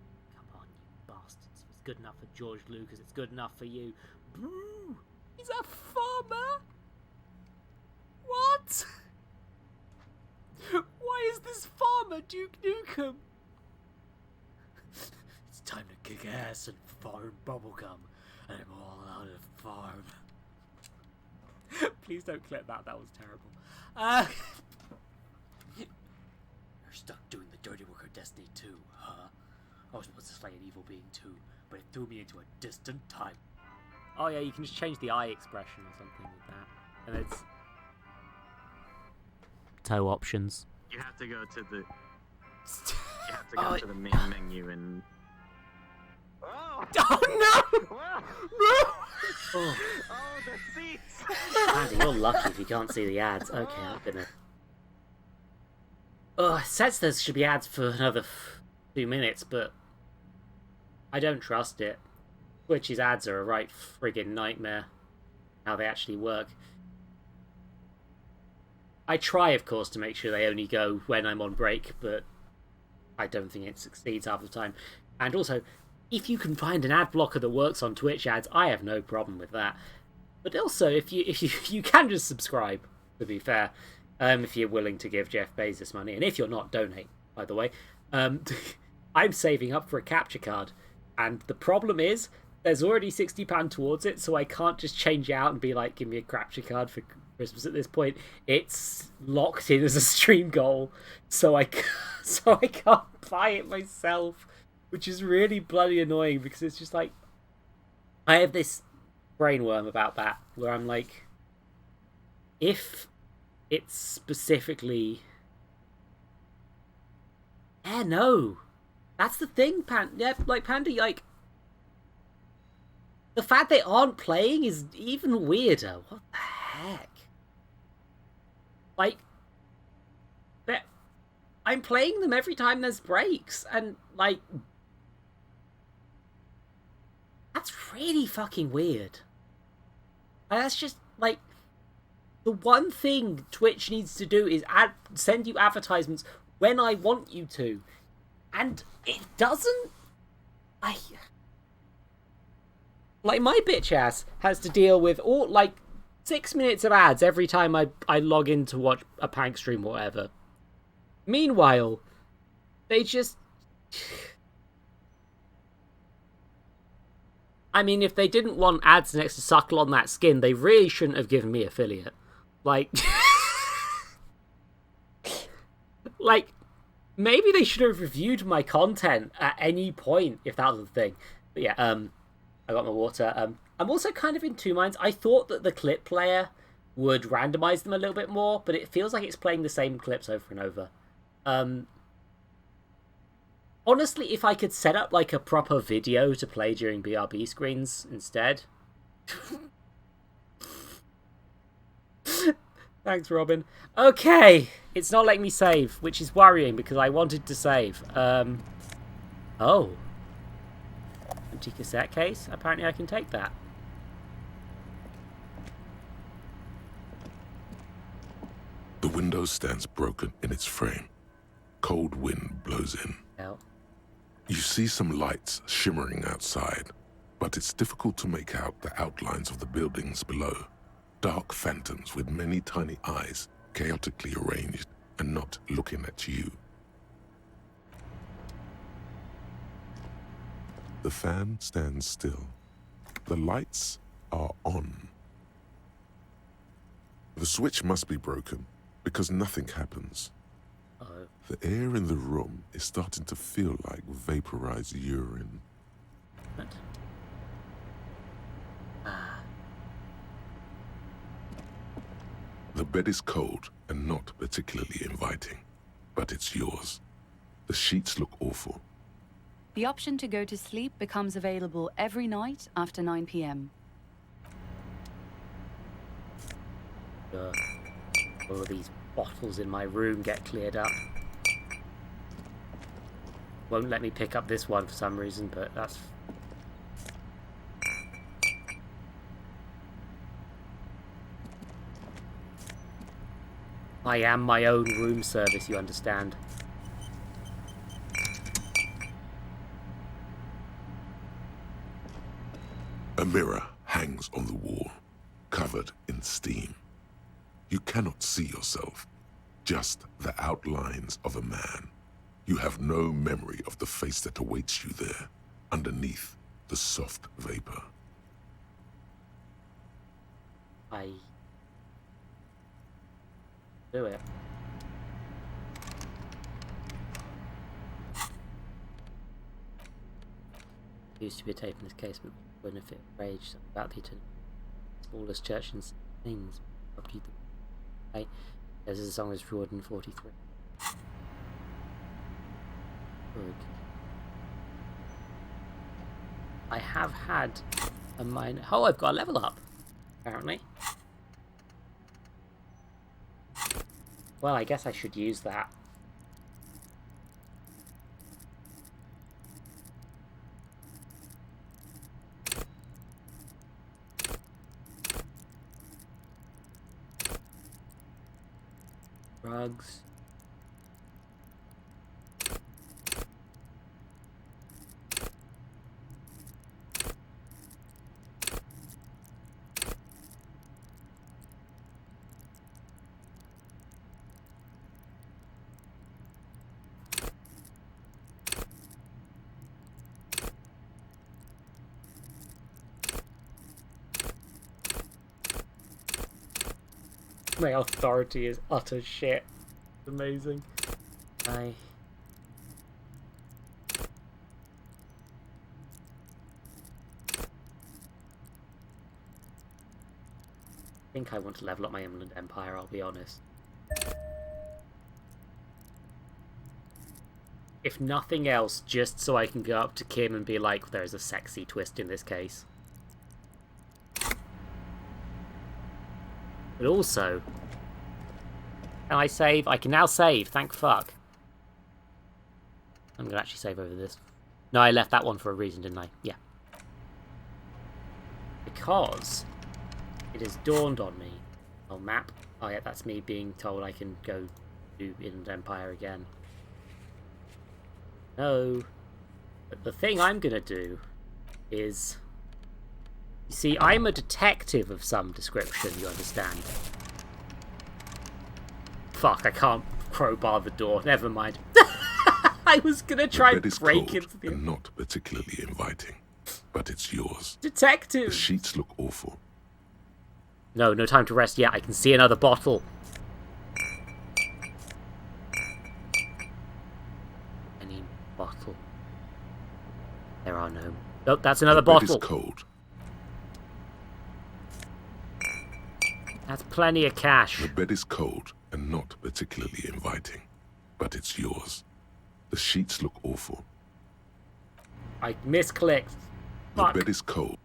on, you bastards. If it's good enough for George Lucas, it's good enough for you. Brew. He's a farmer. What? Why is this farmer Duke Nukem? It's time to kick ass and farm bubblegum. And I'm all out of farm. Please don't clip that. That was terrible. You're stuck doing the dirty work of Destiny 2, huh? I was supposed to slay an evil being too, but it threw me into a distant time. Oh yeah, you can just change the eye expression or something with that. And it's... toe options. You have to go to the... You have to go to the main menu and... Oh no! No! Oh, the seats! Andy, you're lucky if you can't see the ads. Okay, I'm gonna... Oh, it says there should be ads for another 2 minutes, but... I don't trust it. Twitch's ads are a right friggin' nightmare. How they actually work. I try, of course, to make sure they only go when I'm on break, but... I don't think it succeeds half the time. And also... if you can find an ad blocker that works on Twitch ads, I have no problem with that. But also, if you can just subscribe, to be fair, if you're willing to give Jeff Bezos money, and if you're not, donate, by the way. I'm saving up for a capture card, and the problem is, there's already £60 towards it, so I can't just change it out and be like, give me a capture card for Christmas at this point. It's locked in as a stream goal, so I can't buy it myself. Which is really bloody annoying because it's just like... I have this brainworm about that where I'm like... if it's specifically... yeah, no. That's the thing, Panda, like... the fact they aren't playing is even weirder. What the heck? Like... I'm playing them every time there's breaks, and, like... that's really fucking weird. And that's just, like, the one thing Twitch needs to do is send you advertisements when I want you to. And it doesn't... Like, my bitch ass has to deal with all, like, 6 minutes of ads every time I log in to watch a Pank stream or whatever. Meanwhile, they just... I mean, if they didn't want ads next to suckle on that skin, they really shouldn't have given me affiliate. Like... like, maybe they should have reviewed my content at any point, if that was the thing. But yeah, I got my water. I'm also kind of in two minds. I thought that the clip player would randomize them a little bit more, but it feels like it's playing the same clips over and over. Honestly, if I could set up like a proper video to play during BRB screens instead. Thanks, Robin. Okay, it's not letting me save, which is worrying because I wanted to save. Oh. Empty cassette case? Apparently I can take that. The window stands broken in its frame. Cold wind blows in. Hell. You see some lights shimmering outside, but it's difficult to make out the outlines of the buildings below. Dark phantoms with many tiny eyes, chaotically arranged and not looking at you. The fan stands still. The lights are on. The switch must be broken because nothing happens. The air in the room is starting to feel like vaporized urine. What? The bed is cold and not particularly inviting, but it's yours. The sheets look awful. The option to go to sleep becomes available every night after 9 p.m. All of these bottles in my room get cleared up. Won't let me pick up this one for some reason, but that's... I am my own room service, you understand. A mirror hangs on the wall, covered in steam. You cannot see yourself, just the outlines of a man. You have no memory of the face that awaits you there, underneath the soft vapor. I do it. Used to be a tape in this case, but when if it raged about the smallest church and things. Right? This is a song is Jordan 43. Good. I have had a minor. Oh, I've got a level up, apparently. Well, I guess I should use that. Drugs. My authority is utter shit. It's amazing. I think I want to level up my Inland Empire, I'll be honest. If nothing else, just so I can go up to Kim and be like, there's a sexy twist in this case. But also, can I save? I can now save, thank fuck. I'm gonna actually save over this. No, I left that one for a reason, didn't I? Yeah. Because It has dawned on me. Oh, map. Oh, yeah, that's me being told I can go to Inland Empire again. No. But the thing I'm gonna do is... You see, I'm a detective of some description, you understand? Fuck, I can't crowbar the door. Never mind. I was gonna try and break into the... and not particularly inviting, but it's yours. Detective! The sheets look awful. No, no time to rest yet. I can see another bottle. Any bottle? There are no... Oh, that's another bottle. The bed is cold. That's plenty of cash. The bed is cold and not particularly inviting, but it's yours. The sheets look awful. I misclicked. Fuck. The bed is cold.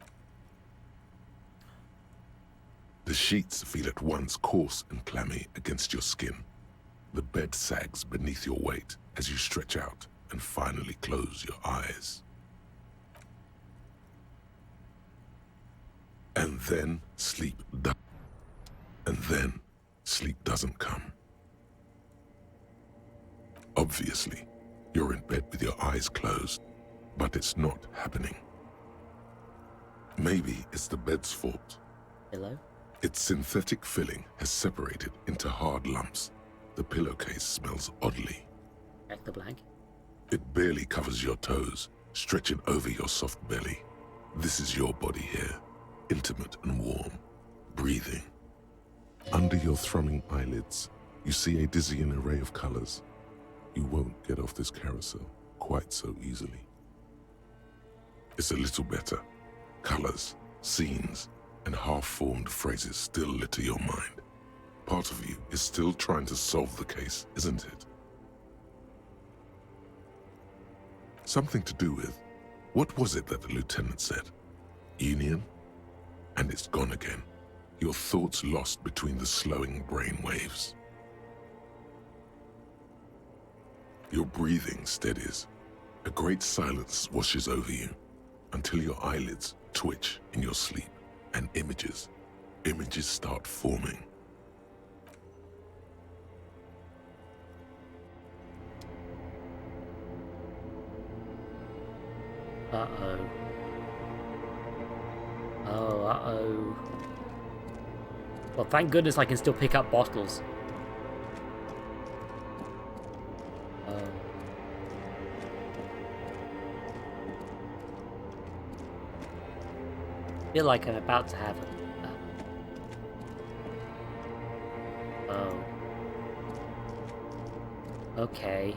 The sheets feel at once coarse and clammy against your skin. The bed sags beneath your weight as you stretch out and finally close your eyes. And then sleep doesn't come. Obviously, you're in bed with your eyes closed, but it's not happening. Maybe it's the bed's fault. Hello? Its synthetic filling has separated into hard lumps. The pillowcase smells oddly. Check the blanket. It barely covers your toes, stretching over your soft belly. This is your body here, intimate and warm, breathing. Under your thrumming eyelids, you see a dizzying array of colors. You won't get off this carousel quite so easily. It's a little better. Colors, scenes, and half-formed phrases still litter your mind. Part of you is still trying to solve the case, isn't it? Something to do with, what was it that the lieutenant said? Union? And it's gone again. Your thoughts lost between the slowing brain waves. Your breathing steadies. A great silence washes over you until your eyelids twitch in your sleep and images start forming. Uh-oh. Oh, uh-oh. Well, thank goodness I can still pick up bottles. Oh. I feel like I'm about to have a... Oh. Okay.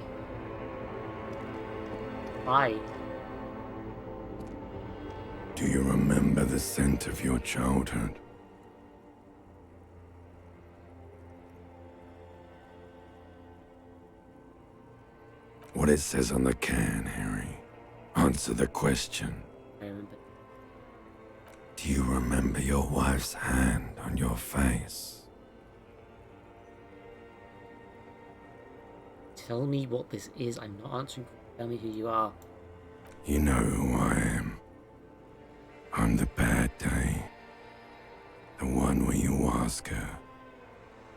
Hi. Do you remember the scent of your childhood? What it says on the can, Harry. Answer the question. I remember. Do you remember your wife's hand on your face? Tell me what this is. I'm not answering. Tell me who you are. You know who I am. I'm the bad day. The one where you ask her,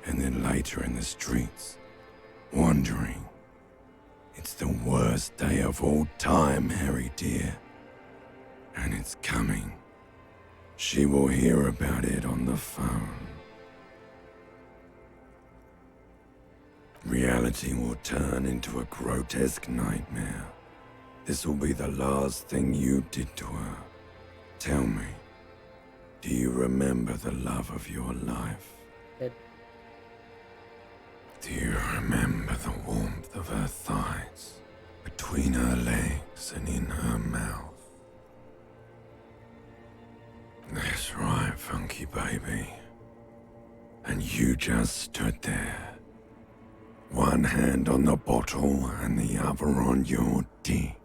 and then later in the streets, wandering. It's the worst day of all time, Harry dear. And it's coming. She will hear about it on the phone. Reality will turn into a grotesque nightmare. This will be the last thing you did to her. Tell me, do you remember the love of your life? Do you remember the warmth of her thighs, between her legs and in her mouth? That's right, funky baby. And you just stood there, one hand on the bottle and the other on your dick,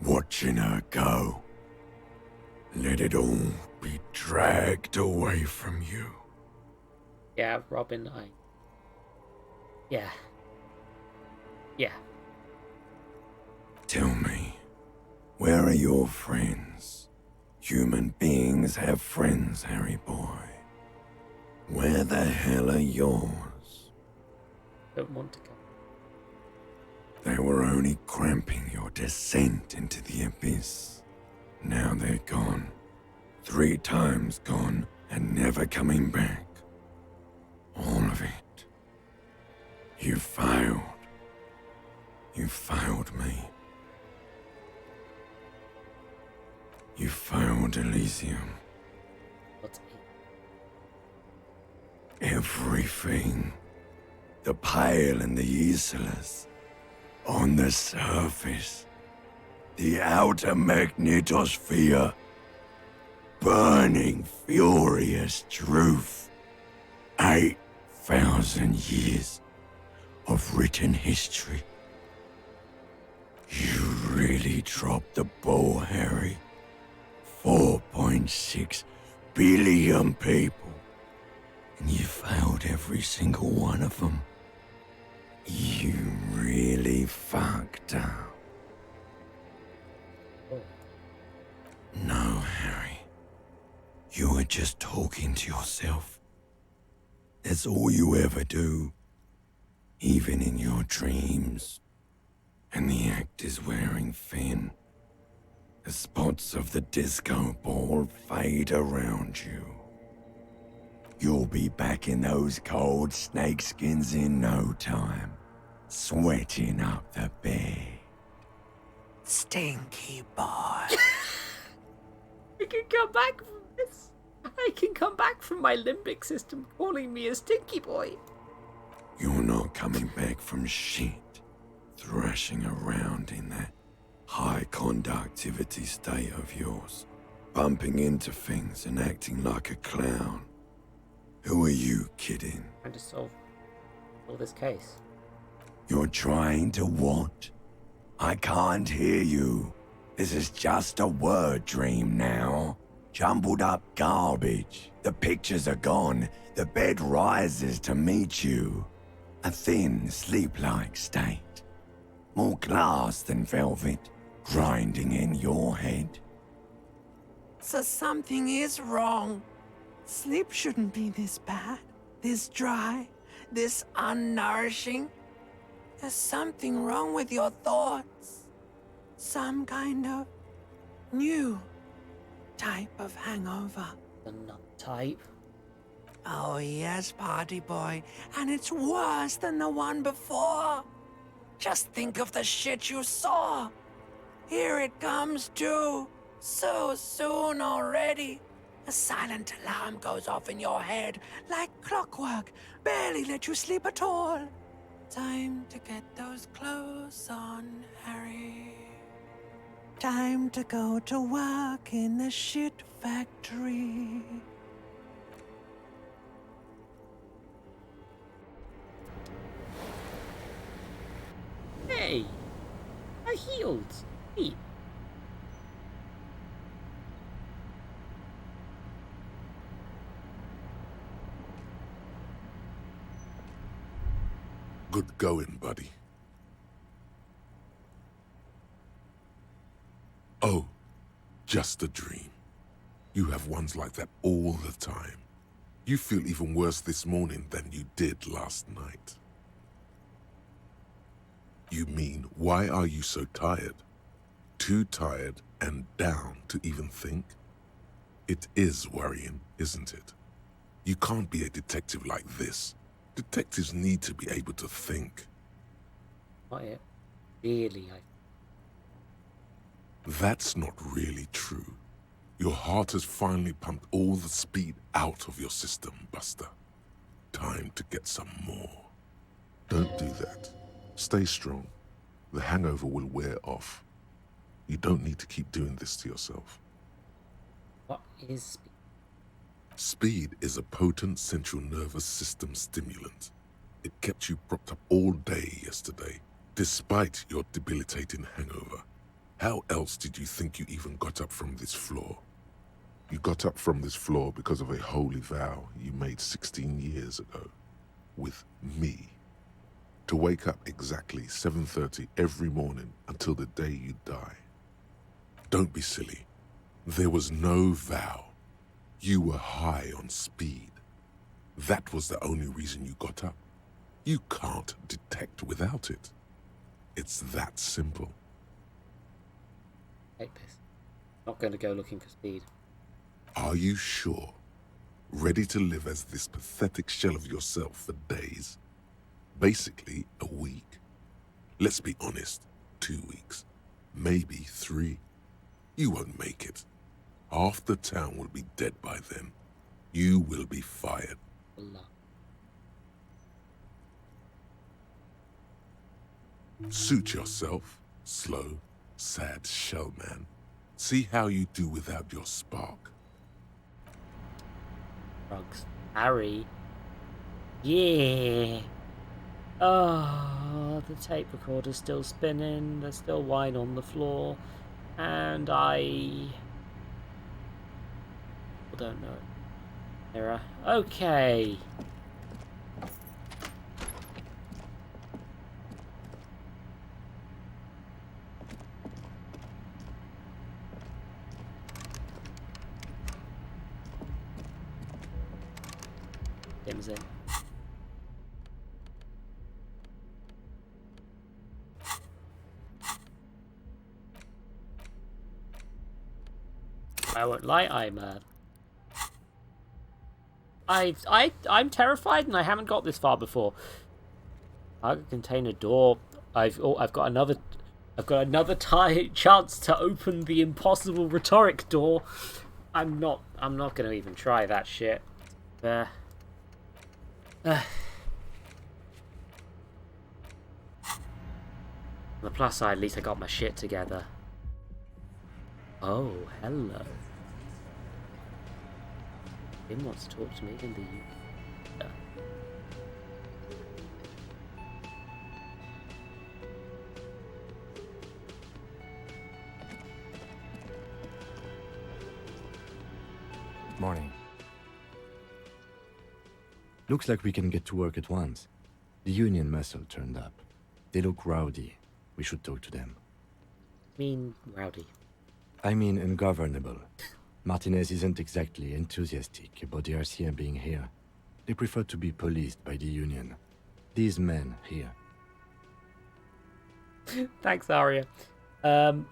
watching her go. Let it all be dragged away from you. Yeah, Robin, Yeah. Yeah. Tell me, where are your friends? Human beings have friends, Harry boy. Where the hell are yours? Don't want to go. They were only cramping your descent into the abyss. Now they're gone. 3 times gone and never coming back. All of it. You failed. You failed me. You failed Elysium. What's Everything. The Pale and the Islas. On the surface. The outer magnetosphere. Burning, furious truth. 8,000 years of written history. You really dropped the ball, Harry. 4.6 billion people. And you failed every single one of them. You really fucked up. No, Harry. You were just talking to yourself. That's all you ever do. Even in your dreams. And the act is wearing thin. The spots of the disco ball fade around you. You'll be back in those cold snakeskins in no time. Sweating up the bed. Stinky boy. I can come back from this. I can come back from my limbic system calling me a stinky boy. You're not coming back from shit. Thrashing around in that high conductivity state of yours. Bumping into things and acting like a clown. Who are you kidding? Trying to solve this case. You're trying to what? I can't hear you. This is just a word dream now. Jumbled up garbage. The pictures are gone. The bed rises to meet you. A thin, sleep-like state. More glass than velvet, grinding in your head. So something is wrong. Sleep shouldn't be this bad, this dry, this unnourishing. There's something wrong with your thoughts. Some kind of new type of hangover. The nut type? Oh yes, party boy. And it's worse than the one before. Just think of the shit you saw. Here it comes too. So soon already. A silent alarm goes off in your head like clockwork. Barely let you sleep at all. Time to get those clothes on, Harry. Time to go to work in the shit factory. Hey! I healed! Hey! Good going, buddy. Oh, just a dream. You have ones like that all the time. You feel even worse this morning than you did last night. You mean, why are you so tired? Too tired and down to even think? It is worrying, isn't it? You can't be a detective like this. Detectives need to be able to think. Not yet. Really, That's not really true. Your heart has finally pumped all the speed out of your system, Buster. Time to get some more. Don't do that. Stay strong. The hangover will wear off. You don't need to keep doing this to yourself. What is speed? Speed is a potent central nervous system stimulant. It kept you propped up all day yesterday, despite your debilitating hangover. How else did you think you even got up from this floor? You got up from this floor because of a holy vow you made 16 years ago. With me. To wake up exactly 7:30 every morning until the day you die. Don't be silly. There was no vow. You were high on speed. That was the only reason you got up. You can't detect without it. It's that simple. Take this. Not going to go looking for speed. Are you sure? Ready to live as this pathetic shell of yourself for days? Basically, a week. Let's be honest, 2 weeks. Maybe 3. You won't make it. Half the town will be dead by then. You will be fired. Allah. Suit yourself, slow, sad shell man. See how you do without your spark. Drugs. Harry. Yeah. Oh, the tape recorder's still spinning. There's still wine on the floor. And I don't know it. Mirror. Okay. Dim's in. I won't lie, I'm terrified, and I haven't got this far before. I can contain a door. I've got another chance to open the impossible rhetoric door. I'm not gonna even try that shit. On the plus side, at least I got my shit together. Oh, hello. Tim wants to talk to me in the UK. Morning. Looks like we can get to work at once. The Union muscle turned up. They look rowdy. We should talk to them. Mean rowdy. I mean ungovernable. Martinez isn't exactly enthusiastic about the RCM being here. They prefer to be policed by the Union. These men here. Thanks, Arya. Men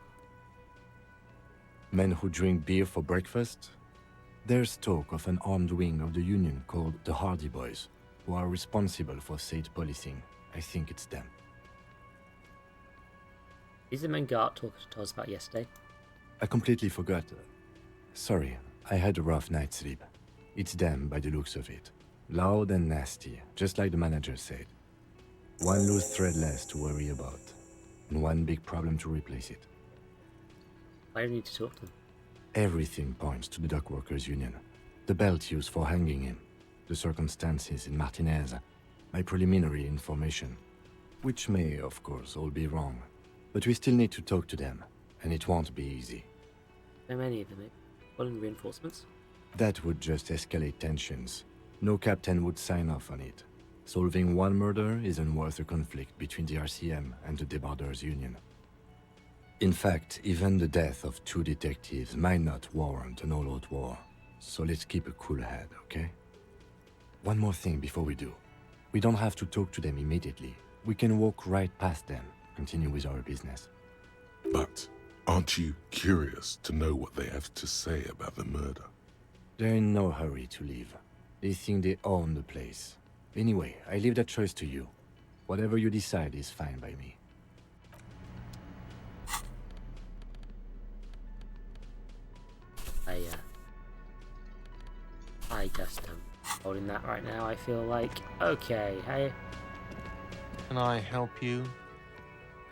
who drink beer for breakfast? There's talk of an armed wing of the Union called the Hardy Boys, who are responsible for state policing. I think it's them. Is the men Gart talked to us about yesterday? I completely forgot. Sorry, I had a rough night's sleep. It's them by the looks of it. Loud and nasty, just like the manager said. One loose thread less to worry about, and one big problem to replace it. I don't need to talk to them. Everything points to the dock workers' union. The belt used for hanging him, the circumstances in Martinez, my preliminary information. Which may, of course, all be wrong. But we still need to talk to them, and it won't be easy. So many of them, calling reinforcements? That would just escalate tensions. No captain would sign off on it. Solving one murder isn't worth a conflict between the RCM and the Debarders' Union. In fact, even the death of 2 detectives might not warrant an all-out war. So let's keep a cool head, okay? One more thing before we do. We don't have to talk to them immediately. We can walk right past them, continue with our business. But aren't you curious to know what they have to say about the murder? They're in no hurry to leave. They think they own the place. Anyway, I leave that choice to you. Whatever you decide is fine by me. I just am holding that right now. I feel like, okay, hey. Can I help you?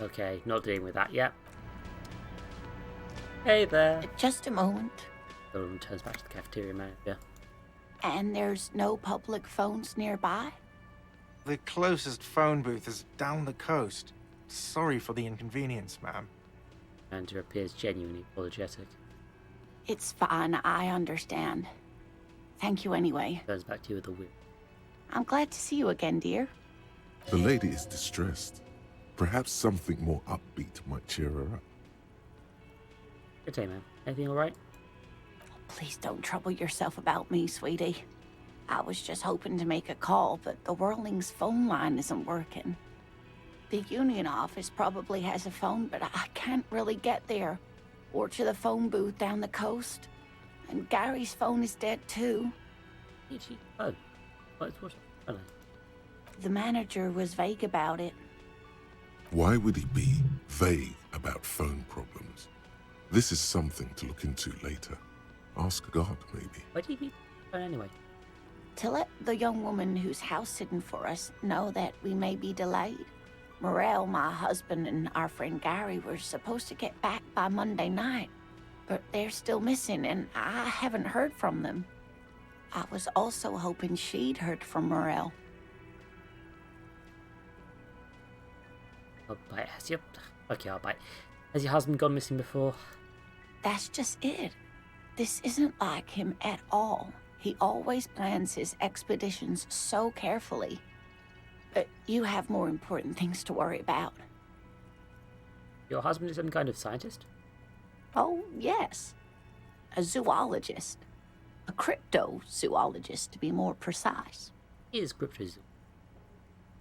Okay, not dealing with that yet. Hey there. Just a moment. The woman turns back to the cafeteria manager. And there's no public phones nearby? The closest phone booth is down the coast. Sorry for the inconvenience, ma'am. Manager appears genuinely apologetic. It's fine, I understand. Thank you anyway. Turns back to you with a whip. I'm glad to see you again, dear. The lady is distressed. Perhaps something more upbeat might cheer her up. Good day, man. Everything alright? Please don't trouble yourself about me, sweetie. I was just hoping to make a call, but the Whirling's phone line isn't working. The Union office probably has a phone, but I can't really get there. Or to the phone booth down the coast. And Gary's phone is dead too. Oh. What? Hello. The manager was vague about it. Why would he be vague about phone problems? This is something to look into later. Ask God, maybe. Why did he be phone anyway? To let the young woman who's house-sitting for us know that we may be delayed. Morel, my husband, and our friend Gary were supposed to get back by Monday night, but they're still missing, and I haven't heard from them. I was also hoping she'd heard from Morel. I'll bite. Okay, I'll bite. Has your husband gone missing before? That's just it. This isn't like him at all. He always plans his expeditions so carefully. You have more important things to worry about. Your husband is some kind of scientist? Oh, yes. A zoologist. A cryptozoologist, to be more precise. Is cryptozoology?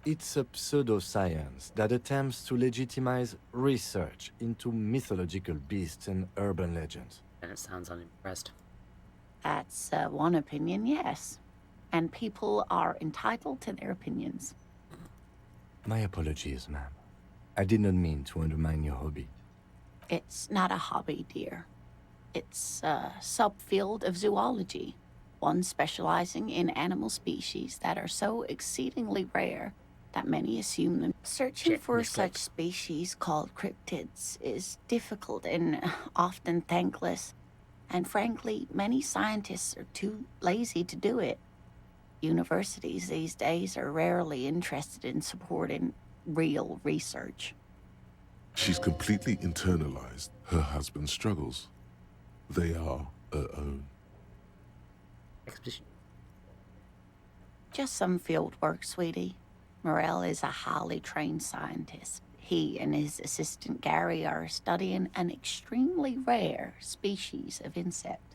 It's a pseudoscience that attempts to legitimize research into mythological beasts and urban legends. And it sounds unimpressed. That's one opinion, yes. And people are entitled to their opinions. My apologies, ma'am. I did not mean to undermine your hobby. It's not a hobby, dear. It's a subfield of zoology, one specializing in animal species that are so exceedingly rare that many assume them. Searching for such species called cryptids is difficult and often thankless, and frankly, many scientists are too lazy to do it. Universities these days are rarely interested in supporting real research. She's completely internalized her husband's struggles. They are her own. Expedition. Just some field work, sweetie. Morel is a highly trained scientist. He and his assistant Gary are studying an extremely rare species of insect.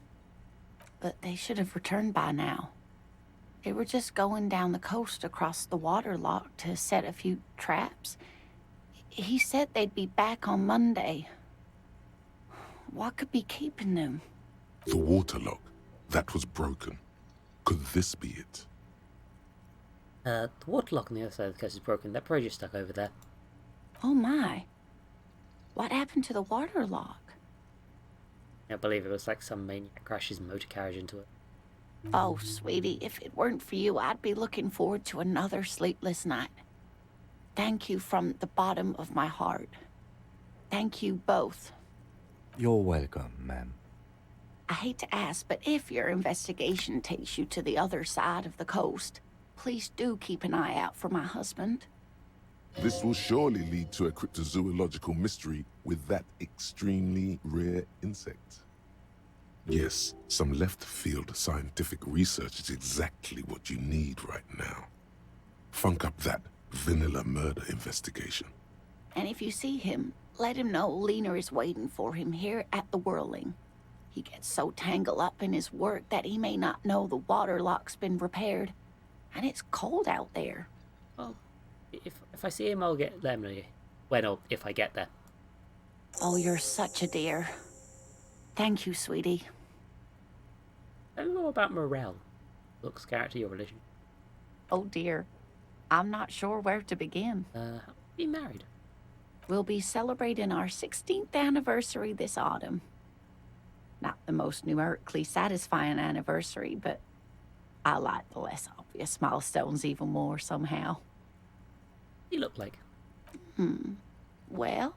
But they should have returned by now. They were just going down the coast across the waterlock to set a few traps. He said they'd be back on Monday. What could be keeping them? The waterlock. That was broken. Could this be it? The waterlock on the other side of the coast is broken. They're probably just stuck over there. Oh my. What happened to the waterlock? I believe it was like some maniac crashed his motor carriage into it. Oh, sweetie, if it weren't for you, I'd be looking forward to another sleepless night. Thank you from the bottom of my heart. Thank you both. You're welcome, ma'am. I hate to ask, but if your investigation takes you to the other side of the coast, please do keep an eye out for my husband. This will surely lead to a cryptozoological mystery with that extremely rare insect. Yes, some left-field scientific research is exactly what you need right now. Funk up that vanilla murder investigation. And if you see him, let him know Lena is waiting for him here at the Whirling. He gets so tangled up in his work that he may not know the waterlock's been repaired. And it's cold out there. Well, if I see him, I'll let him know. Well, if I get there. Oh, you're such a dear. Thank you, sweetie. I don't know about Morel. Looks, character, your religion. Oh dear. I'm not sure where to begin. Be married. We'll be celebrating our 16th anniversary this autumn. Not the most numerically satisfying anniversary, but I like the less obvious milestones even more somehow. You look like? Well,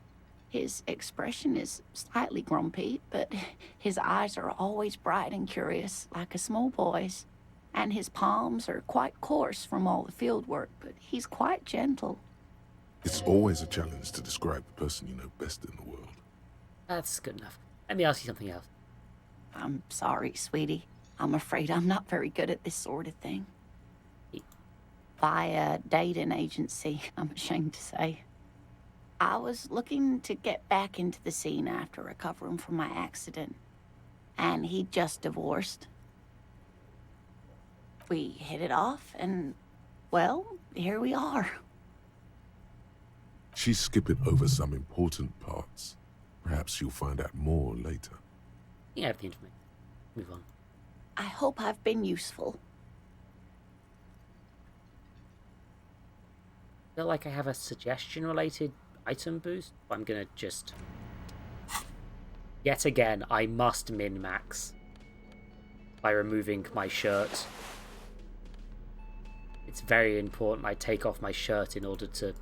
his expression is slightly grumpy, but his eyes are always bright and curious, like a small boy's. And his palms are quite coarse from all the field work, but he's quite gentle. It's always a challenge to describe the person you know best in the world. That's good enough. Let me ask you something else. I'm sorry, sweetie. I'm afraid I'm not very good at this sort of thing. By a dating agency, I'm ashamed to say. I was looking to get back into the scene after recovering from my accident. and he'd just divorced. We hit it off, and, well, here we are. She's skipping over some important parts. Perhaps you'll find out more later. You have the information. Move on. I hope I've been useful. I feel like I have a suggestion-related item boost, but I'm gonna just... Yet again, I must min-max by removing my shirt. It's very important I take off my shirt in order to...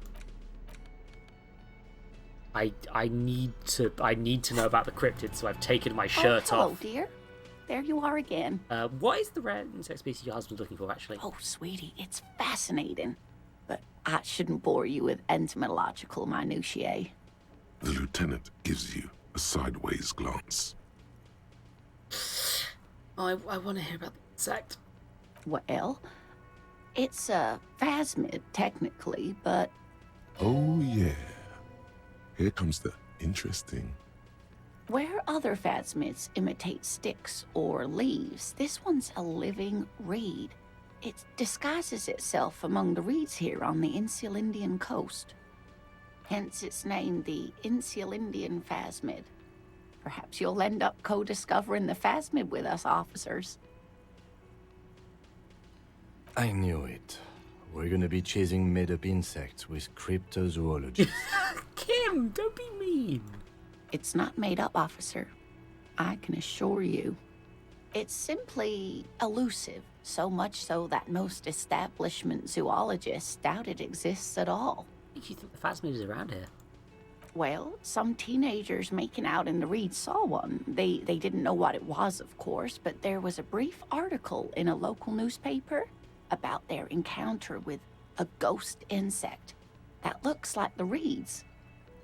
I need to know about the cryptid, so I've taken my shirt hello, off. Dear. There you are again. What is the rare insect species your husband's looking for, actually? Oh, sweetie, it's fascinating. But I shouldn't bore you with entomological minutiae. The lieutenant gives you a sideways glance. Oh, I want to hear about the insect. Well, it's a phasmid, technically, but... Oh, yeah. Here comes the interesting. Where other phasmids imitate sticks or leaves, this one's a living reed. It disguises itself among the reeds here on the Insulindian coast. Hence its name, the Insulindian phasmid. Perhaps you'll end up co-discovering the phasmid with us, officers. I knew it. We're gonna be chasing made-up insects with cryptozoologists. Kim, don't be mean. It's not made up, officer. I can assure you. It's simply elusive, so much so that most establishment zoologists doubt it exists at all. What makes you think the phasmid is around here? Well, some teenagers making out in the reeds saw one. They didn't know what it was, of course, but there was a brief article in a local newspaper about their encounter with a ghost insect that looks like the reeds.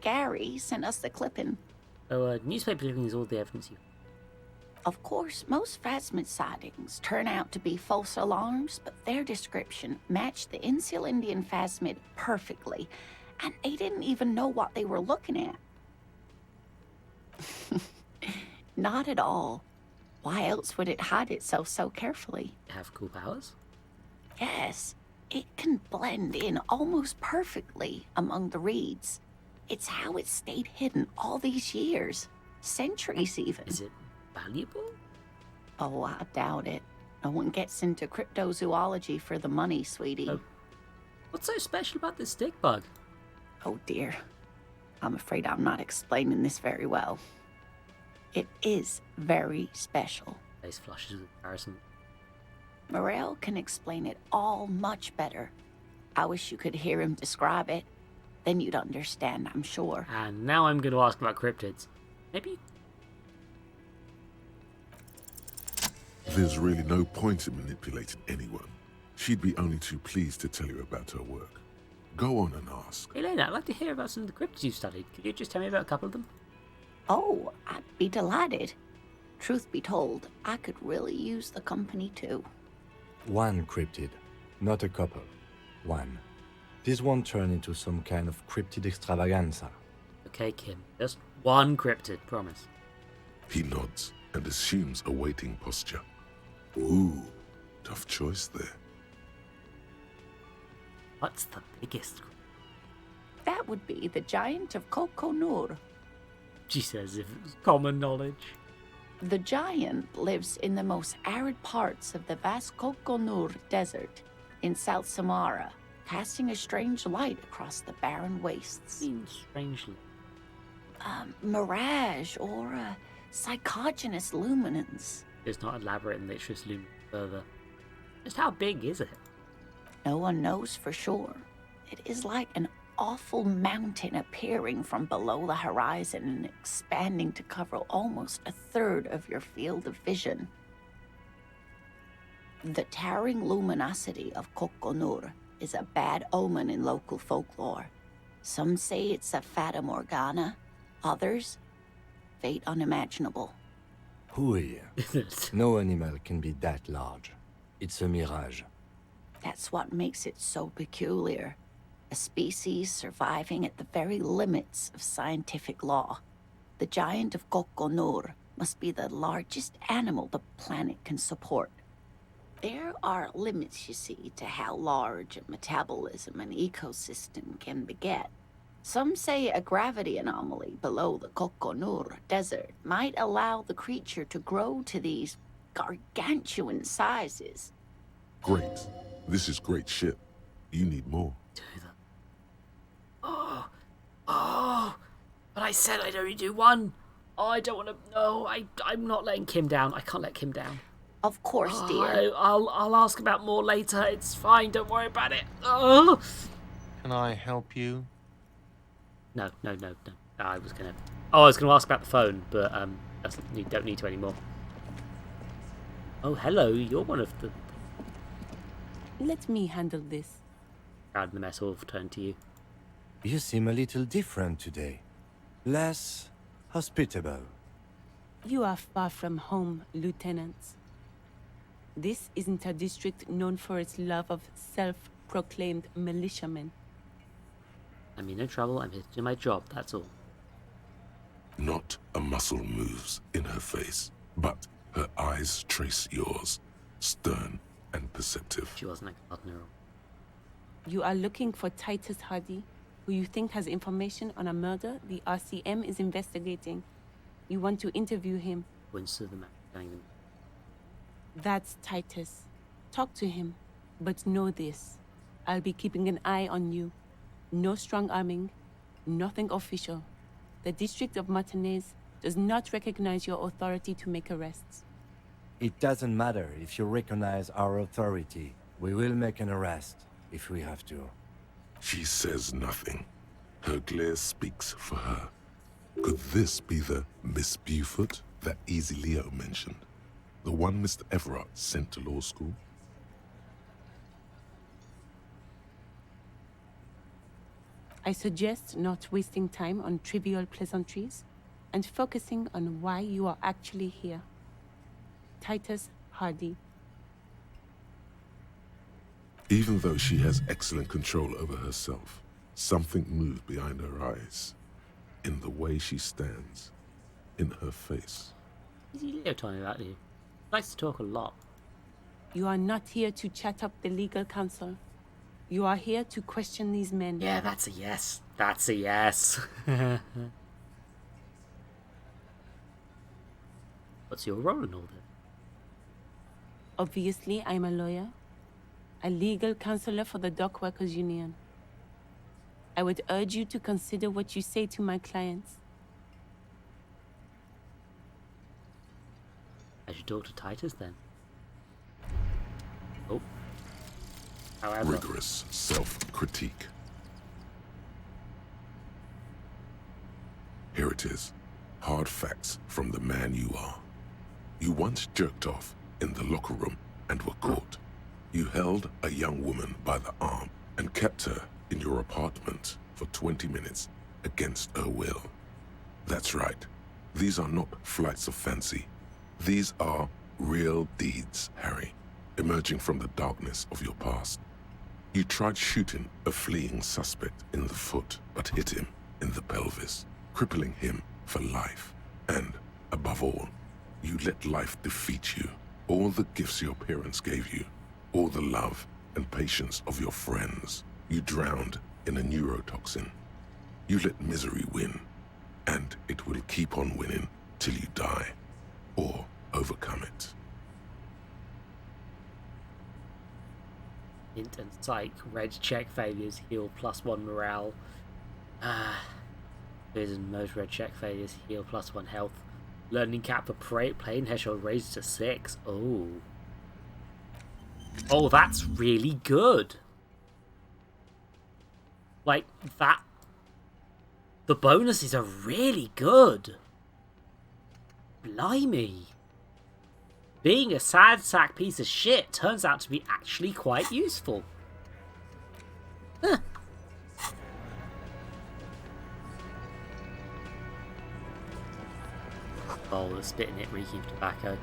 Gary sent us the clipping. So, newspaper clipping is all the evidence you... Of course, most phasmid sightings turn out to be false alarms, but their description matched the Insulindian phasmid perfectly, and they didn't even know what they were looking at. Not at all. Why else would it hide itself so carefully? Have cool powers? Yes, it can blend in almost perfectly among the reeds. It's how it stayed hidden all these years. Centuries, even. Is it valuable? Oh, I doubt it. No one gets into cryptozoology for the money, sweetie. Oh. What's so special about this stick bug? Oh, dear. I'm afraid I'm not explaining this very well. It is very special. Face flushes with embarrassment. Morel can explain it all much better. I wish you could hear him describe it. Then you'd understand, I'm sure. And now I'm going to ask about cryptids. Maybe... There's really no point in manipulating anyone. She'd be only too pleased to tell you about her work. Go on and ask. Elena, I'd like to hear about some of the cryptids you've studied. Could you just tell me about a couple of them? Oh, I'd be delighted. Truth be told, I could really use the company too. One cryptid, not a couple. One. This won't turn into some kind of cryptid extravaganza. Okay, Kim. Just one cryptid, promise. He nods and assumes a waiting posture. Ooh, tough choice there. What's the biggest? That would be the giant of Kokonur. She says if it was common knowledge. The giant lives in the most arid parts of the vast Kokonur Desert in South Samara, casting a strange light across the barren wastes. Means strangely. Mirage or psychogenous luminance. It's not elaborate and let's just loom further. Just how big is it? No one knows for sure. It is like an awful mountain appearing from below the horizon and expanding to cover almost a third of your field of vision. The towering luminosity of Kokonur is a bad omen in local folklore. Some say it's a fata morgana, others, fate unimaginable. Hooey. No animal can be that large. It's a mirage. That's what makes it so peculiar. A species surviving at the very limits of scientific law. The giant of Kokonur must be the largest animal the planet can support. There are limits, you see, to how large a metabolism an ecosystem can beget. Some say a gravity anomaly below the Kokonur Desert might allow the creature to grow to these gargantuan sizes. Great. This is great shit. You need more. Oh, but I said I'd only do one. Oh, I don't want to. No, I'm not letting Kim down. I can't let Kim down. Of course, dear. I'll ask about more later. It's fine. Don't worry about it. Oh. Can I help you? No. I was gonna ask about the phone, but you don't need to anymore. Oh, hello. You're one of the. Let me handle this. Crowd in the mess hall turn to you. You seem a little different today. Less hospitable. You are far from home, lieutenants. This isn't a district known for its love of self-proclaimed militiamen. I'm in no trouble. I'm here to do my job, that's all. Not a muscle moves in her face, but her eyes trace yours, stern and perceptive. She wasn't a gardener. You are looking for Titus Hardy, who you think has information on a murder the RCM is investigating. You want to interview him. Winston the man telling them. That's Titus. Talk to him. But know this. I'll be keeping an eye on you. No strong arming. Nothing official. The District of Martinez does not recognize your authority to make arrests. It doesn't matter if you recognize our authority. We will make an arrest if we have to. She says nothing. Her glare speaks for her. Could this be the Miss Buford that Easy Leo mentioned? The one Mr. Everard sent to law school? I suggest not wasting time on trivial pleasantries and focusing on why you are actually here. Titus Hardy. Even though she has excellent control over herself, something moved behind her eyes. In the way she stands. In her face. Easy Leo told me about you. Likes to talk a lot. You are not here to chat up the legal counsel. You are here to question these men. Yeah, that's a yes. That's a yes. What's your role in all this? Obviously, I'm a lawyer. A legal counselor for the Dock Workers Union. I would urge you to consider what you say to my clients. I should talk to Titus then. Oh. However. Rigorous self-critique. Here it is. Hard facts from the man you are. You once jerked off in the locker room and were caught. You held a young woman by the arm and kept her in your apartment for 20 minutes against her will. That's right. These are not flights of fancy. These are real deeds, Harry, emerging from the darkness of your past. You tried shooting a fleeing suspect in the foot, but hit him in the pelvis, crippling him for life. And, above all, you let life defeat you. All the gifts your parents gave you, all the love and patience of your friends, you drowned in a neurotoxin. You let misery win, and it will keep on winning till you die, or overcome it. Int and psych, reg check failures, heal +1 morale. Prison, most reg check failures, heal +1 health. Learning cap for plain threshold raised to 6. Oh. Oh, that's really good. Like, that... The bonuses are really good. Blimey. Being a sad sack piece of shit turns out to be actually quite useful. Huh. Oh, the spit in it reeking of tobacco.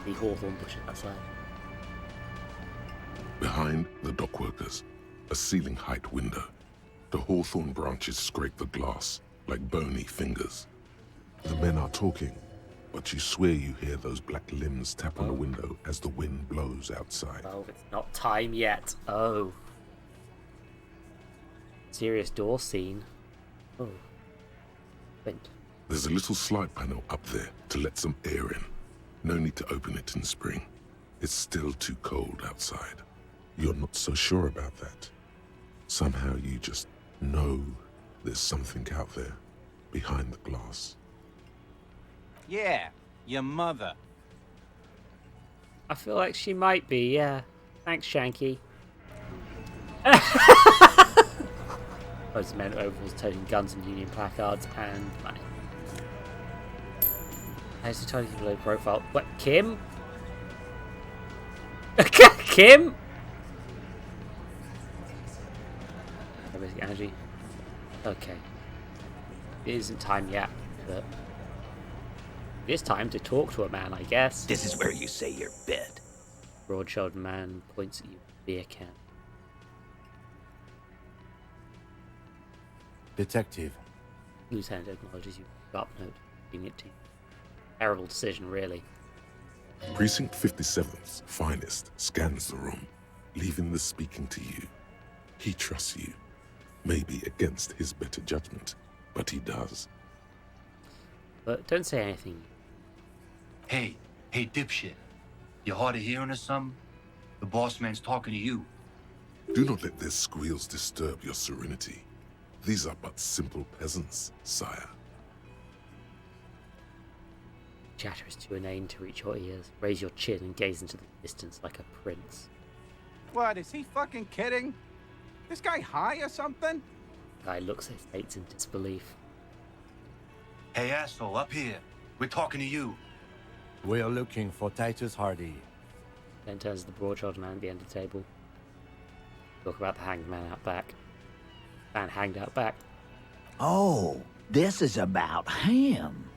The hawthorn bushes outside. Behind the dockworkers, a ceiling-height window. The hawthorn branches scrape the glass like bony fingers. The men are talking, but you swear you hear those black limbs tap on the window as the wind blows outside. Oh, it's not time yet. Oh. Serious door scene. Oh. Wind. There's a little slide panel up there to let some air in. No need to open it in spring. It's still too cold outside. You're not so sure about that. Somehow you just know there's something out there behind the glass. Yeah, your mother. I feel like she might be, yeah. Thanks, Shanky. Most men overalls toting guns and union placards and money. How's the tiny below profile? What, Kim? Kim? Basic energy. Okay. It isn't time yet, but it is time to talk to a man, I guess. This is where you say your bit. Broad-shouldered man points at you with a beer can. Detective. Lieutenant acknowledges you. Sharp note. Giving it to you. Terrible decision, really. Precinct 57's finest scans the room, leaving the speaking to you. He trusts you. Maybe against his better judgment, but he does. But don't say anything. Hey, dipshit. You hard of hearing or something? The boss man's talking to you. Do not let their squeals disturb your serenity. These are but simple peasants, sire. Chatter is too inane to reach your ears. Raise your chin and gaze into the distance like a prince. What, is he fucking kidding? This guy high or something? Guy looks his fates in disbelief. Hey, asshole, up here. We're talking to you. We are looking for Titus Hardy. Then turns to the broad-shouldered man at the end of the table. Talk about the hanged man out back. Man hanged out back. Oh, this is about him.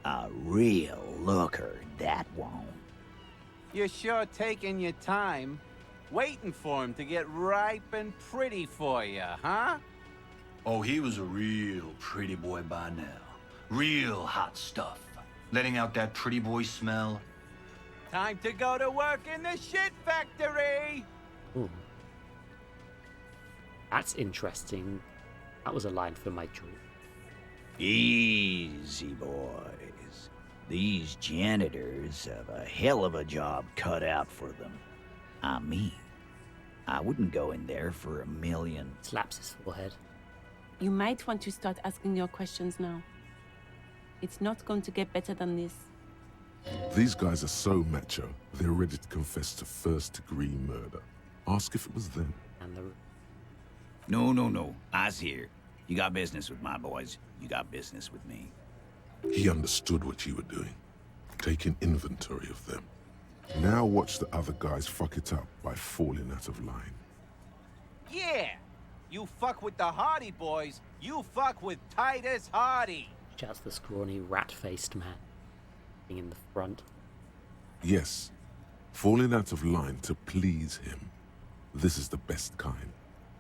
A real looker, that won't. You're sure taking your time, waiting for him to get ripe and pretty for you, huh? Oh, he was a real pretty boy by now. Real hot stuff. Letting out that pretty boy smell. Time to go to work in the shit factory! Ooh. That's interesting. That was a line for my dream. Easy, boys. These janitors have a hell of a job cut out for them. I mean, I wouldn't go in there for $1 million. Slaps his forehead. You might want to start asking your questions now. It's not going to get better than this. These guys are so macho, they're ready to confess to first-degree murder. Ask if it was them. And the... No. I's here. You got business with my boys. You got business with me. He understood what you were doing, taking inventory of them. Now watch the other guys fuck it up by falling out of line. Yeah! You fuck with the Hardy boys, you fuck with Titus Hardy! Shouts the scrawny, rat-faced man in the front. Yes, falling out of line to please him. This is the best kind.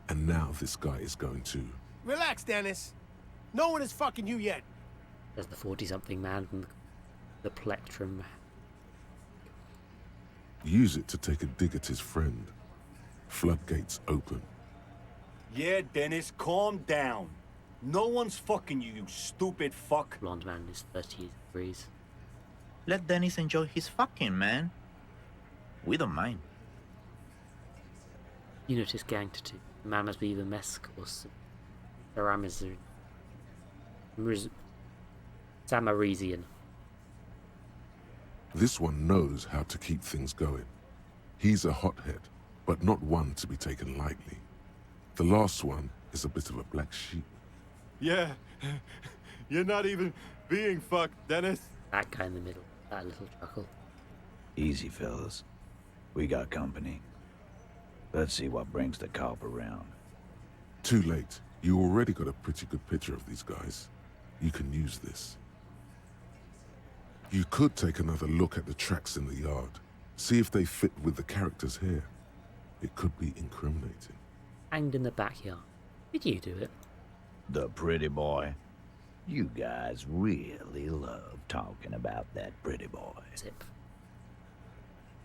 And now this guy is going to... Relax, Dennis. No one is fucking you yet. There's the 40-something man from the plectrum. Use it to take a dig at his friend. Floodgates open. Yeah, Dennis, calm down. No one's fucking you, you stupid fuck. Blonde man in his 30s degrees. Let Dennis enjoy his fucking, man. We don't mind. You notice gang tattoo. The man must be either Mesk or Samarisian. This one knows how to keep things going. He's a hothead, but not one to be taken lightly. The last one is a bit of a black sheep. Yeah, you're not even being fucked, Dennis. That guy in the middle, that little chuckle. Easy, fellas. We got company. Let's see what brings the cop around. Too late. You already got a pretty good picture of these guys. You can use this. You could take another look at the tracks in the yard. See if they fit with the characters here. It could be incriminating. Hanged in the backyard. Did you do it? The pretty boy. You guys really love talking about that pretty boy. Zip.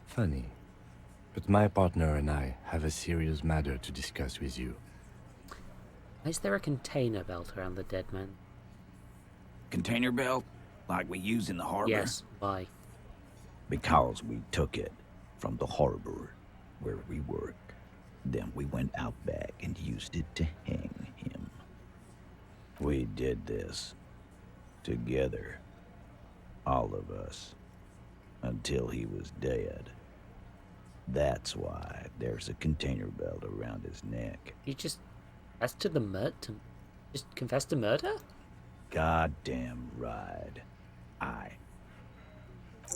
Funny. But my partner and I have a serious matter to discuss with you. Is there a container belt around the dead man? Container belt? Like we use in the harbor? Yes, why? Because we took it from the harbor where we work. Then we went out back and used it to hang him. We did this together, all of us, until he was dead. That's why there's a container belt around his neck. You just confessed to the murder? Just confessed to murder? Goddamn right.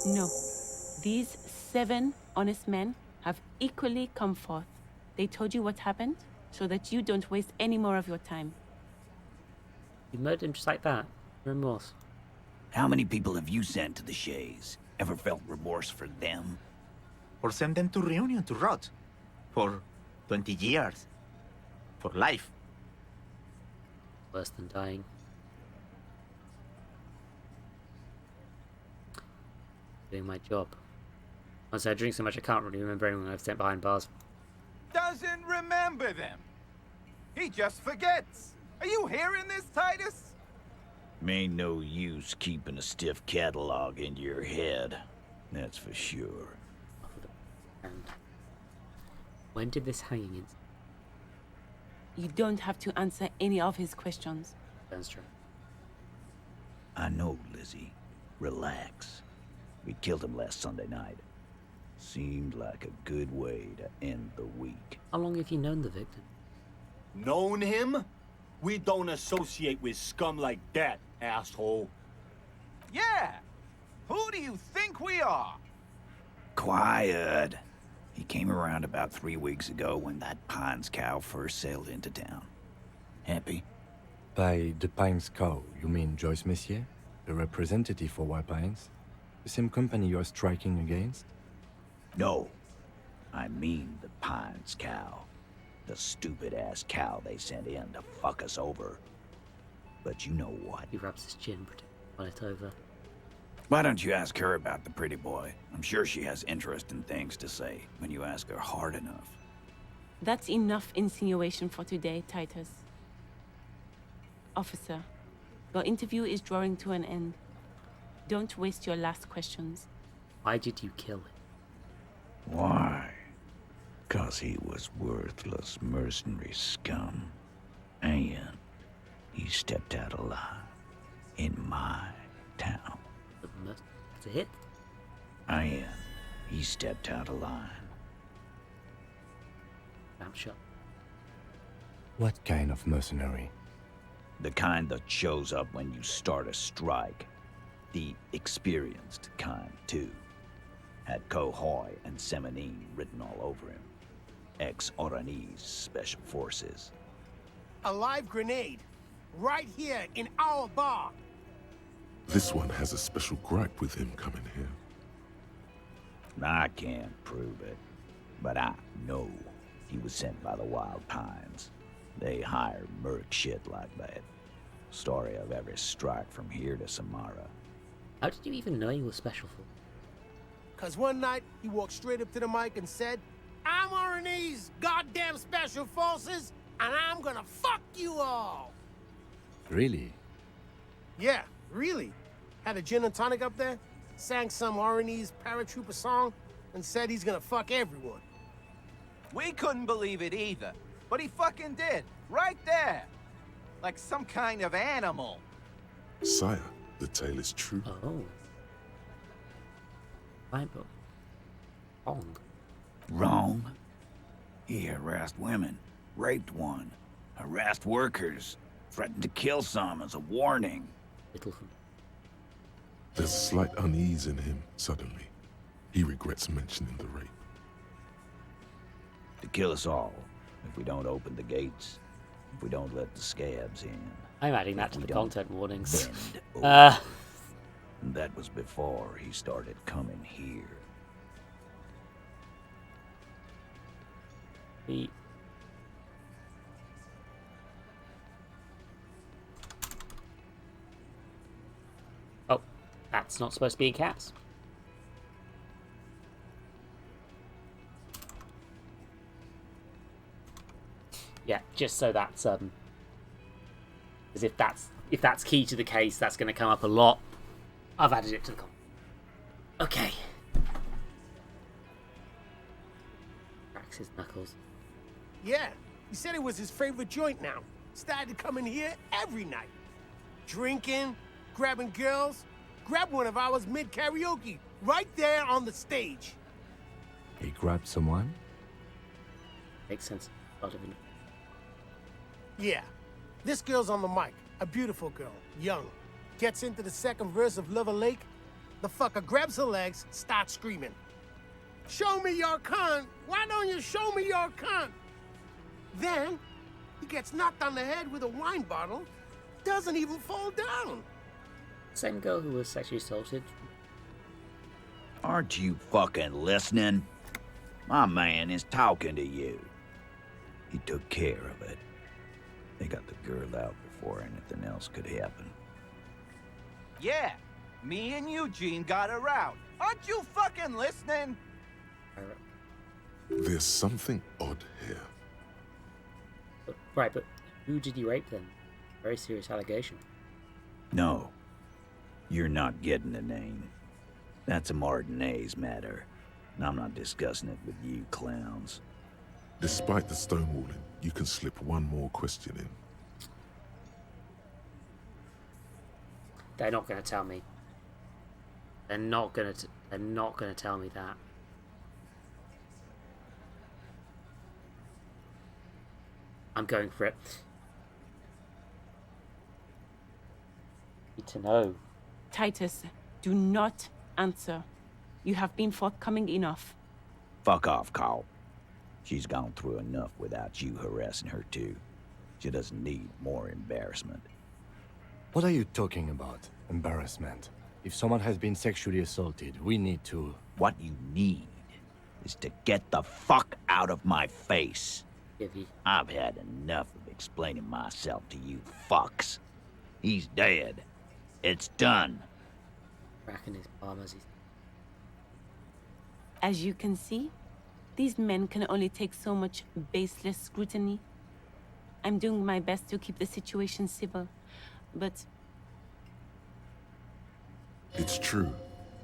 No. These 7 honest men have equally come forth. They told you what happened, so that you don't waste any more of your time. You murdered him just like that? No remorse? How many people have you sent to the Shays? Ever felt remorse for them? Or send them to Reunion to rot. For 20 years. For life. Worse than dying. Doing my job. Honestly, I drink so much I can't really remember anyone I've sent behind bars. Doesn't remember them. He just forgets. Are you hearing this, Titus? Ain't no use keeping a stiff catalog in your head. That's for sure. And when did this hanging in? You don't have to answer any of his questions. That's true. I know, Lizzie. Relax. We killed him last Sunday night. Seemed like a good way to end the week. How long have you known the victim? Known him? We don't associate with scum like that, asshole. Yeah. Who do you think we are? Quiet. He came around about 3 weeks ago when that Pines cow first sailed into town. Happy? By the Pines cow, you mean Joyce Messier? The representative for White Pines? The same company you're striking against? No. I mean the Pines cow. The stupid-ass cow they sent in to fuck us over. But you know what? He rubs his chin, pretending to run it over. Why don't you ask her about the pretty boy? I'm sure she has interesting things to say when you ask her hard enough. That's enough insinuation for today, Titus. Officer, your interview is drawing to an end. Don't waste your last questions. Why did you kill him? Why? 'Cause he was worthless mercenary scum. And he stepped out alive in my town. It's a hit? And he stepped out alive. I'm sure. What kind of mercenary? The kind that shows up when you start a strike. The experienced kind, too. Had Cohoy and Semenine written all over him. Ex-Oranese Special Forces. A live grenade. Right here in our bar. This one has a special gripe with him coming here. I can't prove it, but I know he was sent by the Wild Pines. They hire merc shit like that. Story of every strike from here to Samara. How did you even know he was special for? 'Cause one night, he walked straight up to the mic and said, I'm Oranese goddamn special forces, and I'm gonna fuck you all. Really? Yeah, really. Had a gin and tonic up there, sang some Oranese paratrooper song, and said he's gonna fuck everyone. We couldn't believe it either, but he fucking did, right there. Like some kind of animal. Sire, the tale is true. Oh. Bible. Wrong. Wrong? He harassed women, raped one, harassed workers, threatened to kill some as a warning. There's a slight unease in him, suddenly. He regrets mentioning the rape. To kill us all, if we don't open the gates, if we don't let the scabs in. I'm adding that to the content warnings. That was before he started coming here. That's not supposed to be in cats. Yeah, just so that's because if that's key to the case, that's going to come up a lot. I've added it to the Okay. Cracks his knuckles. Yeah, he said it was his favorite joint now. Started to come in here every night. Drinking, grabbing girls. Grabbed one of ours mid-karaoke, right there on the stage. He grabbed someone? Makes sense. A lot of it. Yeah, this girl's on the mic. A beautiful girl, young. Gets into the second verse of Lover Lake. The fucker grabs her legs, starts screaming. Show me your cunt! Why don't you show me your cunt? Then, he gets knocked on the head with a wine bottle, doesn't even fall down. Same girl who was sexually assaulted. Aren't you fucking listening? My man is talking to you. He took care of it. They got the girl out before anything else could happen. Yeah, me and Eugene got her out. Aren't you fucking listening? There's something odd here. Right, but who did you rape then? Very serious allegation. No. You're not getting the name. That's a Martinez matter, and I'm not discussing it with you clowns. Despite the stonewalling, you can slip one more question in. They're not going to tell me. They're not going to tell me that. I'm going for it. Need to know. Titus, do not answer. You have been forthcoming enough. Fuck off, Carl. She's gone through enough without you harassing her too. She doesn't need more embarrassment. What are you talking about? Embarrassment. If someone has been sexually assaulted, we need to... What you need is to get the fuck out of my face. I've had enough of explaining myself to you fucks. He's dead. It's done. Cracking his palm as he's... As you can see, these men can only take so much baseless scrutiny. I'm doing my best to keep the situation civil, but... It's true.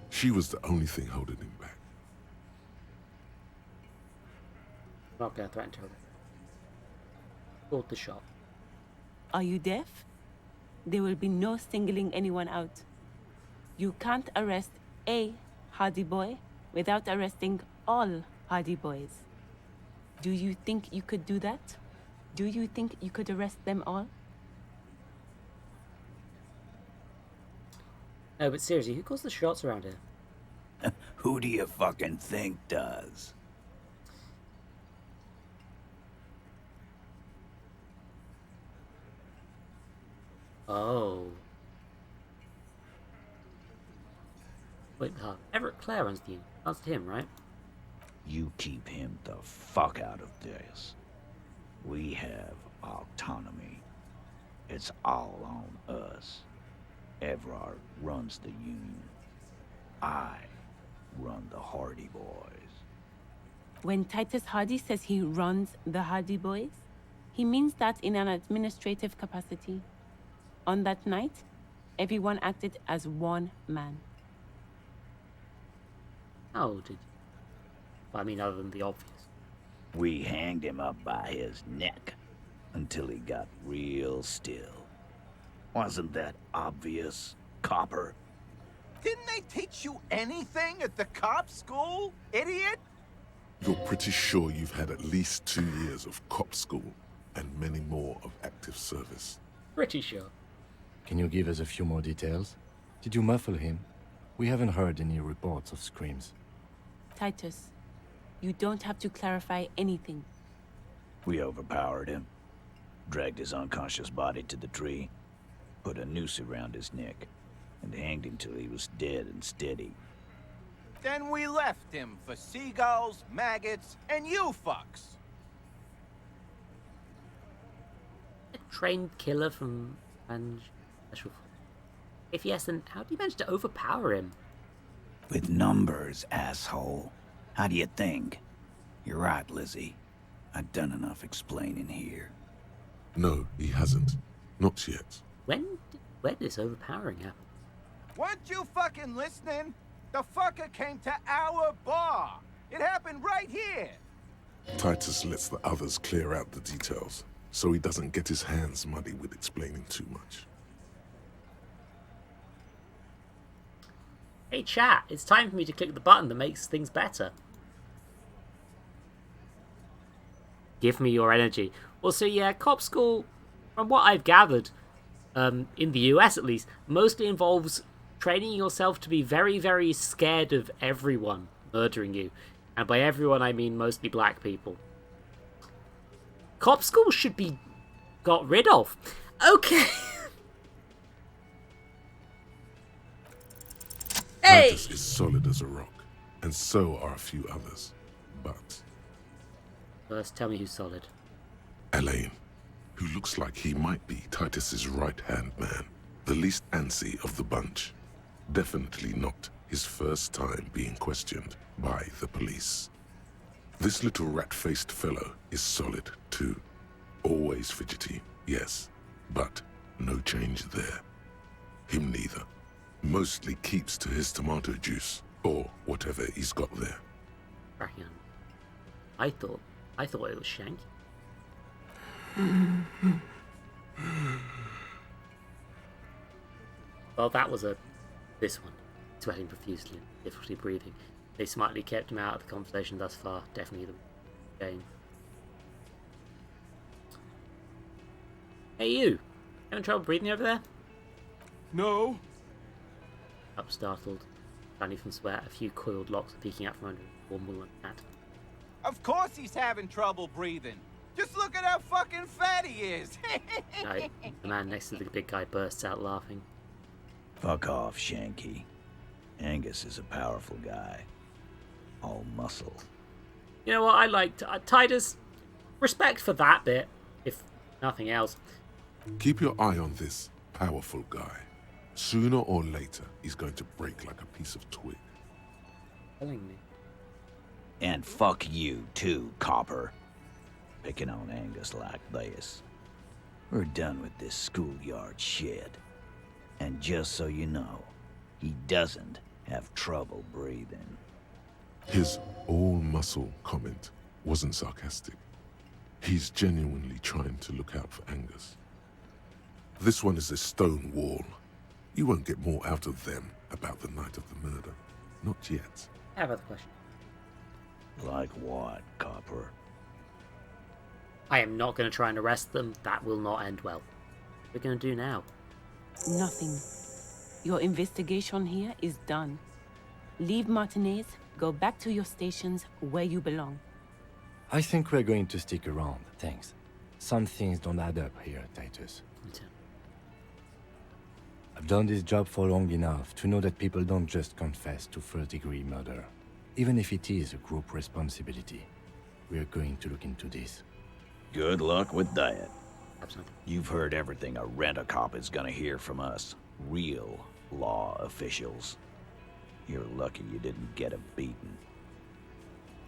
She was the only thing holding him back. I'm not going to threaten her. Hold the shot. Are you deaf? There will be no singling anyone out. You can't arrest a Hardy Boy without arresting all Hardy Boys. Do you think you could do that? Do you think you could arrest them all? No, but seriously, who calls the shots around here? Who do you fucking think does? Oh. Wait, Everett Clare runs the unit. That's him, right? You keep him the fuck out of this. We have autonomy. It's all on us. Everard runs the union. I run the Hardy Boys. When Titus Hardy says he runs the Hardy Boys, he means that in an administrative capacity. On that night, everyone acted as one man. How did you? I mean, other than the obvious. We hanged him up by his neck until he got real still. Wasn't that obvious, copper? Didn't they teach you anything at the cop school, idiot? You're pretty sure you've had at least 2 years of cop school and many more of active service. Pretty sure. Can you give us a few more details? Did you muffle him? We haven't heard any reports of screams. Titus, you don't have to clarify anything. We overpowered him, dragged his unconscious body to the tree, put a noose around his neck, and hanged him till he was dead and steady. Then we left him for seagulls, maggots, and you fucks. A trained killer from Special. If yes, then how do you manage to overpower him? With numbers, asshole. How do you think? You're right, Lizzie. I've done enough explaining here. No, he hasn't. Not yet. When did this overpowering happen? Weren't you fucking listening? The fucker came to our bar. It happened right here. Titus lets the others clear out the details, so he doesn't get his hands muddy with explaining too much. Hey chat, it's time for me to click the button that makes things better. Give me your energy. Also, yeah, cop school, from what I've gathered, in the US at least, mostly involves training yourself to be very, very scared of everyone murdering you. And by everyone, I mean mostly black people. Cop school should be got rid of. Okay. Hey! Titus is solid as a rock, and so are a few others. But first, tell me who's solid. Elaine, who looks like he might be Titus's right-hand man, the least antsy of the bunch. Definitely not his first time being questioned by the police. This little rat-faced fellow is solid, too. Always fidgety, yes, but no change there. Him neither. Mostly keeps to his tomato juice, or whatever he's got there. Cracking on. I thought it was Shank. Well, that was this one. Sweating profusely, difficulty breathing. They smartly kept him out of the conversation thus far. Definitely the game. Hey you! Having trouble breathing over there? No. Up startled, shiny from sweat, a few coiled locks peeking out from under a warm woolen hat. Of course he's having trouble breathing. Just look at how fucking fat he is. Right, the man next to the big guy bursts out laughing. Fuck off, Shanky. Angus is a powerful guy. All muscle. You know what, I liked Titus. Respect for that bit, if nothing else. Keep your eye on this powerful guy. Sooner or later, he's going to break like a piece of twig. Telling me. And fuck you, too, copper. Picking on Angus like this. We're done with this schoolyard shit. And just so you know, he doesn't have trouble breathing. His all-muscle comment wasn't sarcastic. He's genuinely trying to look out for Angus. This one is a stone wall. You won't get more out of them about the night of the murder. Not yet. I have another question. Like what, copper? I am not going to try and arrest them. That will not end well. What are we going to do now? Nothing. Your investigation here is done. Leave Martinez, go back to your stations where you belong. I think we're going to stick around, thanks. Some things don't add up here, Titus. I've done this job for long enough to know that people don't just confess to first-degree murder. Even if it is a group responsibility. We're going to look into this. Good luck with that. Absolutely. You've heard everything a rent-a-cop is gonna hear from us. Real law officials. You're lucky you didn't get a beating.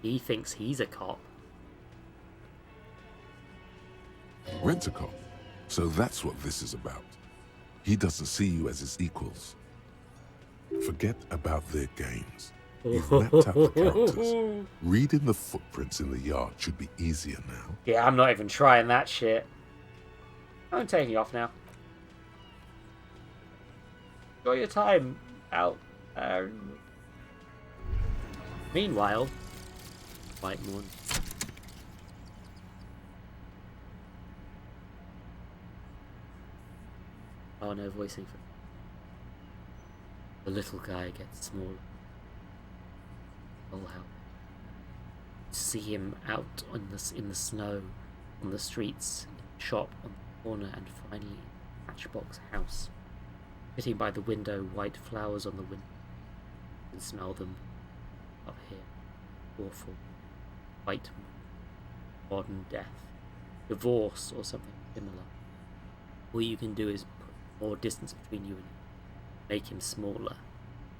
He thinks he's a cop. Rent-a-cop. So that's what this is about. He doesn't see you as his equals. Forget about their games. You've mapped out the characters. Reading the footprints in the yard should be easier now. Yeah, I'm not even trying that shit. I'm taking you off now. Enjoy your time out. Meanwhile, White Moon. Oh no, voicing for the little guy gets smaller. Oh how see him out on in the snow, on the streets, in the shop, on the corner, and finally in the Matchbox house. Sitting by the window, white flowers on the window. You can smell them up here. Awful. White modern death. Divorce or something similar. All you can do is put more distance between you and him. Make him smaller.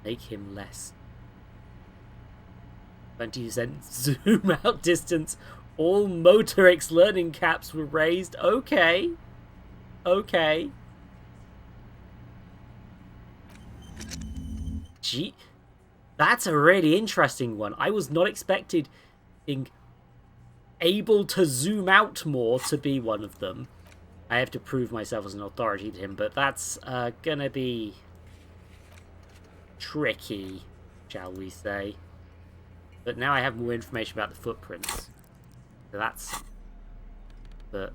Make him less. 20% zoom out distance. All Motorix learning caps were raised. Okay. Okay. Gee, that's a really interesting one. I was not expecting able to zoom out more to be one of them. I have to prove myself as an authority to him, but that's gonna be tricky, shall we say. But now I have more information about the footprints. So that's... But...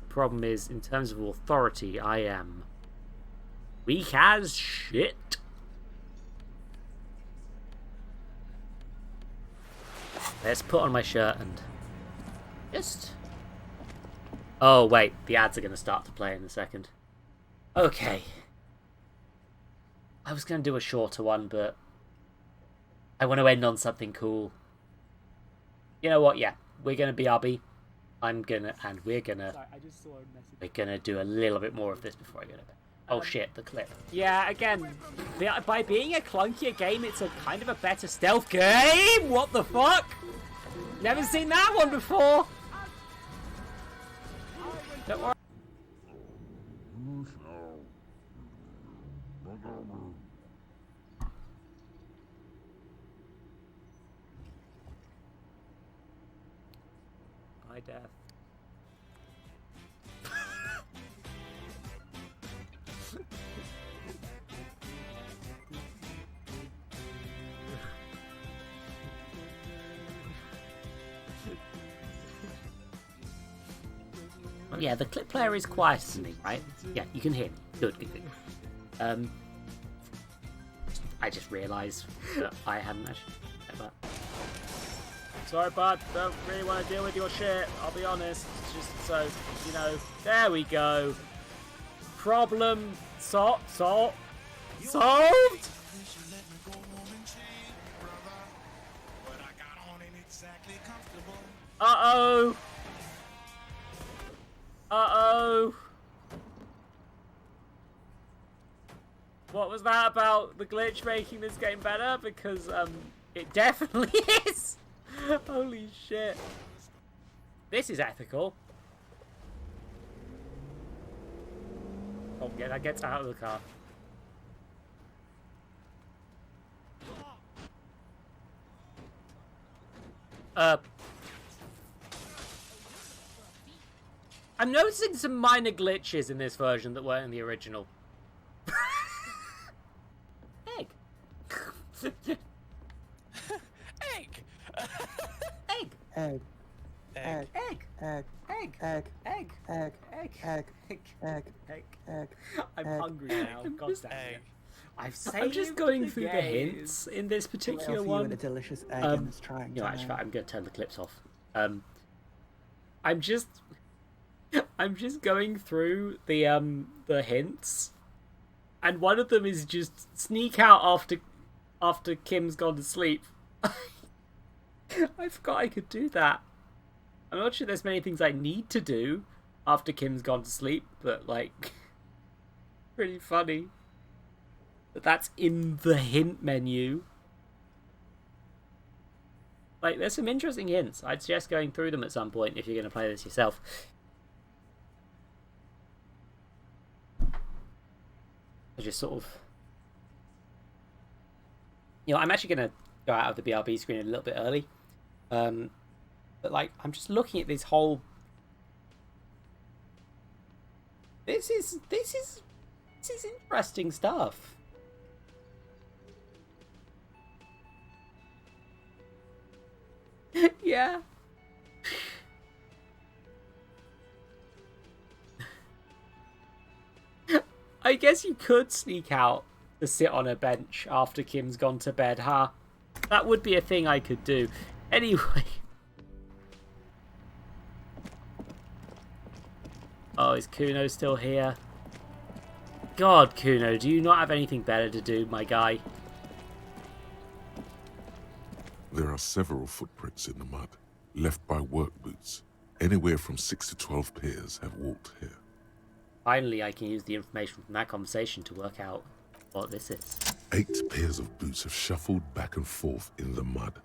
the problem is, in terms of authority, I am weak as shit. Let's put on my shirt and just... Oh, wait. The ads are going to start to play in a second. Okay. I was going to do a shorter one, but I want to end on something cool. You know what? Yeah. We're going to BRB. I'm going to... And we're going to... We're going to do a little bit more of this before I go to bed. Oh shit, the clip. Yeah, again, by being a clunkier game, it's a kind of a better stealth game! What the fuck? Never seen that one before! Don't worry. Hi, Death. Yeah, the clip player is quietening, right? Yeah, you can hear me. Good, good, good. I just realised that I hadn't actually said that. Sorry, bud. Don't really want to deal with your shit. I'll be honest. Just so, you know. There we go. Problem solved. Uh-oh. Uh-oh. What was that about the glitch making this game better? Because, it definitely is. Holy shit. This is ethical. Oh, yeah, that gets out of the car. I'm noticing some minor glitches in this version that weren't in the original. Egg. Egg. Egg. Egg. Egg. Egg. Egg. Egg. Egg. Egg. Egg. Egg. Egg. Egg. Egg. Egg. I'm Egg. hungry now. I'm God just- damn it. I'm just going through the hints in this particular I'll offer one. you in a delicious egg in this trying No, time. actually, I'm going to turn the clips off. I'm just going through the hints, and one of them is just sneak out after Kim's gone to sleep. I forgot I could do that. I'm not sure there's many things I need to do after Kim's gone to sleep, but like, pretty funny that that's in the hint menu. Like, there's some interesting hints. I'd suggest going through them at some point if you're going to play this yourself. I just sort of... You know, I'm actually going to go out of the BRB screen a little bit early. But, like, I'm just looking at this whole... This is interesting stuff. Yeah. I guess you could sneak out to sit on a bench after Kim's gone to bed, huh? That would be a thing I could do. Anyway. Oh, is Kuno still here? God, Kuno, do you not have anything better to do, my guy? There are several footprints in the mud, left by work boots. Anywhere from 6 to 12 pairs have walked here. Finally, I can use the information from that conversation to work out what this is. 8 pairs of boots have shuffled back and forth in the mud.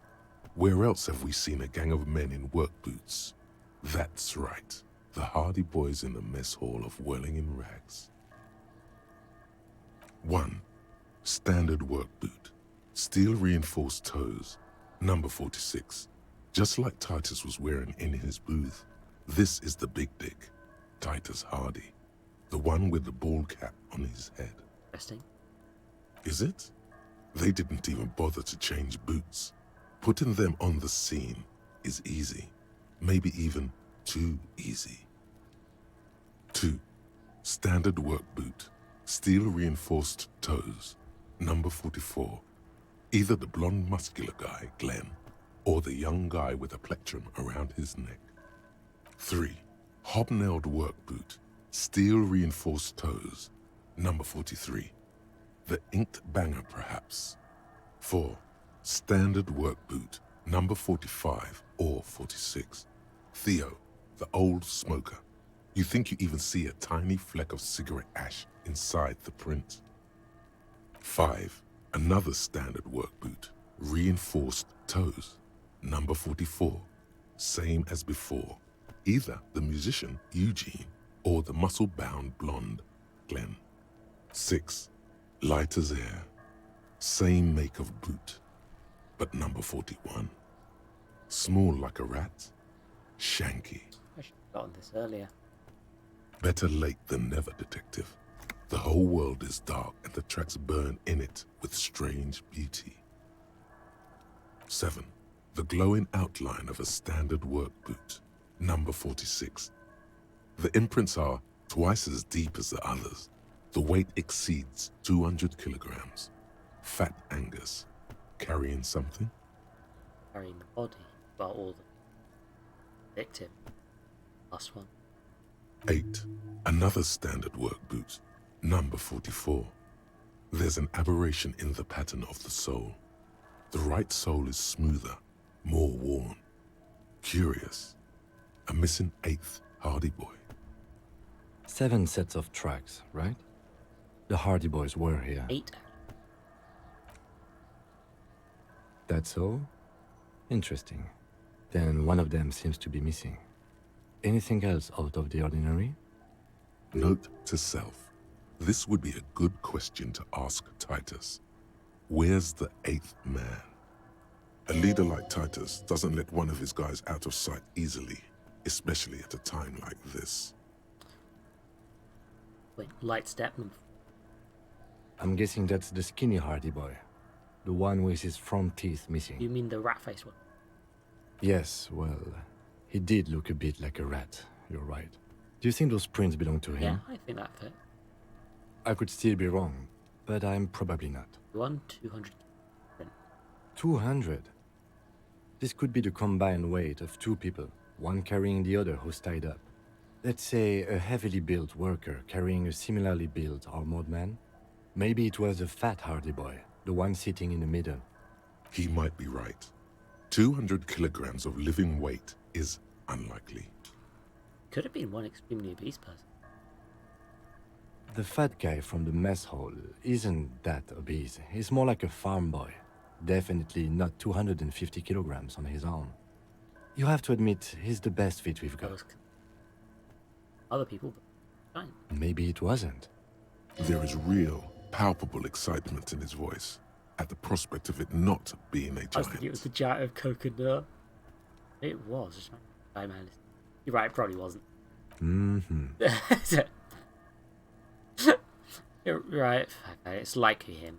Where else have we seen a gang of men in work boots? That's right, the hardy boys in the mess hall of Whirling in Rags. 1. Standard work boot. Steel reinforced toes. Number 46. Just like Titus was wearing in his booth. This is the big dick, Titus Hardy. The one with the bald cap on his head. Interesting. Is it? They didn't even bother to change boots. Putting them on the scene is easy. Maybe even too easy. 2. Standard work boot. Steel reinforced toes. Number 44. Either the blonde muscular guy, Glenn, or the young guy with a plectrum around his neck. 3. Hobnailed work boot. Steel reinforced toes. Number 43. The inked banger, perhaps. 4. Standard work boot. Number 45 or 46. Theo, the old smoker. You think you even see a tiny fleck of cigarette ash inside the print. 5. Another standard work boot. Reinforced toes. Number 44. Same as before. Either the musician, Eugene, or the muscle-bound blonde, Glenn. 6. Light as air. Same make of boot. But number 41. Small like a rat. Shanky. I should have gotten this earlier. Better late than never, detective. The whole world is dark and the tracks burn in it with strange beauty. 7. The glowing outline of a standard work boot. Number 46. The imprints are twice as deep as the others. The weight exceeds 200 kilograms. Fat Angus. Carrying something? Carrying the body. Well, all the victim. Last one. 8. Another standard work boot. Number 44. There's an aberration in the pattern of the sole. The right sole is smoother, more worn. Curious. A missing 8th Hardy Boy. 7 sets of tracks, right? The Hardy Boys were here. 8. That's all? Interesting. Then one of them seems to be missing. Anything else out of the ordinary? Note to self. This would be a good question to ask Titus. Where's the 8th man? A leader like Titus doesn't let one of his guys out of sight easily, especially at a time like this. Wait, light step. I'm guessing that's the skinny Hardy Boy. The one with his front teeth missing. You mean the rat face one? Yes, well, he did look a bit like a rat. You're right. Do you think those prints belong to him? Yeah, I think that fit. I could still be wrong, but I'm probably not. 200. 200? This could be the combined weight of 2 people, one carrying the other who's tied up. Let's say a heavily built worker carrying a similarly built armored man. Maybe it was a fat Hardy Boy, the one sitting in the middle. He might be right. 200 kilograms of living weight is unlikely. Could have been one extremely obese person. The fat guy from the mess hall isn't that obese. He's more like a farm boy. Definitely not 250 kilograms on his own. You have to admit, he's the best fit we've got. Other people, but fine. Maybe it wasn't. There is real, palpable excitement in his voice at the prospect of it not being a giant. I was thinking it was the giant of coconut. It was. Man. You're right, it probably wasn't. Mm-hmm. You're right. Okay, it's likely him.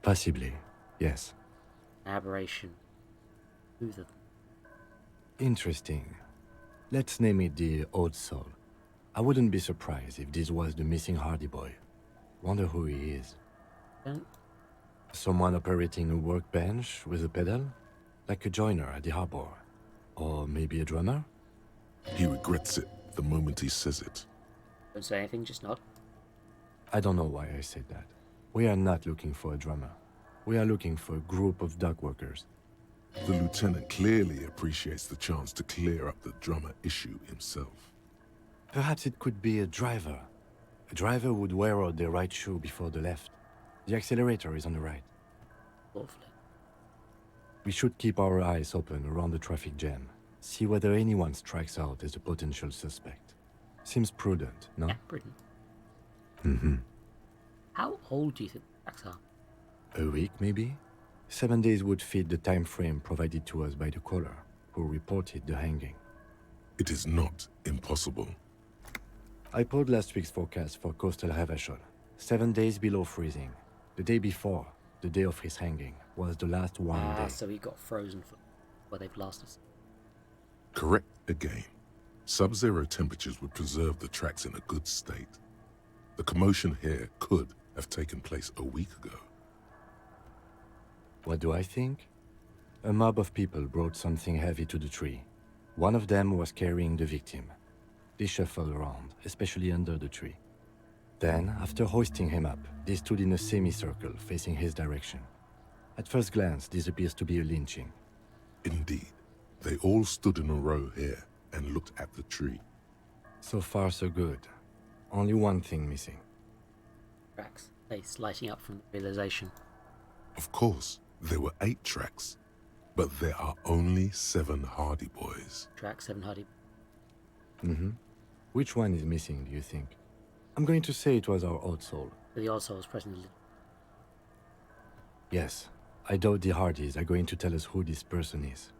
Possibly, yes. Aberration. Who's the... Interesting. Let's name it the Old Soul. I wouldn't be surprised if this was the missing Hardy Boy. Wonder who he is. Someone operating a workbench with a pedal? Like a joiner at the harbor. Or maybe a drummer? He regrets it the moment he says it. Don't say anything, just nod. I don't know why I said that. We are not looking for a drummer. We are looking for a group of dock workers. The lieutenant clearly appreciates the chance to clear up the drummer issue himself. Perhaps it could be a driver, A driver would wear out their right shoe before the left. The accelerator is on the right. Lovely. We should keep our eyes open around the traffic jam. See whether anyone strikes out as a potential suspect. Seems prudent, no? Yeah, prudent. Mm-hmm. How old do you think the tracks are? A week, maybe? 7 days would fit the time frame provided to us by the caller, who reported the hanging. It is not impossible. I pulled last week's forecast for coastal Ravachol. 7 days below freezing. The day before, the day of his hanging, was the last one day. So he got frozen for where they've lost us. Correct again. Sub-zero temperatures would preserve the tracks in a good state. The commotion here could have taken place a week ago. What do I think? A mob of people brought something heavy to the tree. One of them was carrying the victim. They shuffled around, especially under the tree. Then, after hoisting him up, they stood in a semicircle facing his direction. At first glance, this appears to be a lynching. Indeed. They all stood in a row here and looked at the tree. So far, so good. Only one thing missing. Tracks. Face lighting up from the realization. Of course, there were 8 tracks, but there are only 7 Hardy Boys. Track 7 Hardy. Mm-hmm. Which one is missing, do you think? I'm going to say it was our odd soul. The odd soul is present. Yes. I doubt the Hardys are going to tell us who this person is.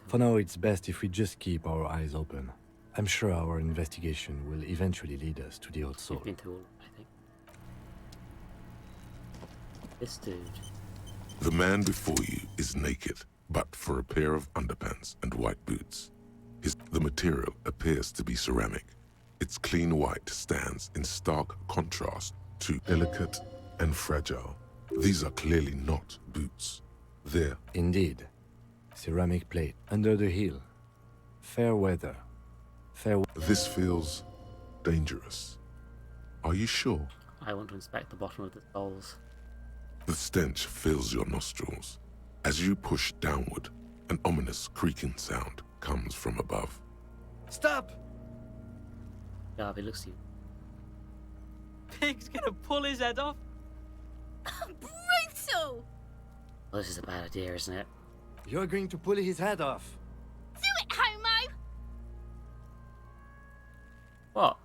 For now, it's best if we just keep our eyes open. I'm sure our investigation will eventually lead us to the odd soul. We've been through all, I think. This dude. The man before you is naked, but for a pair of underpants and white boots. The material appears to be ceramic. Its clean white stands in stark contrast to delicate and fragile. These are clearly not boots. They're... Indeed. Ceramic plate under the heel. Fair weather. This feels dangerous. Are you sure? I want to inspect the bottom of the soles. The stench fills your nostrils. As you push downward, an ominous creaking sound comes from above. Stop! Garvey looks at you. Pig's gonna pull his head off. Brutal! Well, this is a bad idea, isn't it? You're going to pull his head off. Do it, homo! What?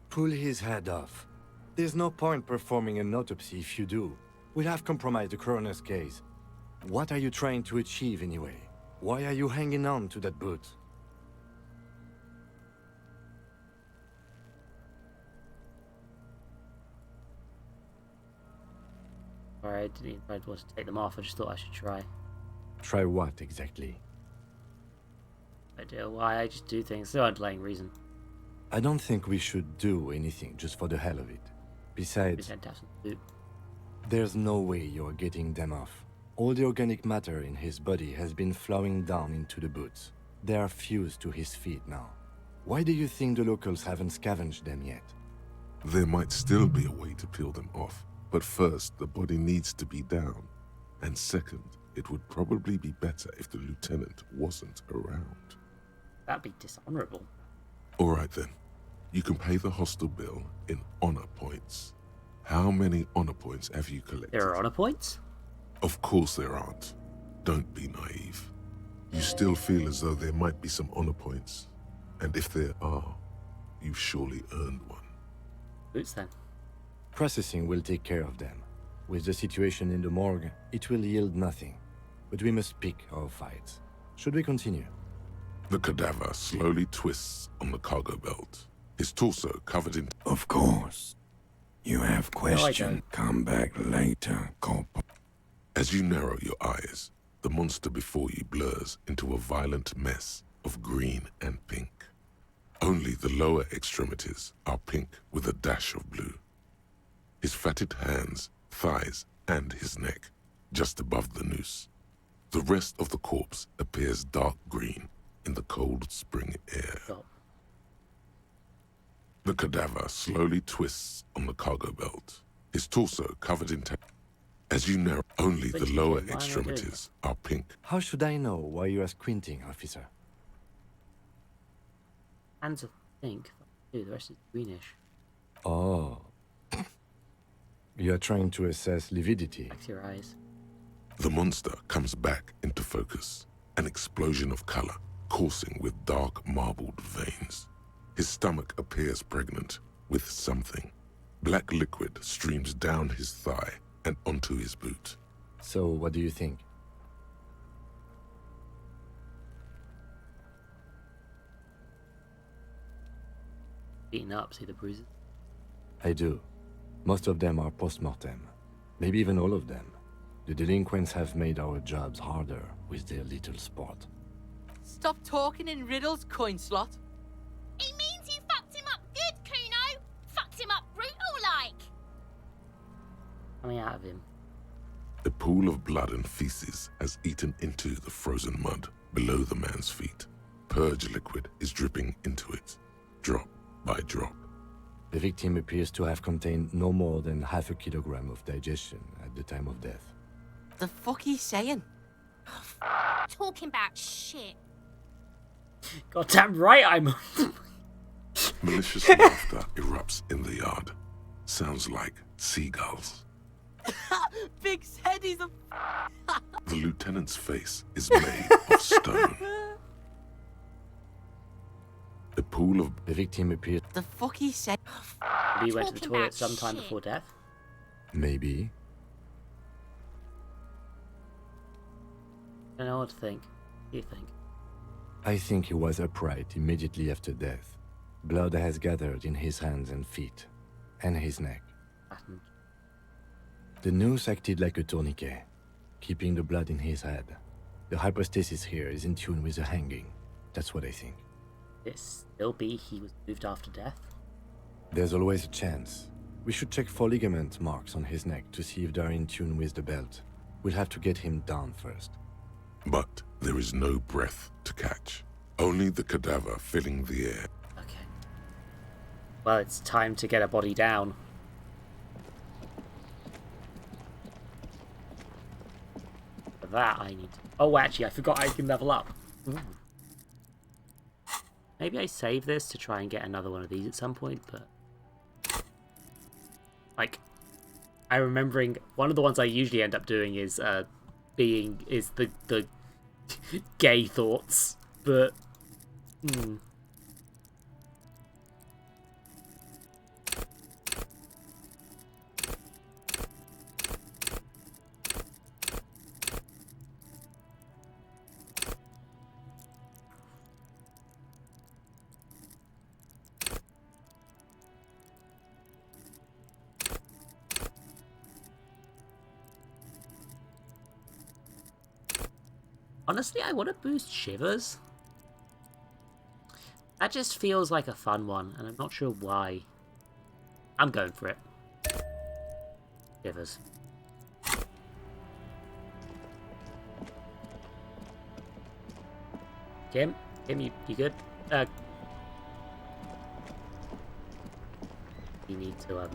Pull his head off. There's no point performing an autopsy if you do. We'll have compromised the coroner's case. What are you trying to achieve anyway? Why are you hanging on to that boot? Sorry, I didn't want to take them off. I just thought I should try. Try what exactly? I do. Why? I just do things. No underlying reason. I don't think we should do anything just for the hell of it. Besides, there's no way you're getting them off. All the organic matter in his body has been flowing down into the boots. They are fused to his feet now. Why do you think the locals haven't scavenged them yet? There might still be a way to peel them off, but first, the body needs to be down. And second, it would probably be better if the lieutenant wasn't around. That'd be dishonorable. All right then. You can pay the hostel bill in honor points. How many honor points have you collected? There are honor points? Of course there aren't. Don't be naive. You still feel as though there might be some honor points. And if there are, you've surely earned one. Boots then. Processing will take care of them. With the situation in the morgue, it will yield nothing. But we must pick our fights. Should we continue? The cadaver slowly twists on the cargo belt. His torso covered in... Of course. You have questions. Come back later, Corporal. As you narrow your eyes, the monster before you blurs into a violent mess of green and pink. Only the lower extremities are pink with a dash of blue. His fatted hands, thighs, and his neck, just above the noose. The rest of the corpse appears dark green in the cold spring air. The cadaver slowly twists on the cargo belt, his torso covered in... As you narrow, only the lower extremities are pink. How should I know why you are squinting, officer? Hands are pink. Dude, the rest is greenish. Oh, You are trying to assess lividity. Fix your eyes. The monster comes back into focus, an explosion of color, coursing with dark marbled veins. His stomach appears pregnant with something. Black liquid streams down his thigh and onto his boot. So, what do you think? Beaten up, see the bruises? I do. Most of them are post-mortem. Maybe even all of them. The delinquents have made our jobs harder with their little sport. Stop talking in riddles, coin slot. He means you fucked him up good, Kuno. Fucked him up brutal like. Coming out of him. A pool of blood and feces has eaten into the frozen mud below the man's feet. Purge liquid is dripping into it, drop by drop. The victim appears to have contained no more than half a kilogram of digestion at the time of death. The fuck he saying? Talking about shit. Goddamn right I'm. Malicious laughter erupts in the yard. Sounds like seagulls. Big said he's a. The lieutenant's face is made of stone. A pool of... The victim appears... The fuck he said? Maybe he went to the toilet sometime before death? Maybe. I don't know what to think. What do you think? I think he was upright immediately after death. Blood has gathered in his hands and feet, and his neck. The noose acted like a tourniquet, keeping the blood in his head. The hypostasis here is in tune with the hanging. That's what I think. Could it still be he was moved after death? There's always a chance. We should check for ligament marks on his neck to see if they're in tune with the belt. We'll have to get him down first. But there is no breath to catch. Only the cadaver filling the air. Okay. Well, it's time to get a body down. For that, I need... Oh, actually, I forgot I can level up. Ooh. Maybe I save this to try and get another one of these at some point, but... Like, I'm remembering one of the ones I usually end up doing is the gay thoughts, but... Honestly, I want to boost Shivers. That just feels like a fun one, and I'm not sure why. I'm going for it. Shivers. Kim, you good? You need to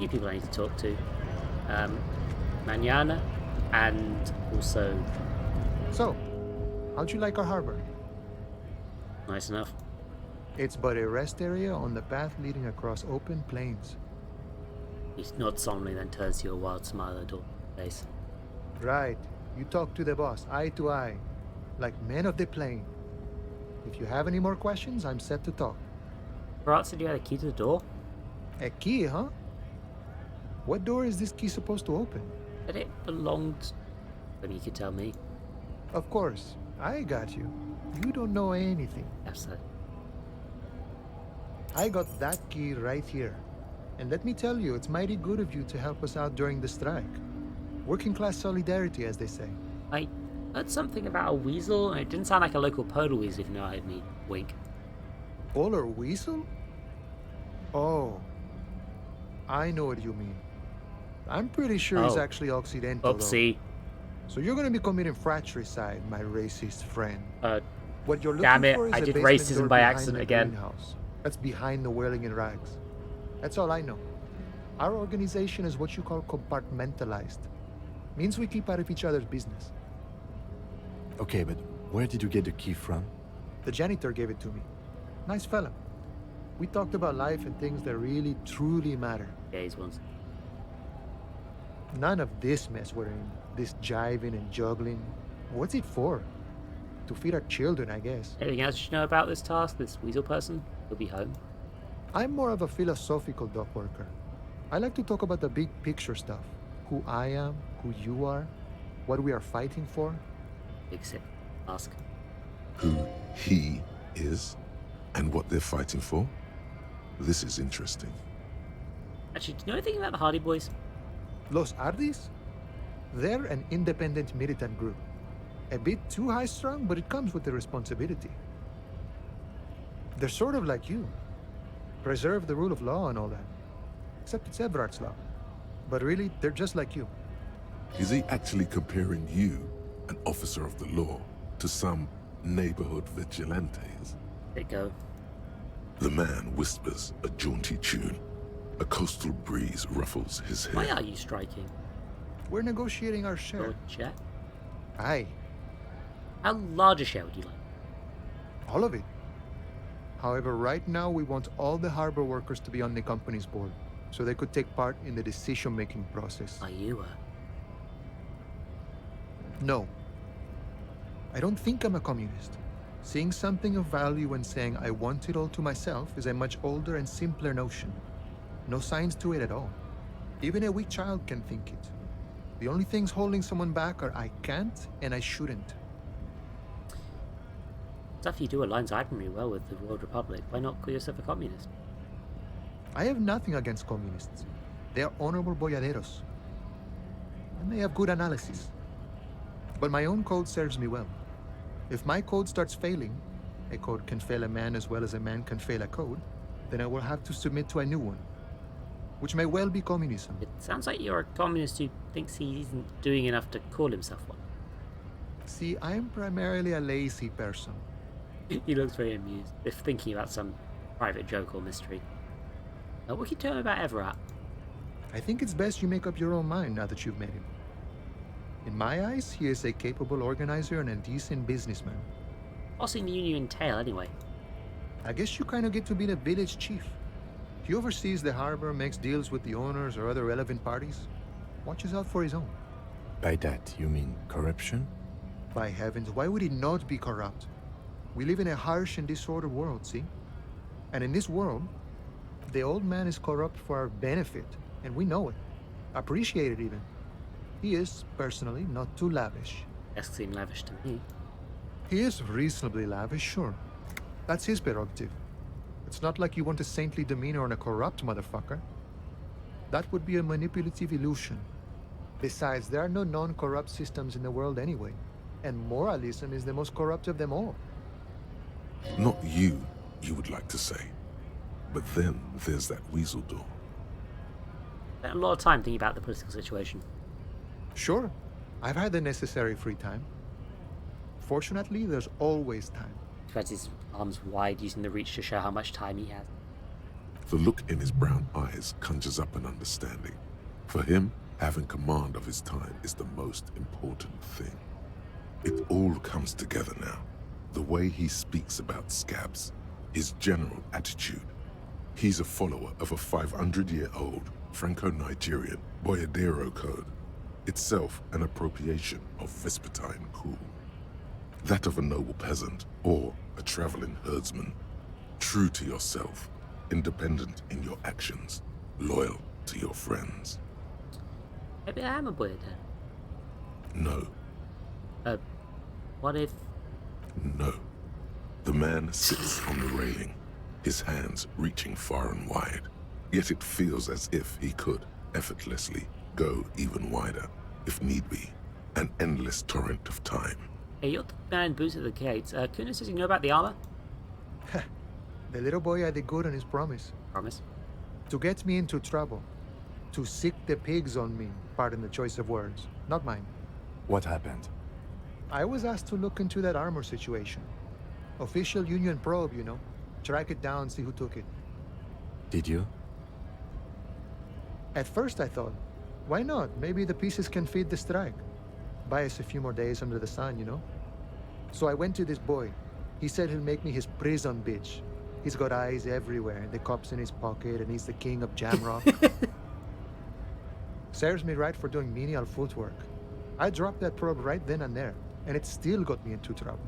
few people I need to talk to. Mañana, and also... So, how'd you like our harbor? Nice enough. It's but a rest area on the path leading across open plains. He nods solemnly, then turns to you a wild smile at your face. Right. You talk to the boss, eye to eye, like men of the plain. If you have any more questions, I'm set to talk. Barat said you had a key to the door? A key, huh? What door is this key supposed to open? That it belonged... Maybe you could tell me. Of course. I got you. You don't know anything. Yes, sir. I got that key right here. And let me tell you, it's mighty good of you to help us out during the strike. Working class solidarity, as they say. I heard something about a weasel, and it didn't sound like a local polar weasel, if you know what I mean. Wink. Polar weasel? Oh. I know what you mean. I'm pretty sure he's actually Occidental, Oopsie. So you're gonna be committing fratricide, my racist friend. What you're looking damn it, for is I a did basement racism door by behind accident the again. greenhouse. That's behind the whirling in rags. That's all I know. Our organization is what you call compartmentalized. Means we keep out of each other's business. Okay, but where did you get the key from? The janitor gave it to me. Nice fella. We talked about life and things that really, truly matter. Gays ones. None of this mess we're in. This jiving and juggling. What's it for? To feed our children, I guess. Anything else you should know about this task, this weasel person? He'll be home. I'm more of a philosophical dock worker. I like to talk about the big picture stuff. Who I am, who you are, what we are fighting for. Big sick. Ask. Who he is and what they're fighting for? This is interesting. Actually, do you know anything about the Hardy Boys? Los Ardis? They're an independent militant group. A bit too high-strung, but it comes with the responsibility. They're sort of like you. Preserve the rule of law and all that. Except it's Everard's law. But really, they're just like you. Is he actually comparing you, an officer of the law, to some neighborhood vigilantes? There you go. The man whispers a jaunty tune. A coastal breeze ruffles his hair. Why are you striking? We're negotiating our share. Your share? Aye. How large a share would you like? All of it. However, right now we want all the harbor workers to be on the company's board, so they could take part in the decision-making process. Are you No. I don't think I'm a communist. Seeing something of value and saying I want it all to myself is a much older and simpler notion. No science to it at all. Even a weak child can think it. The only things holding someone back are I can't and I shouldn't. Stuff you do aligns admirably well with the World Republic. Why not call yourself a communist? I have nothing against communists. They are honorable boyaderos. And they have good analysis. But my own code serves me well. If my code starts failing, a code can fail a man as well as a man can fail a code, then I will have to submit to a new one, which may well be communism. It sounds like you're a communist who thinks he isn't doing enough to call himself one. See, I am primarily a lazy person. He looks very amused, if thinking about some private joke or mystery. What can you tell me about Everett? I think it's best you make up your own mind now that you've met him. In my eyes, he is a capable organizer and a decent businessman. What's in the Union entail, anyway? I guess you kind of get to be the village chief. He oversees the harbor, makes deals with the owners or other relevant parties, watches out for his own. By that, you mean corruption? By heavens, why would he not be corrupt? We live in a harsh and disordered world, see? And in this world, the old man is corrupt for our benefit, and we know it. Appreciate it even. He is, personally, not too lavish. That seems lavish to me. He is reasonably lavish, sure. That's his prerogative. It's not like you want a saintly demeanor on a corrupt motherfucker. That would be a manipulative illusion. Besides, there are no non-corrupt systems in the world anyway, and moralism is the most corrupt of them all. Not you, you would like to say. But then there's that weasel door. Spent a lot of time thinking about the political situation. Sure, I've had the necessary free time. Fortunately, there's always time. He has his arms wide, using the reach to show how much time he has. The look in his brown eyes conjures up an understanding. For him, having command of his time is the most important thing. It all comes together now. The way he speaks about scabs, his general attitude. He's a follower of a 500-year-old Franco-Nigerian Boyadero code, itself an appropriation of Vespertine cool. That of a noble peasant or a traveling herdsman. True to yourself, independent in your actions, loyal to your friends. Maybe I am a Boyadero. No. What if... No. The man sits on the railing, his hands reaching far and wide. Yet it feels as if he could, effortlessly, go even wider, if need be. An endless torrent of time. Hey, you're the man in boots at the gates. Kuna says you know about the armor? The little boy had the good on his promise. Promise? To get me into trouble. To sick the pigs on me, pardon the choice of words. Not mine. What happened? I was asked to look into that armor situation. Official Union probe, you know. Track it down, see who took it. Did you? At first I thought, why not? Maybe the pieces can feed the strike. Buy us a few more days under the sun, you know? So I went to this boy. He said he'll make me his prison bitch. He's got eyes everywhere, the cop's in his pocket, and he's the king of Jamrock. Serves me right for doing menial footwork. I dropped that probe right then and there, and it still got me into trouble.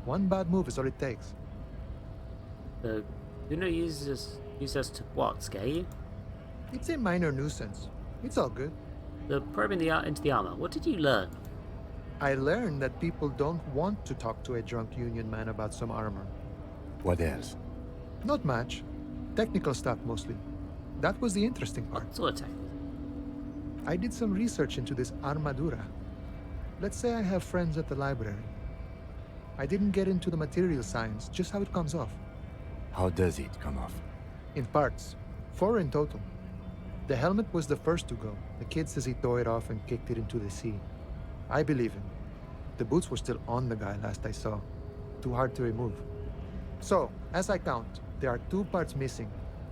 One bad move is all it takes. So, Uno uses us to what, scare you? It's a minor nuisance. It's all good. The probing into the armor, what did you learn? I learned that people don't want to talk to a drunk union man about some armor. What else? Not much. Technical stuff mostly. That was the interesting part. What sort of technical? I did some research into this armadura. Let's say I have friends at the library. I didn't get into the material science, just how it comes off. How does it come off? In parts. 4 in total. The helmet was the first to go. The kid says he tore it off and kicked it into the sea. I believe him. The boots were still on the guy last I saw. Too hard to remove. So, as I count, there are 2 parts missing.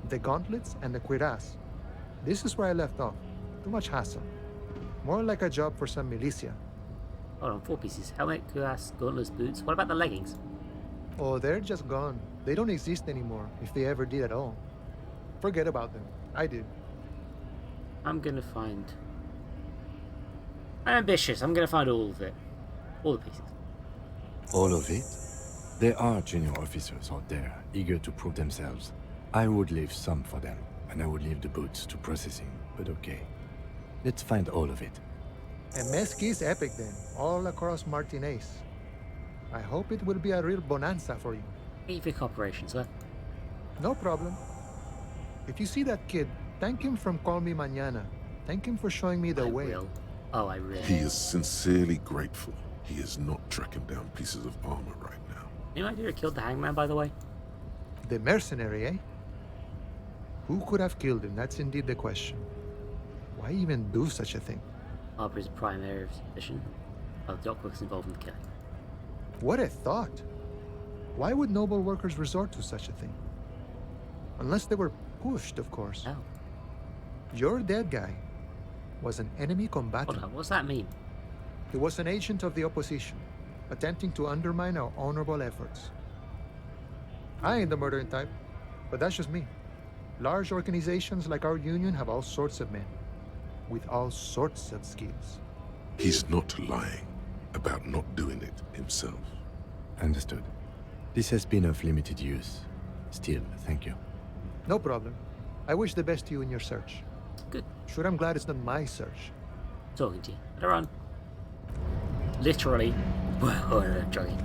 The gauntlets and the cuirass. This is where I left off. Too much hassle. More like a job for some militia. Hold on, 4 pieces. Helmet, cuirass, gauntlets, boots. What about the leggings? Oh, they're just gone. They don't exist anymore, if they ever did at all. Forget about them. I did. I'm gonna find... I'm ambitious. I'm gonna find all of it. All the pieces. All of it? There are junior officers out there, eager to prove themselves. I would leave some for them, and I would leave the boots to processing, but okay. Let's find all of it. A mesquite epic then, all across Martinez. I hope it will be a real bonanza for you. Thank you for cooperation, sir. No problem. If you see that kid, thank him from Call Me Mañana. Thank him for showing me the way. Will. Oh, I will. He is sincerely grateful he is not tracking down pieces of armor right now. Any idea who killed the hangman, by the way? The mercenary, eh? Who could have killed him? That's indeed the question. Why even do such a thing? Harbour is a prime area of suspicion. The dockworkers involved in the killing. What a thought! Why would noble workers resort to such a thing? Unless they were pushed, of course. Oh. Your dead guy was an enemy combatant. Hold on, what's that mean? He was an agent of the opposition, attempting to undermine our honorable efforts. I ain't the murdering type, but that's just me. Large organizations like our union have all sorts of men, with all sorts of skills. He's not lying about not doing it himself. Understood. This has been of limited use. Still, thank you. No problem. I wish the best to you in your search. Good. Sure, I'm glad it's not my search. Talking to you. Better run. Literally. Jogging.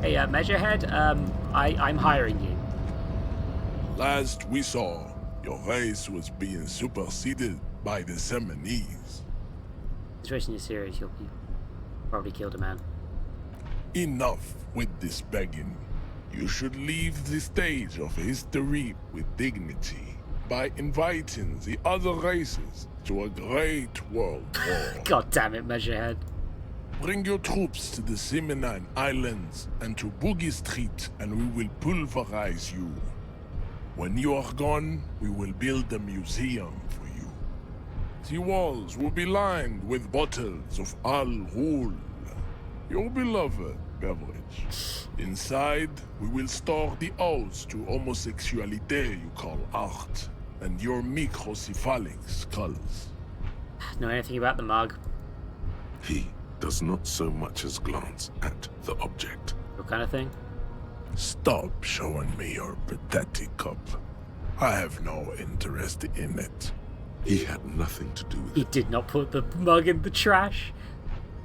Hey, Measurehead, I'm hiring you. Last we saw, your race was being superseded by the Seminese. The situation is serious. You probably killed a man. Enough with this begging. You should leave the stage of history with dignity by inviting the other races to a great world war. God damn it, Measurehead. Bring your troops to the Seminine Islands and to Boogie Street, and we will pulverize you. When you are gone, we will build a museum for you. The walls will be lined with bottles of Al Ghul, your beloved beverage. Inside, we will store the odes to homosexuality you call art, and your microcephalic skulls. Know anything about the mug? He does not so much as glance at the object. What kind of thing? Stop showing me your pathetic cup. I have no interest in it. He had nothing to do with it. He did not put the mug in the trash.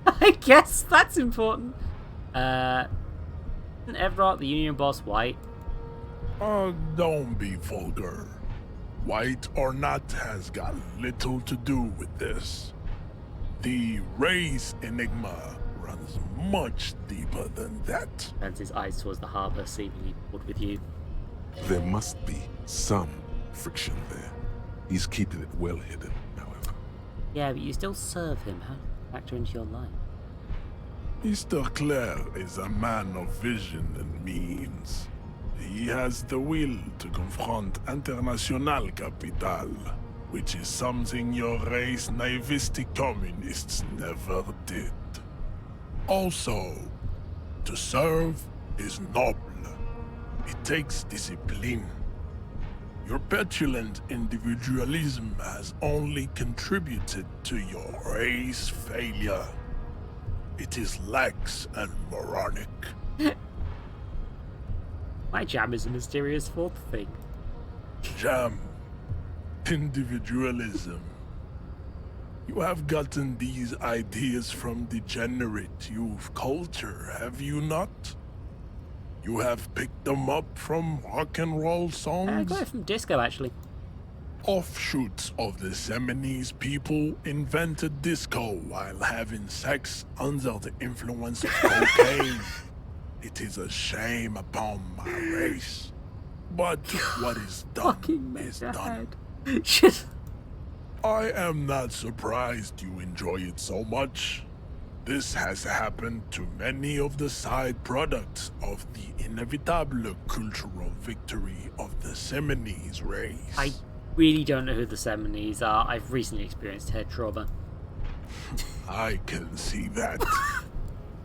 I guess that's important. Isn't Everett, the union boss, white? Don't be vulgar. White or not has got little to do with this. The race enigma runs much deeper than that. Turns his eyes towards the harbor, seemingly bored with you. There must be some friction there. He's keeping it well hidden, however. Yeah, but you still serve him. How factor into your life? Mr. Clare is a man of vision and means. He has the will to confront international capital, which is something your race naivistic communists never did. Also, To serve is noble. It takes discipline. Your petulant individualism has only contributed to your race failure. It is lax and moronic. My jam is a mysterious fourth thing. Jam. Individualism. You have gotten these ideas from degenerate youth culture, have you not? You have picked them up from rock and roll songs? I got it from disco, actually. Offshoots of the Seminoles people invented disco while having sex under the influence of cocaine. It is a shame upon my race. But what is done is done. I am not surprised you enjoy it so much. This has happened to many of the side products of the inevitable cultural victory of the Seminoles race. I really don't know who the Seminoles are. I've recently experienced head trauma. I can see that.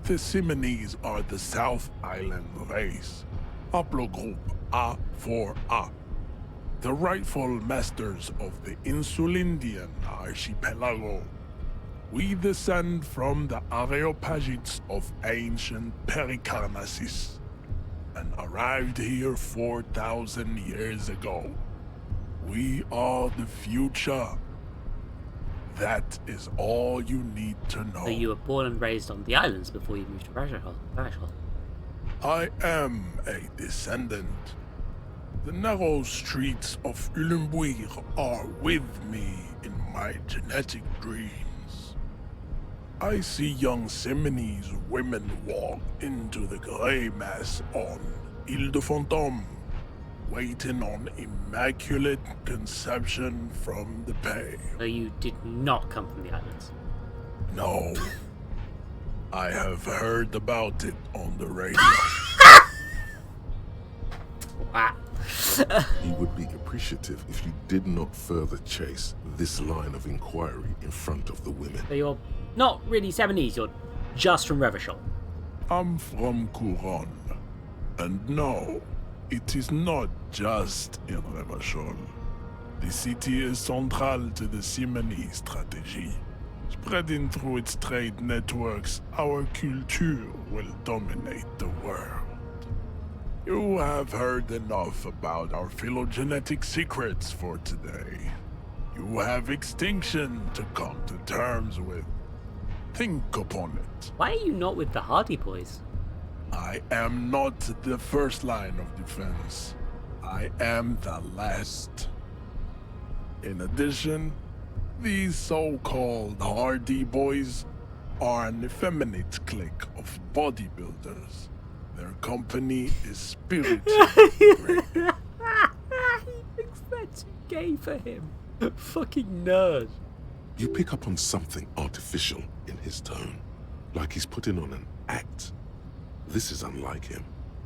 The Seminoles are the South Island race. Haplogroup A4A. The rightful masters of the Insulindian archipelago. We descend from the Areopagites of ancient Pericarnassus and arrived here 4,000 years ago. We are the future. That is all you need to know. So you were born and raised on the islands before you moved to Rajahal. I am a descendant. The narrow streets of Ulimbuir are with me in my genetic dreams. I see young Seminoles women walk into the grey mass on Ile de Fantôme, waiting on immaculate conception from the Pale. So you did not come from the islands? No. I have heard about it on the radio. He would be appreciative if you did not further chase this line of inquiry in front of the women. So you're not really Seminoles, you're just from Revachol. I'm from Couronne. And no, it is not just in Revachol. The city is central to the Seminoles strategy. Spreading through its trade networks, our culture will dominate the world. You have heard enough about our phylogenetic secrets for today. You have extinction to come to terms with. Think upon it. Why are you not with the Hardy Boys? I am not the first line of defense. I am the last. In addition, these so-called Hardy Boys are an effeminate clique of bodybuilders. Their company is spiritually great. He thinks they're too gay for him. Fucking nerd. You pick up on something artificial in his tone, like he's putting on an act. This is unlike him.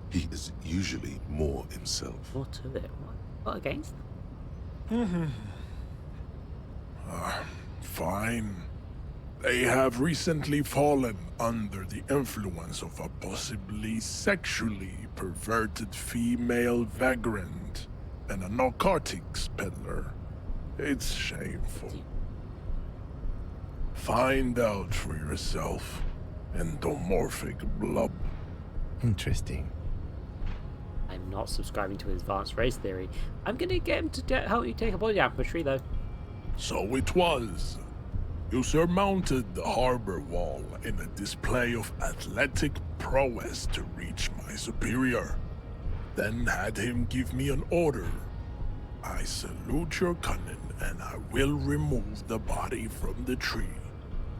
He is usually more himself. More to it. What against them? Fine. They have recently fallen under the influence of a possibly sexually perverted female vagrant and a narcotics peddler. It's shameful. Find out for yourself, endomorphic blub. Interesting. I'm not subscribing to his advanced race theory. I'm gonna get him to help you take a body down from a tree, though. So it was. You surmounted the harbor wall in a display of athletic prowess to reach my superior. Then had him give me an order. I salute your cunning, and I will remove the body from the tree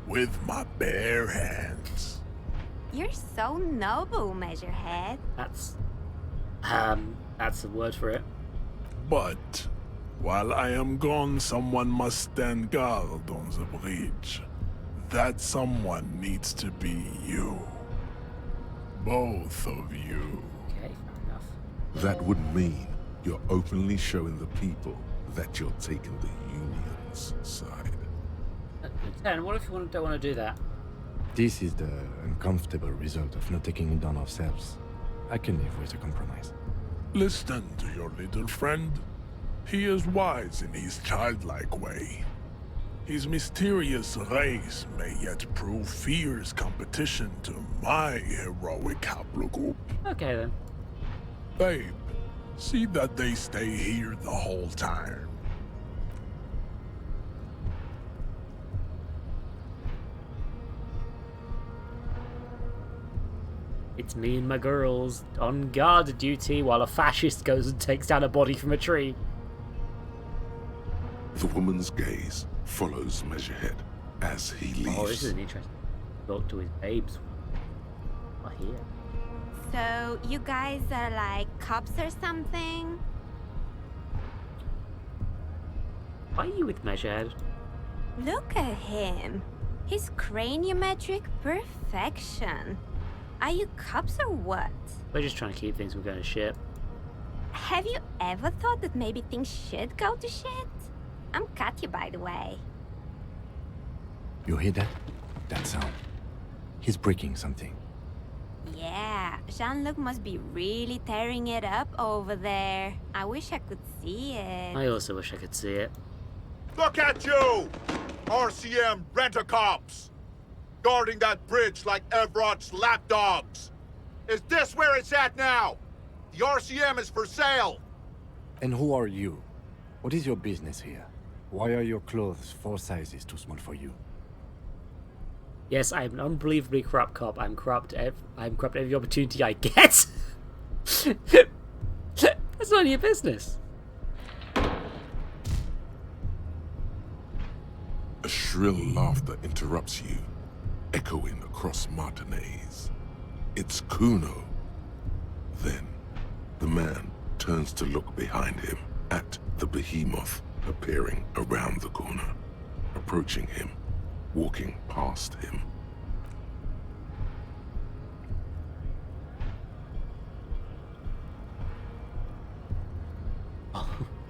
with my bare hands. You're so noble, Measurehead. That's the word for it. But while I am gone, someone must stand guard on the bridge. That someone needs to be you. Both of you. Okay, fair enough. That would mean you're openly showing the people that you're taking the Union's side. Lieutenant, what if you don't want to do that? This is the uncomfortable result of not taking it down ourselves. I can live with a compromise. Listen to your little friend. He is wise in his childlike way. His mysterious race may yet prove fierce competition to my heroic haplogroup. Okay then. Babe, see that they stay here the whole time. It's me and my girls on guard duty while a fascist goes and takes down a body from a tree. The woman's gaze follows Measurehead as he leaves. Oh, this is an interesting talk to his babes. I hear. So, you guys are like cops or something? Why are you with Measurehead? Look at him. His craniometric perfection. Are you cops or what? We're just trying to keep things from going to shit. Have you ever thought that maybe things should go to shit? I'm Katya, by the way. You hear that? That sound. He's breaking something. Yeah, Jean-Luc must be really tearing it up over there. I wish I could see it. I also wish I could see it. Look at you! RCM rent-a-cops! Guarding that bridge like Everott's lapdogs! Is this where it's at now? The RCM is for sale! And who are you? What is your business here? Why are your clothes 4 sizes too small for you? Yes, I'm an unbelievably corrupt cop. I'm corrupt every opportunity I get. That's none of your business. A shrill laughter interrupts you, echoing across Martinez. It's Kuno. Then, the man turns to look behind him at the behemoth appearing around the corner, approaching him, walking past him.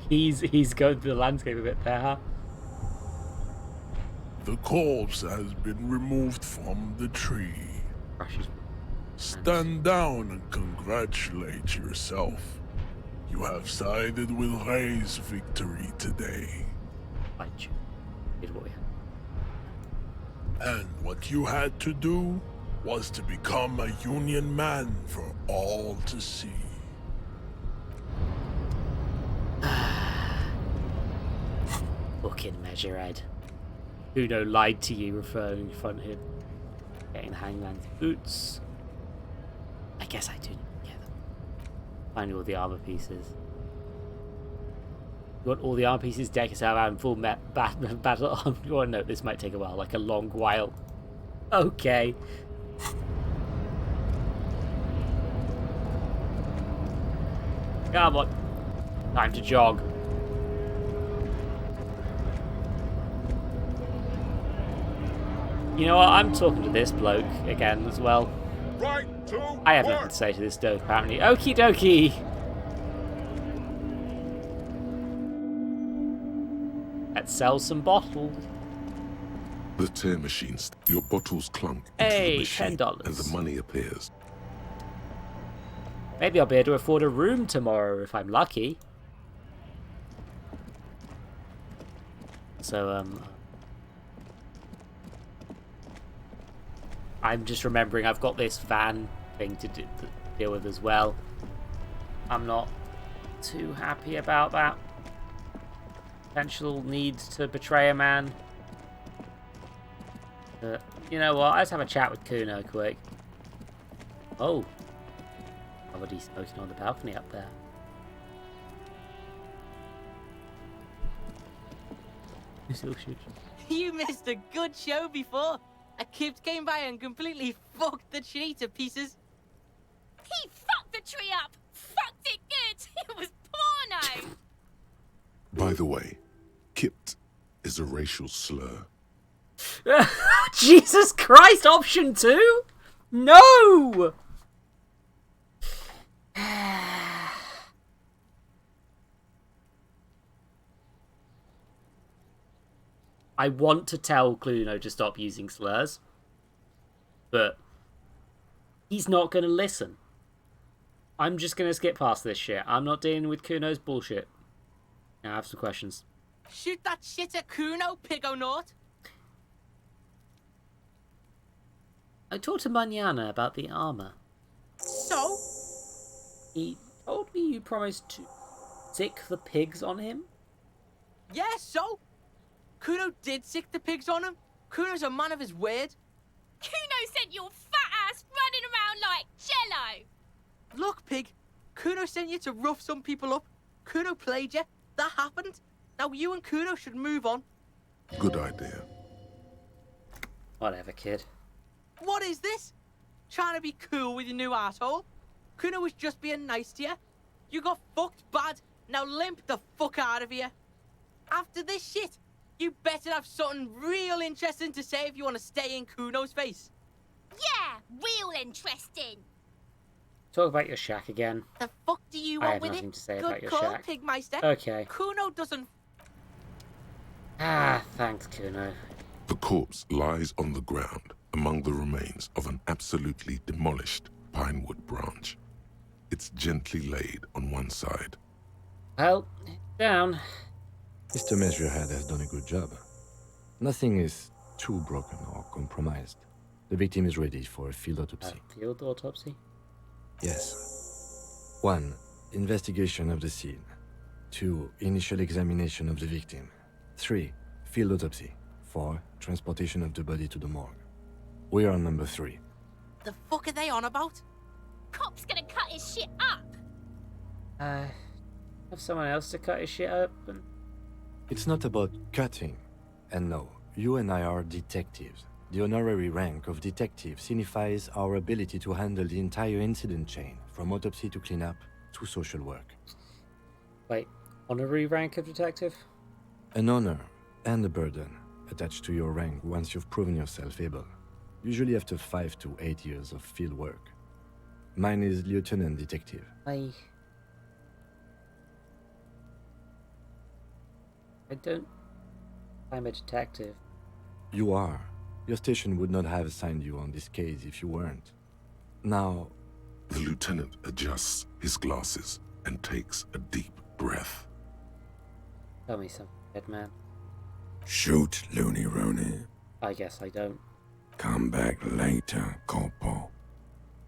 He's going through the landscape a bit there, huh? The corpse has been removed from the tree. Stand down and congratulate yourself. You have sided with Ray's victory today. And what you had to do was to become a Union man for all to see. Fucking Measurehead. Kuno lied to you, referring in front of him. Getting Hangman's boots. I guess I do need to get them. Find all the armor pieces. You want all the armor pieces? Deck yourself out in full battle armor. Oh no, this might take a while, like a long while. Okay. Come on. Time to jog. You know what? I'm talking to this bloke again as well. Right to I have nothing to say to this dope, apparently. Okie dokie. Let's sell some bottles. The tear machines, your bottles clunk Hey, into the machine, $10. and the money appears. Maybe I'll be able to afford a room tomorrow if I'm lucky. So, I'm just remembering I've got this van thing to deal with as well. I'm not too happy about that. Potential need to betray a man. You know what? Let's have a chat with Kuno quick. Oh. Somebody smoking on the balcony up there. You missed a good show before. A kid came by and completely fucked the tree to pieces. He fucked the tree up! Fucked it good! It was porno! By the way, Kipt is a racial slur. Jesus Christ, option 2? No! I want to tell Cluno to stop using slurs. but he's not going to listen. I'm just going to skip past this shit. I'm not dealing with Kuno's bullshit. Now I have some questions. Shoot that shit at Kuno, Pigonaut. I talked to Manana about the armor. So? He told me you promised to sick the pigs on him? Yeah, so? Kuno did sick the pigs on him. Kuno's a man of his word. Kuno sent your fat ass running around like Jello. Look, Pig. Kuno sent you to rough some people up. Kuno played you. That happened. Now you and Kuno should move on. Good idea. Whatever, kid. What is this? Trying to be cool with your new asshole? Kuno was just being nice to you. You got fucked bad. Now limp the fuck out of here. After this shit, you better have something real interesting to say if you want to stay in Kuno's face. Yeah, real interesting. Talk about your shack again. The fuck do you I want have with nothing it? to say Good about your call, shack. Pigmeister. Okay. Kuno doesn't... Ah, thanks, Kuno. The corpse lies on the ground among the remains of an absolutely demolished pinewood branch. It's gently laid on one side. Well, down. Mr. Measurehead has done a good job. Nothing is too broken or compromised. The victim is ready for a field autopsy. Field autopsy? Yes. 1. Investigation of the scene. 2. Initial examination of the victim. 3. Field autopsy. 4. Transportation of the body to the morgue. We are on number 3. The fuck are they on about? Cop's gonna cut his shit up. Have someone else to cut his shit up and... It's not about cutting. And no, you and I are detectives. The honorary rank of detective signifies our ability to handle the entire incident chain, from autopsy to cleanup to social work. Wait, honorary rank of detective? An honor and a burden attached to your rank once you've proven yourself able, usually after 5 to 8 years of field work. Mine is lieutenant detective. I don't... I'm a detective. You are. Your station would not have assigned you on this case if you weren't. Now... The lieutenant adjusts his glasses and takes a deep breath. Tell me something, dead man. Shoot, Looney Rooney. I guess I don't. Come back later, Corpo.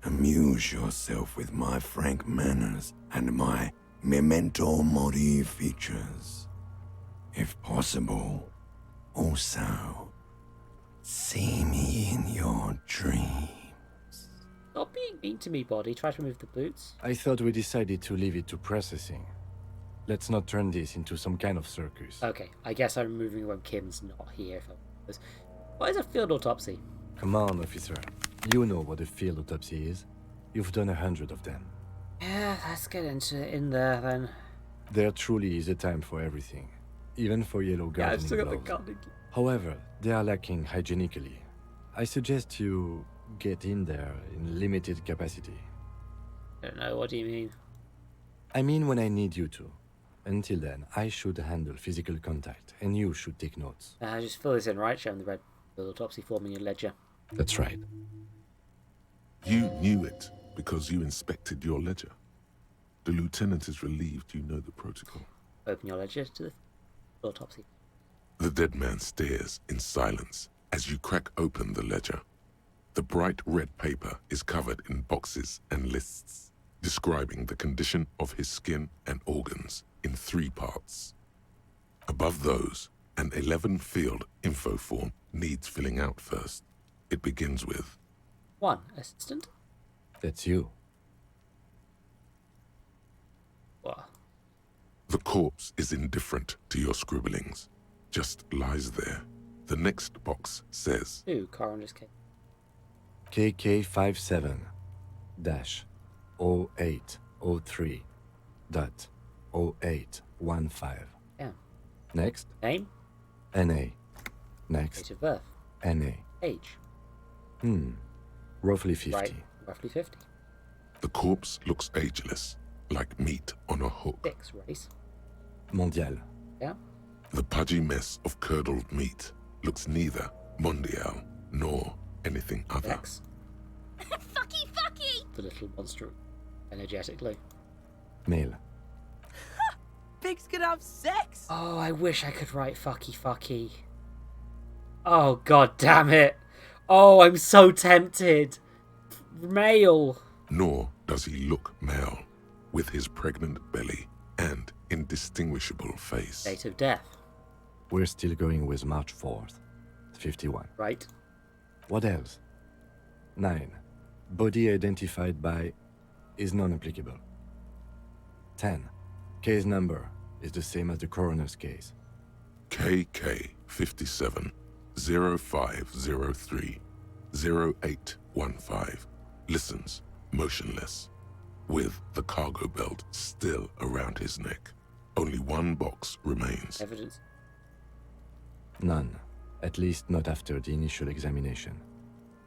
Amuse yourself with my frank manners and my memento mori features. If possible, also, see me in your dreams. Stop being mean to me, body. Try to remove the boots. I thought we decided to leave it to processing. Let's not turn this into some kind of circus. Okay, I guess I'm removing when Kim's not here. What is a field autopsy? Come on, officer. You know what a field autopsy is. You've done 100 of them. Yeah, let's get into it in there then. There truly is a time for everything, even for yellow gardening Yeah, I've still got the gloves. gardening. However, they are lacking hygienically. I suggest you get in there in limited capacity. I don't know, what do you mean? I mean when I need you to. Until then, I should handle physical contact, and you should take notes. Just fill this in, right? Show him the red field autopsy form in your ledger. That's right. You knew it because you inspected your ledger. The lieutenant is relieved you know the protocol. Open your ledger to the autopsy. The dead man stares in silence as you crack open the ledger. The bright red paper is covered in boxes and lists, describing the condition of his skin and organs in 3 parts. Above those, an 11-field info form needs filling out first. It begins with 1. Assistant? That's you. What? The corpse is indifferent to your scribblings, just lies there. The next box says 2. Coroner's case. KK57-0803.0815. Yeah. Next. Name? NA. Next. Date of birth. NA. Age? Roughly 50. Right, roughly 50. the corpse looks ageless, like meat on a hook. 6. Race? Mondial. Yeah. The pudgy mess of curdled meat looks neither mondial nor anything other. Sex? the little monster energetically. Male. Pigs can have sex! Oh, I wish I could write fucky fucky. Oh, god damn it. Oh, I'm so tempted. Male. Nor does he look male, with his pregnant belly and indistinguishable face. Date of death. We're still going with March 4th, 51. Right. What else? 9. Body identified by is non-applicable. 10. Case number is the same as the coroner's case. KK 57 0503 0815 listens motionless, with the cargo belt still around his neck. Only one box remains. Evidence? None. At least not after the initial examination.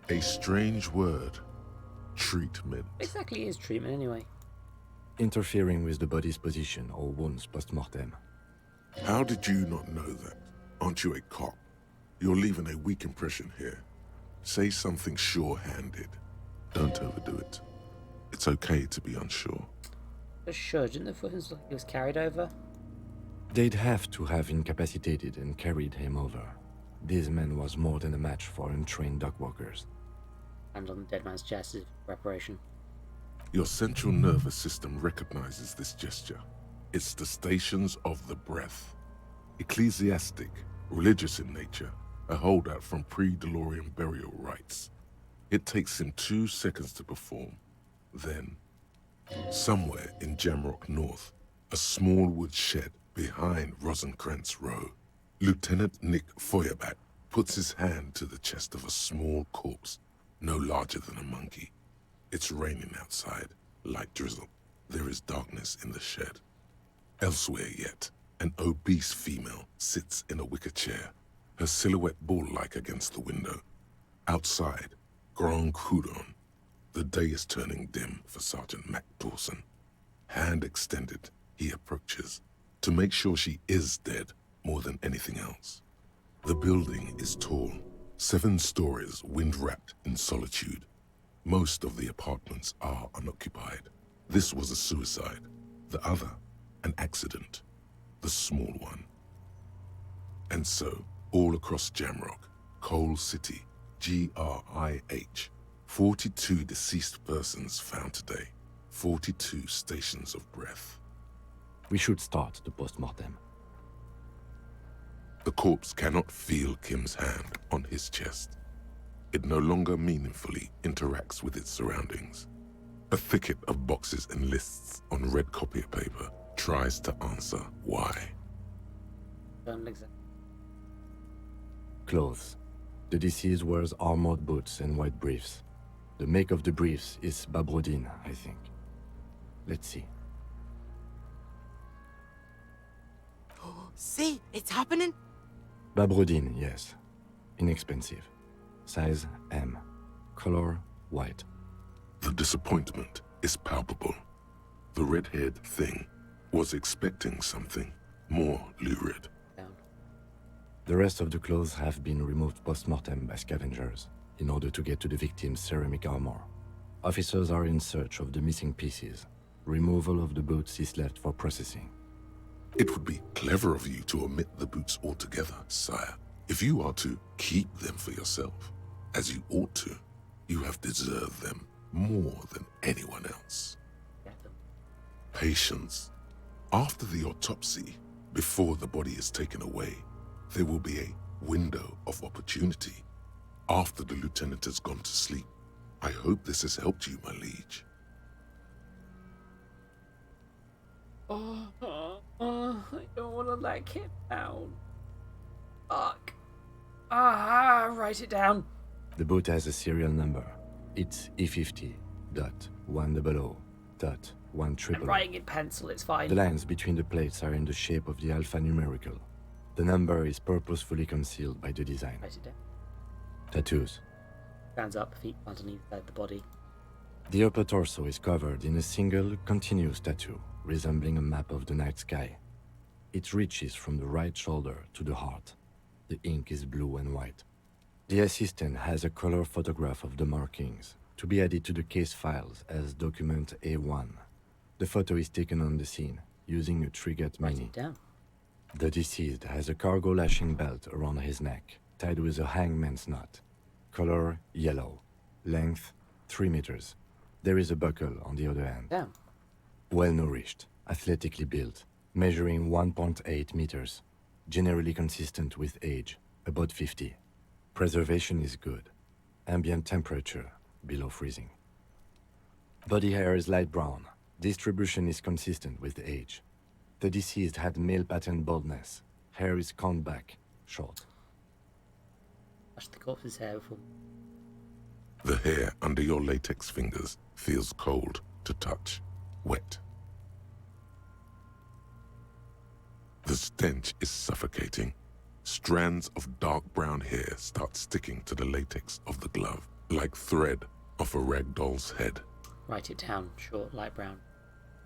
A strange word. Treatment. Exactly is treatment anyway. Interfering with the body's position or wounds post-mortem. How did you not know that? Aren't you a cop? You're leaving a weak impression here. Say something sure-handed. Don't overdo it. It's okay to be unsure. Sure, didn't the footage look like he was carried over? They'd have to have incapacitated and carried him over. This man was more than a match for untrained dogwalkers. And on the dead man's chest is reparation. Your central nervous system recognizes this gesture. It's the stations of the breath. Ecclesiastic, religious in nature, a holdout from pre-DeLorean burial rites. It takes him 2 seconds to perform. Then, somewhere in Jamrock North, a small wood shed behind Rosencrantz Row, Lieutenant Nick Feuerbach puts his hand to the chest of a small corpse, no larger than a monkey. It's raining outside, light drizzle. There is darkness in the shed. Elsewhere yet, an obese female sits in a wicker chair, her silhouette bull-like against the window. Outside, Grand Coudon. The day is turning dim for Sergeant Mac Dawson. Hand extended, he approaches, to make sure she is dead more than anything else. The building is tall, 7 stories, wind-wrapped in solitude. Most of the apartments are unoccupied. This was a suicide. The other, an accident. The small one. And so, all across Jamrock, Coal City, GRIH, 42 deceased persons found today. 42 stations of breath. We should start the post-mortem. The corpse cannot feel Kim's hand on his chest. It no longer meaningfully interacts with its surroundings. A thicket of boxes and lists on red copier paper tries to answer why. Clothes. The deceased wears armored boots and white briefs. The make of the briefs is Babrodine, I think. Let's see. See, it's happening. Babrodine, yes. Inexpensive. Size M. Color white. The disappointment is palpable. The red-haired thing was expecting something more lurid. The rest of the clothes have been removed post-mortem by scavengers in order to get to the victim's ceramic armor. Officers are in search of the missing pieces. Removal of the boots is left for processing. It would be clever of you to omit the boots altogether, sire. If you are to keep them for yourself, as you ought to, you have deserved them more than anyone else. Patience. After the autopsy, before the body is taken away, there will be a window of opportunity. After the lieutenant has gone to sleep. I hope this has helped you, my liege. I don't want to let him down. Fuck. Write it down. The boot has a serial number. It's E50.100.100. I'm writing in pencil, it's fine. The lines between the plates are in the shape of the alphanumerical. The number is purposefully concealed by the design. Write it down. Tattoos. Stands up, feet underneath the body. The upper torso is covered in a single, continuous tattoo, resembling a map of the night sky. It reaches from the right shoulder to the heart. The ink is blue and white. The assistant has a color photograph of the markings, to be added to the case files as document A1. The photo is taken on the scene using a Trigat Mini. The deceased has a cargo lashing belt around his neck, tied with a hangman's knot. Color yellow. Length 3 meters. There is a buckle on the other end. Damn. Well nourished, athletically built, measuring 1.8 meters. Generally consistent with age, about 50. Preservation is good. Ambient temperature below freezing. Body hair is light brown. Distribution is consistent with age. The deceased had male pattern baldness. Hair is combed back, short. Touch the corpse's hair before. The hair under your latex fingers feels cold to touch, wet. The stench is suffocating. Strands of dark brown hair start sticking to the latex of the glove, like thread off a rag doll's head. Write it down. Short, light brown.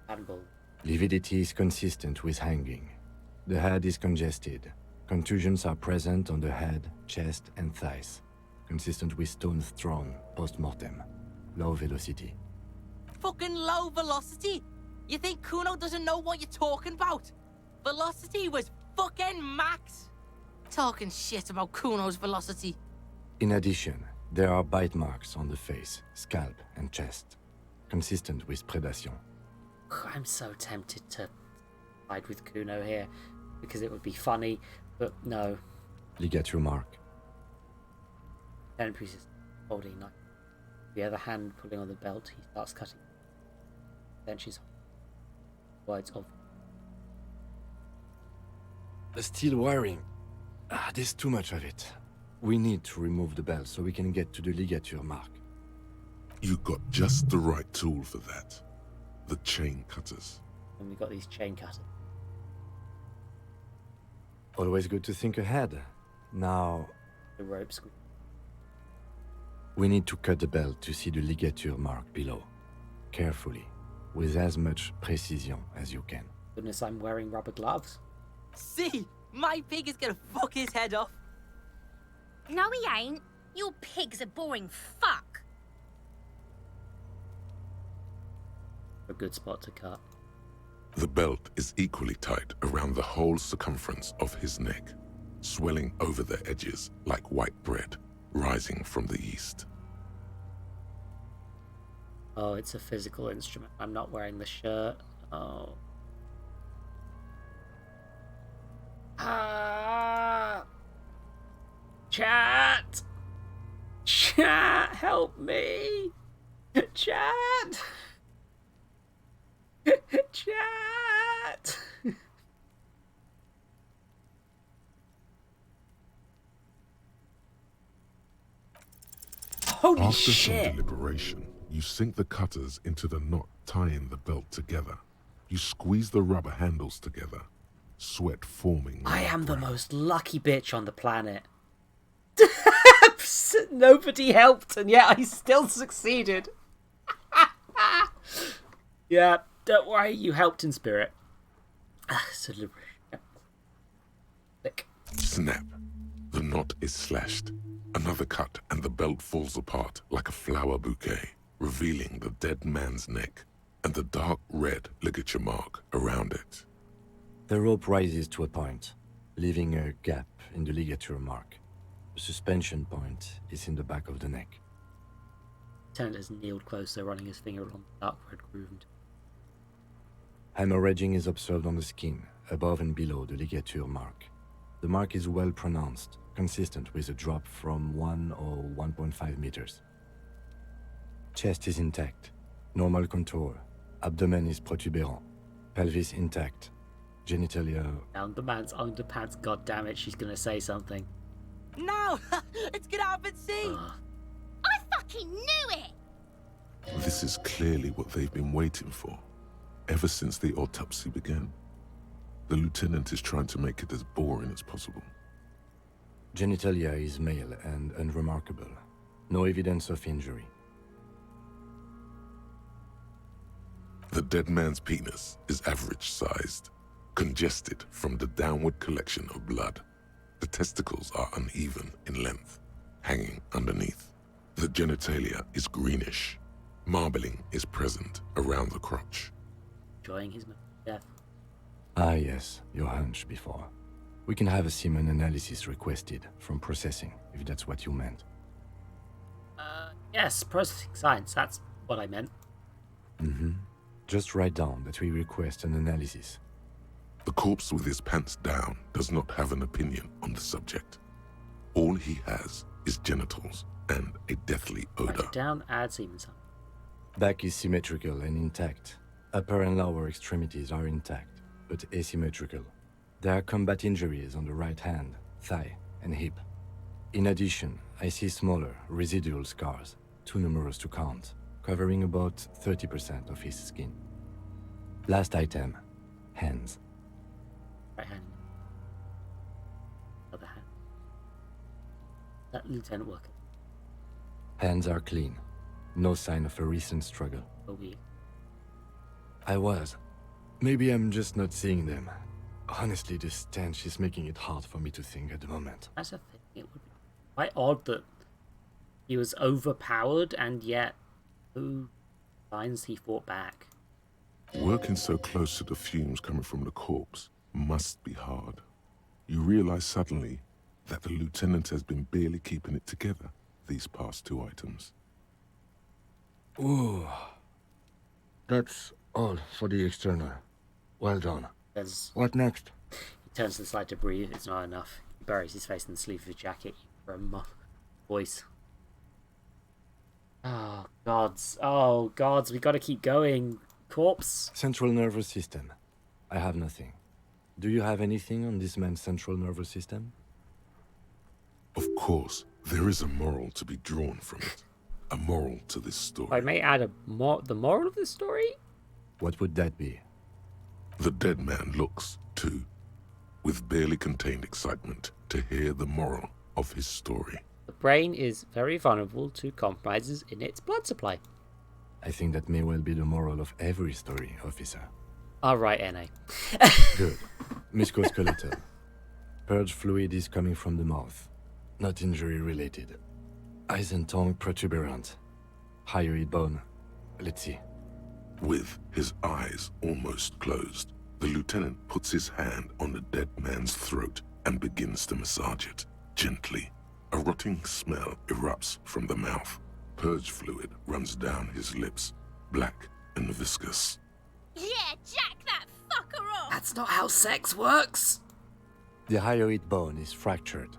Pattern bald. Lividity is consistent with hanging. The head is congested. Contusions are present on the head, chest, and thighs. Consistent with stones thrown post-mortem. Low velocity. Fucking low velocity? You think Kuno doesn't know what you're talking about? Velocity was fucking max. Talking shit about Kuno's velocity. In addition, there are bite marks on the face, scalp, and chest. Consistent with predation. I'm so tempted to side with Kuno here because it would be funny, but no. Ligature mark. 10 pieces holding knife. The other hand pulling on the belt, he starts cutting. Then she's words of. The steel wiring. There's too much of it. We need to remove the belt so we can get to the ligature mark. You got just the right tool for that. The chain cutters. And we got these chain cutters. Always good to think ahead. Now, The ropes. we need to cut the belt to see the ligature mark below. Carefully, with as much precision as you can. Goodness, I'm wearing rubber gloves. See, my pig is gonna fuck his head off. No, he ain't. Your pig's a boring fuck. A good spot to cut. The belt is equally tight around the whole circumference of his neck, swelling over the edges like white bread rising from the east. Oh, it's a physical instrument. I'm not wearing the shirt. Oh. Chat! Chat, help me! Chat! Chat! Holy After shit! some deliberation, you sink the cutters into the knot tying the belt together. You squeeze the rubber handles together, sweat forming. I am the most lucky bitch on the planet. Nobody helped, and yet I still succeeded. Yeah, don't worry, you helped in spirit. Snap. The knot is slashed. Another cut, and the belt falls apart like a flower bouquet, revealing the dead man's neck and the dark red ligature mark around it. The rope rises to a point, leaving a gap in the ligature mark. The suspension point is in the back of the neck. Lieutenant has kneeled closer, running his finger along the dark red groove. Hemorrhaging is observed on the skin, above and below the ligature mark. The mark is well pronounced, consistent with a drop from 1 or 1.5 meters. Chest is intact, normal contour. Abdomen is protuberant, pelvis intact, genitalia... Down the man's underpants, goddammit, she's gonna say something. No! It's gonna happen, see! I fucking knew it! This is clearly what they've been waiting for, ever since the autopsy began. The lieutenant is trying to make it as boring as possible. Genitalia is male and unremarkable. No evidence of injury. The dead man's penis is average-sized, congested from the downward collection of blood. The testicles are uneven in length, hanging underneath. The genitalia is greenish. Marbling is present around the crotch. Enjoying his death. Ah, yes, your hunch before. We can have a semen analysis requested from processing, if that's what you meant. Yes, processing science, that's what I meant. Mm-hmm. Just write down that we request an analysis. The corpse with his pants down does not have an opinion on the subject. All he has is genitals and a deathly odor. Write it down, add semen sample. Back is symmetrical and intact. Upper and lower extremities are intact, but asymmetrical. There are combat injuries on the right hand, thigh, and hip. In addition, I see smaller, residual scars, too numerous to count, covering about 30% of his skin. Last item, hands. Right hand. Other hand. That Lieutenant Walker. Hands are clean. No sign of a recent struggle. Oh, we. I was. Maybe I'm just not seeing them. Honestly, this stench is making it hard for me to think at the moment. That's a thing. It would be quite odd that he was overpowered and yet who finds he fought back. Working so close to the fumes coming from the corpse must be hard. You realize suddenly that the lieutenant has been barely keeping it together these past 2 items. Ooh. That's all for the external. Well done. What next? He turns to the side to breathe. It's not enough. He buries his face in the sleeve of his jacket for a voice. Oh, gods. Oh, gods. We gotta keep going. Corpse. Central nervous system. I have nothing. Do you have anything on this man's central nervous system? Of course, there is a moral to be drawn from it. A moral to this story. I may add the moral of this story? What would that be? The dead man looks, too, with barely contained excitement to hear the moral of his story. The brain is very vulnerable to compromises in its blood supply. I think that may well be the moral of every story, officer. All right, N.A. Good. Musculoskeletal. Purge fluid is coming from the mouth. Not injury-related. Eyes and tongue protuberant. Hyoid bone. Let's see. With his eyes almost closed, the lieutenant puts his hand on the dead man's throat and begins to massage it, gently. A rotting smell erupts from the mouth. Purge fluid runs down his lips, black and viscous. Yeah, jack that fucker off! That's not how sex works! The hyoid bone is fractured.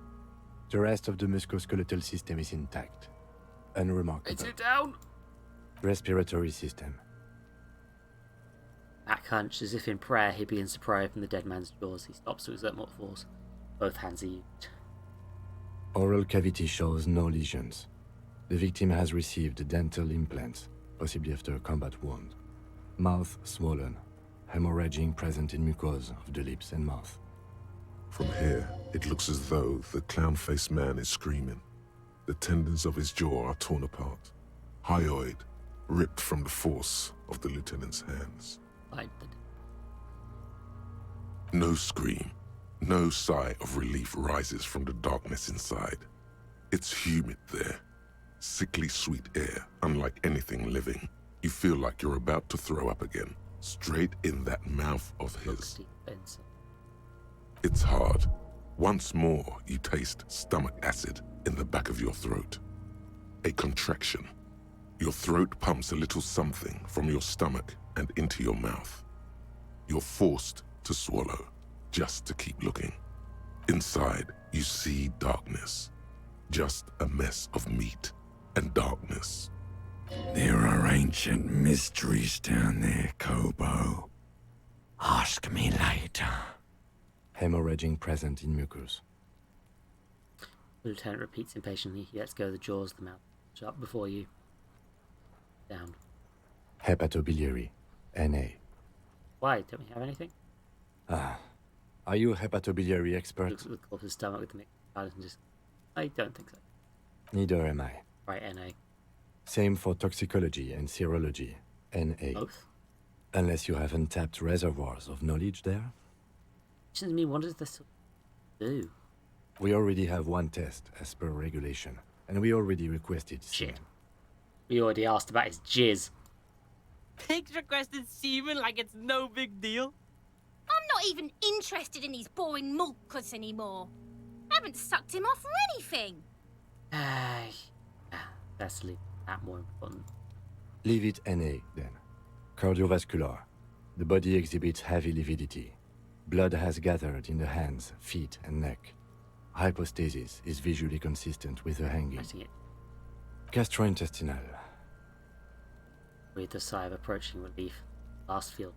The rest of the musculoskeletal system is intact. Unremarkable. Is it down? Respiratory system. Back hunched, as if in prayer, he begins to pry open the dead man's jaws. He stops to exert more force. Both hands are used. Oral cavity shows no lesions. The victim has received dental implants, possibly after a combat wound. Mouth swollen. Hemorrhaging present in mucosa of the lips and mouth. From here, it looks as though the clown-faced man is screaming. The tendons of his jaw are torn apart. Hyoid ripped from the force of the lieutenant's hands. No scream, no sigh of relief rises from the darkness inside. It's humid there. Sickly sweet air, unlike anything living. You feel like you're about to throw up again, straight in that mouth of his. It's hard. Once more, you taste stomach acid in the back of your throat. A contraction. Your throat pumps a little something from your stomach and into your mouth. You're forced to swallow, just to keep looking. Inside, you see darkness. Just a mess of meat and darkness. There are ancient mysteries down there, Kobo. Ask me later. Hemorrhaging present in mucus. The lieutenant repeats impatiently. He lets go of the jaws of the mouth. Shut before you. Down. Hepatobiliary. NA. Why? Don't we have anything? Are you a hepatobiliary expert? Looks at the corpse's stomach with the mixed eyes and just... I don't think so. Neither am I. Right, NA. Same for toxicology and serology. NA. Both? Unless you have untapped reservoirs of knowledge there. Which is me, what does this do? We already have one test as per regulation, and we already requested Shit. We already asked about his jizz. Pigs requested semen like it's no big deal. I'm not even interested in these boring mulkers anymore. I haven't sucked him off or anything. Let's leave that more important. Leave it NA, then. Cardiovascular. The body exhibits heavy lividity. Blood has gathered in the hands, feet, and neck. Hypostasis is visually consistent with the hanging. I see it. Gastrointestinal. With the sigh of approaching relief. Last field.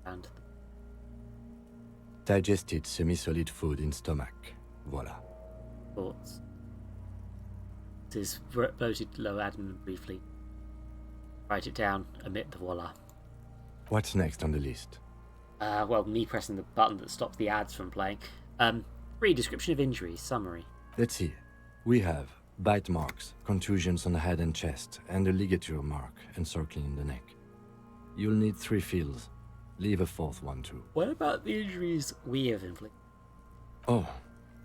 And Digested semi-solid food in stomach. Voila. thoughts. This is bloated lower abdomen briefly. Write it down, omit the voila. What's next on the list? Well, me pressing the button that stops the ads from playing. Brief description of injuries, summary. Let's see. We have bite marks, contusions on the head and chest, and a ligature mark encircling the neck. You'll need 3 fields. Leave a 4th one too. What about the injuries we have inflicted? Oh,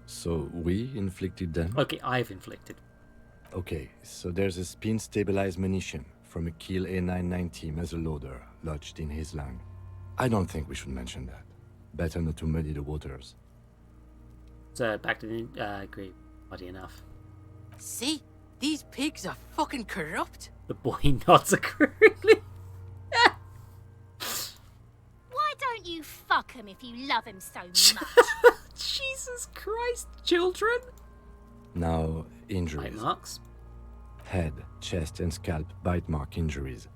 so we inflicted them? Okay, I've inflicted. Okay, so there's a spin-stabilized munition from a Kiel A990 muzzleloader lodged in his lung. I don't think we should mention that. Better not to muddy the waters. So, back to the... agree. Muddy enough. See? These pigs are fucking corrupt. The boy nods agreeably. Why don't you fuck him if you love him so much? Jesus Christ, children! Now, injuries. Bite marks. Head, chest, and scalp bite mark injuries.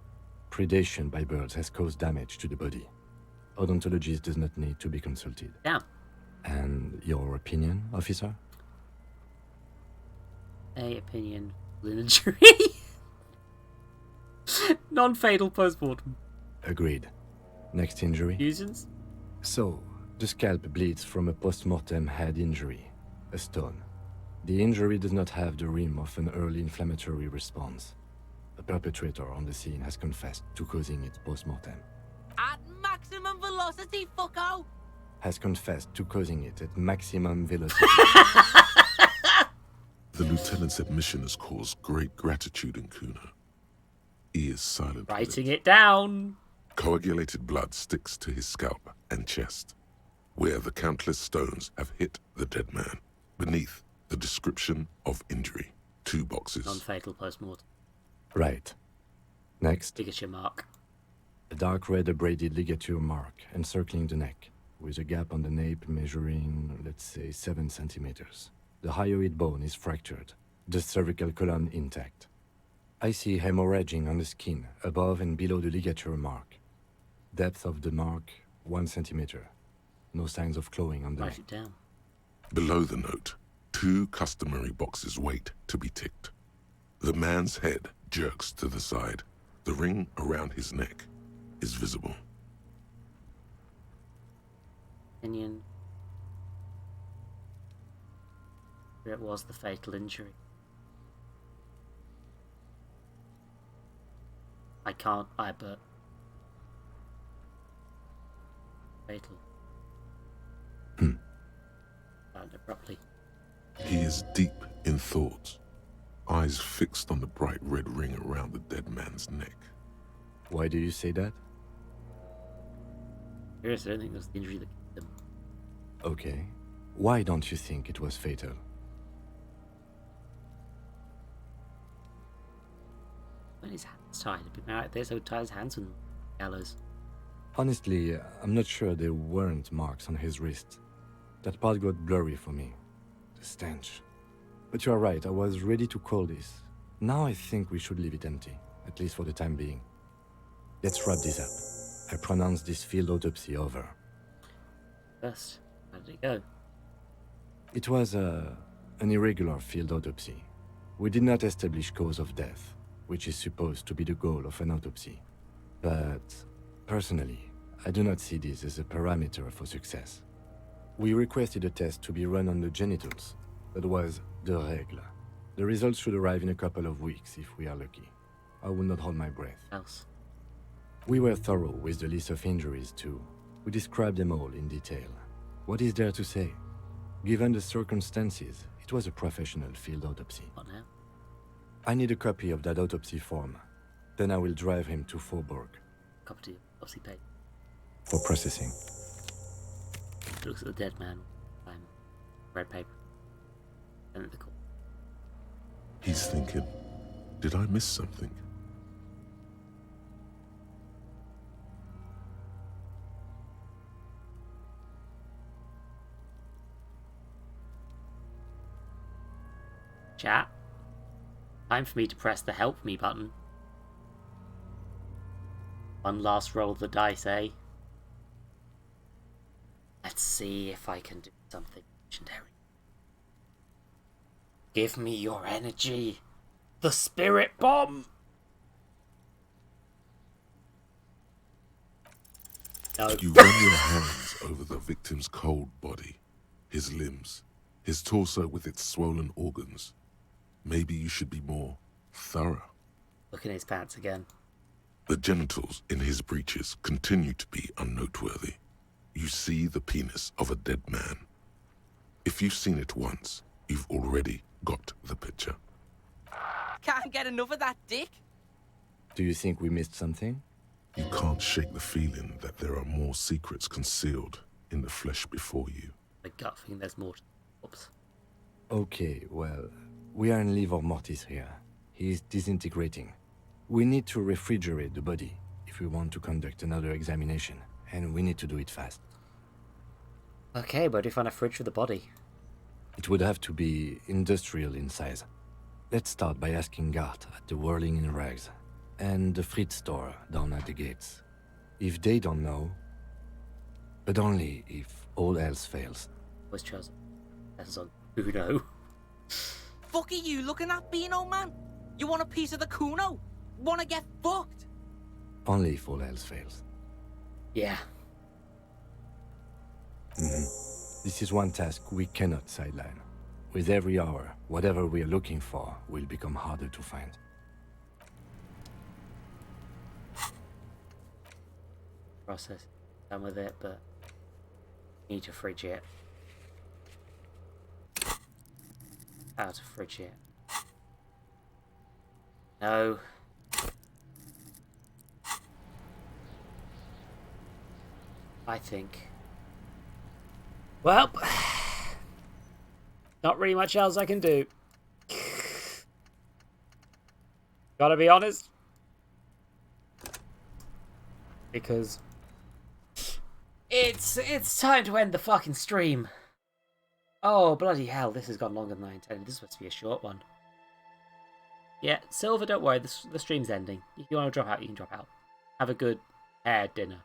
Predation by birds has caused damage to the body. Odontologist does not need to be consulted. Yeah. And your opinion, officer? A opinion, injury. Non-fatal postmortem. Agreed. Next injury? Fusions? So, the scalp bleeds from a post-mortem head injury, a stone. The injury does not have the rim of an early inflammatory response. The perpetrator on the scene has confessed to causing it post-mortem. At maximum velocity, fucko! Has confessed to causing it at maximum velocity. The lieutenant's admission has caused great gratitude in Kuna. He is silent. Writing it down. Coagulated blood sticks to his scalp and chest, where the countless stones have hit the dead man. Beneath, the description of injury. 2 boxes. Non-fatal postmortem. Right. Next. Ligature mark. A dark red abraded ligature mark encircling the neck, with a gap on the nape measuring, let's say, 7 centimeters. The hyoid bone is fractured, the cervical column intact. I see hemorrhaging on the skin, above and below the ligature mark. Depth of the mark, 1 centimeter. No signs of clawing on the Write neck. it down. Below the note, 2 customary boxes wait to be ticked. The man's head jerks to the side. The ring around his neck is visible. Opinion. It was the fatal injury. I can't, but... Fatal. And abruptly. He is deep in thought, eyes fixed on the bright red ring around the dead man's neck. Why do you say that? Seriously, I don't think it was the injury that killed him. Okay. Why don't you think it was fatal? When his hands tied, he'd been out there, so tie his hands and gallows. Honestly, I'm not sure there weren't marks on his wrist. That part got blurry for me. The stench. But you're right, I was ready to call this. Now I think we should leave it empty, at least for the time being. Let's wrap this up. I pronounce this field autopsy over. First, how did it go? It was an irregular field autopsy. We did not establish cause of death, which is supposed to be the goal of an autopsy. But, personally, I do not see this as a parameter for success. We requested a test to be run on the genitals. That was the règle. The results should arrive in a couple of weeks if we are lucky. I will not hold my breath. Else. We were thorough with the list of injuries too. We described them all in detail. What is there to say? Given the circumstances, It was a professional field autopsy. What now? I need a copy of that autopsy form. Then I will drive him to Faubourg. Copy of autopsy paper. For processing. Looks at the dead man. Red paper. And the call. He's thinking, did I miss something? Chat. Time for me to press the help me button. One last roll of the dice, eh? Let's see if I can do something legendary. Give me your energy. The spirit bomb! No. You run your hands over the victim's cold body, his limbs, his torso with its swollen organs. Maybe you should be more thorough. Look in his pants again. The genitals in his breeches continue to be unnoteworthy. You see the penis of a dead man. If you've seen it once, you've already got the picture. Can't get enough of that dick. Do you think we missed something? You can't shake the feeling that there are more secrets concealed in the flesh before you. My gut feeling there's more. Oops. Okay, well, we are in livor mortis here. He is disintegrating. We need to refrigerate the body if we want to conduct another examination, and we need to do it fast. Okay, where do you find a fridge for the body? It would have to be industrial in size. Let's start by asking Gart at the Whirling in Rags and the Fritz store down at the gates. If they don't know, but only if all else fails. Was chosen. That's on Uno. Fuck are you looking at, Beano man? You want a piece of the Kuno? Wanna get fucked? Only if all else fails. Yeah. This is one task we cannot sideline. With every hour, whatever we are looking for will become harder to find. Process. Done with it, but need to fridge it. How to fridge it. No. I think. Well, not really much else I can do. Gotta be honest. Because it's time to end the fucking stream. Oh, bloody hell, this has gone longer than I intended. This is supposed to be a short one. Yeah, Silver, don't worry, the stream's ending. If you want to drop out, you can drop out. Have a good hair dinner.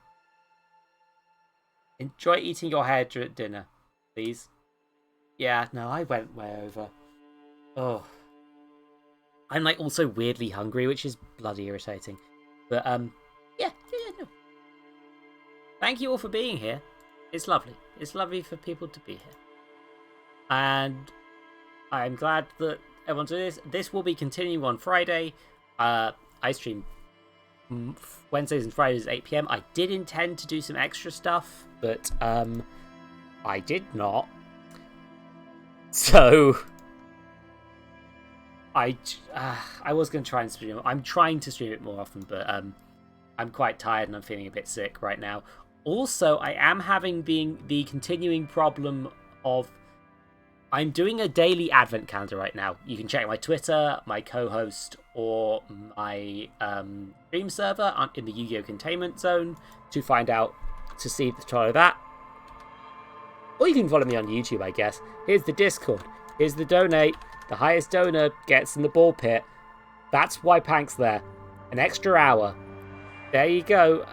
Enjoy eating your hair at dinner, please. Yeah, no, I went way over. Oh. I'm like also weirdly hungry, which is bloody irritating. But yeah, no. Thank you all for being here. It's lovely. It's lovely for people to be here. And I'm glad that everyone's doing this. This will be continuing on Friday. I stream Wednesdays and Fridays at 8 PM. I did intend to do some extra stuff, but I did not. So I was going to try and stream it. I'm trying to stream it more often, but I'm quite tired and I'm feeling a bit sick right now. Also, I am having the continuing problem of I'm doing a daily advent calendar right now. You can check my Twitter, my co-host, or my stream server in the Yu-Gi-Oh! Containment Zone to find out, to see the trial of that. Or you can follow me on YouTube, I guess. Here's the Discord. Here's the donate. The highest donor gets in the ball pit. That's why Pank's there. An extra hour. There you go.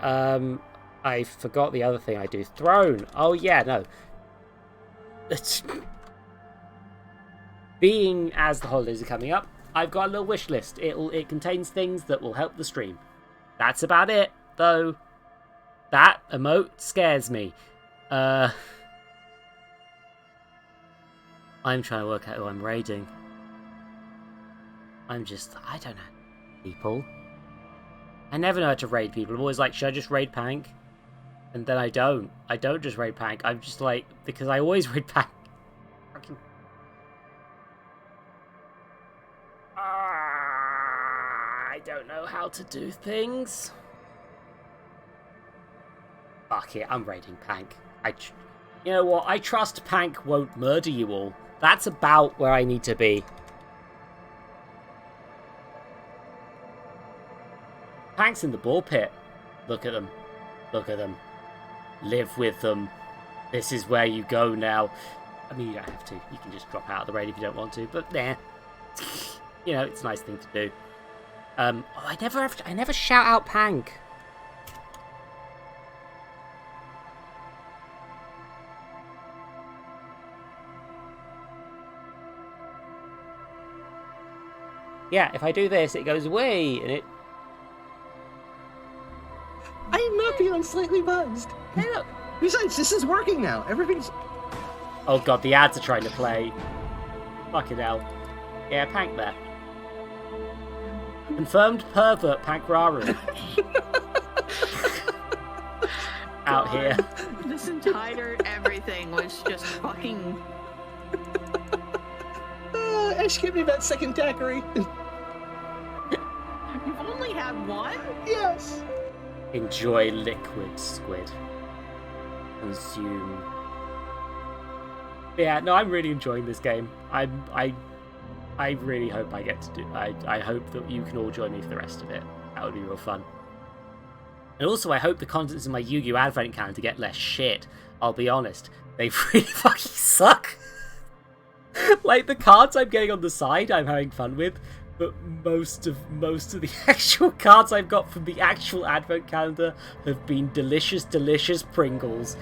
I forgot the other thing I do. Throne. Oh, yeah, no. Being as the holidays are coming up, I've got a little wish list. It contains things that will help the stream. That's about it, though. That emote scares me. I'm trying to work out who I'm raiding. I don't know. People. I never know how to raid people. I'm always like, should I just raid Pank? And then I don't. I don't just raid Pank. I'm just like, because I always raid Pank. I don't know how to do things. Fuck it, I'm raiding Pank. You know what? I trust Pank won't murder you all. That's about where I need to be. Pank's in the ball pit. Look at them. Look at them. Live with them. This is where you go now. I mean, you don't have to. You can just drop out of the raid if you don't want to. But nah. You know, it's a nice thing to do. I never shout out Pank. Yeah, if I do this, it goes away, and it... I am not feeling slightly buzzed. Hey, look. Besides, this is working now. Everything's... Oh god, the ads are trying to play. Fucking hell. Yeah, Pank there. Confirmed pervert Pankraru. Out here. This entire everything was just fucking... Ash, give me that second daiquiri. You've only had one? Yes. Enjoy liquid squid. Consume. Yeah, no, I'm really enjoying this game. I really hope I get to do. I hope that you can all join me for the rest of it. That would be real fun. And also, I hope the contents in my Yu-Gi-Oh! Advent calendar get less shit. I'll be honest, they really fucking suck. Like, the cards I'm getting on the side, I'm having fun with, but most of the actual cards I've got from the actual Advent calendar have been delicious Pringles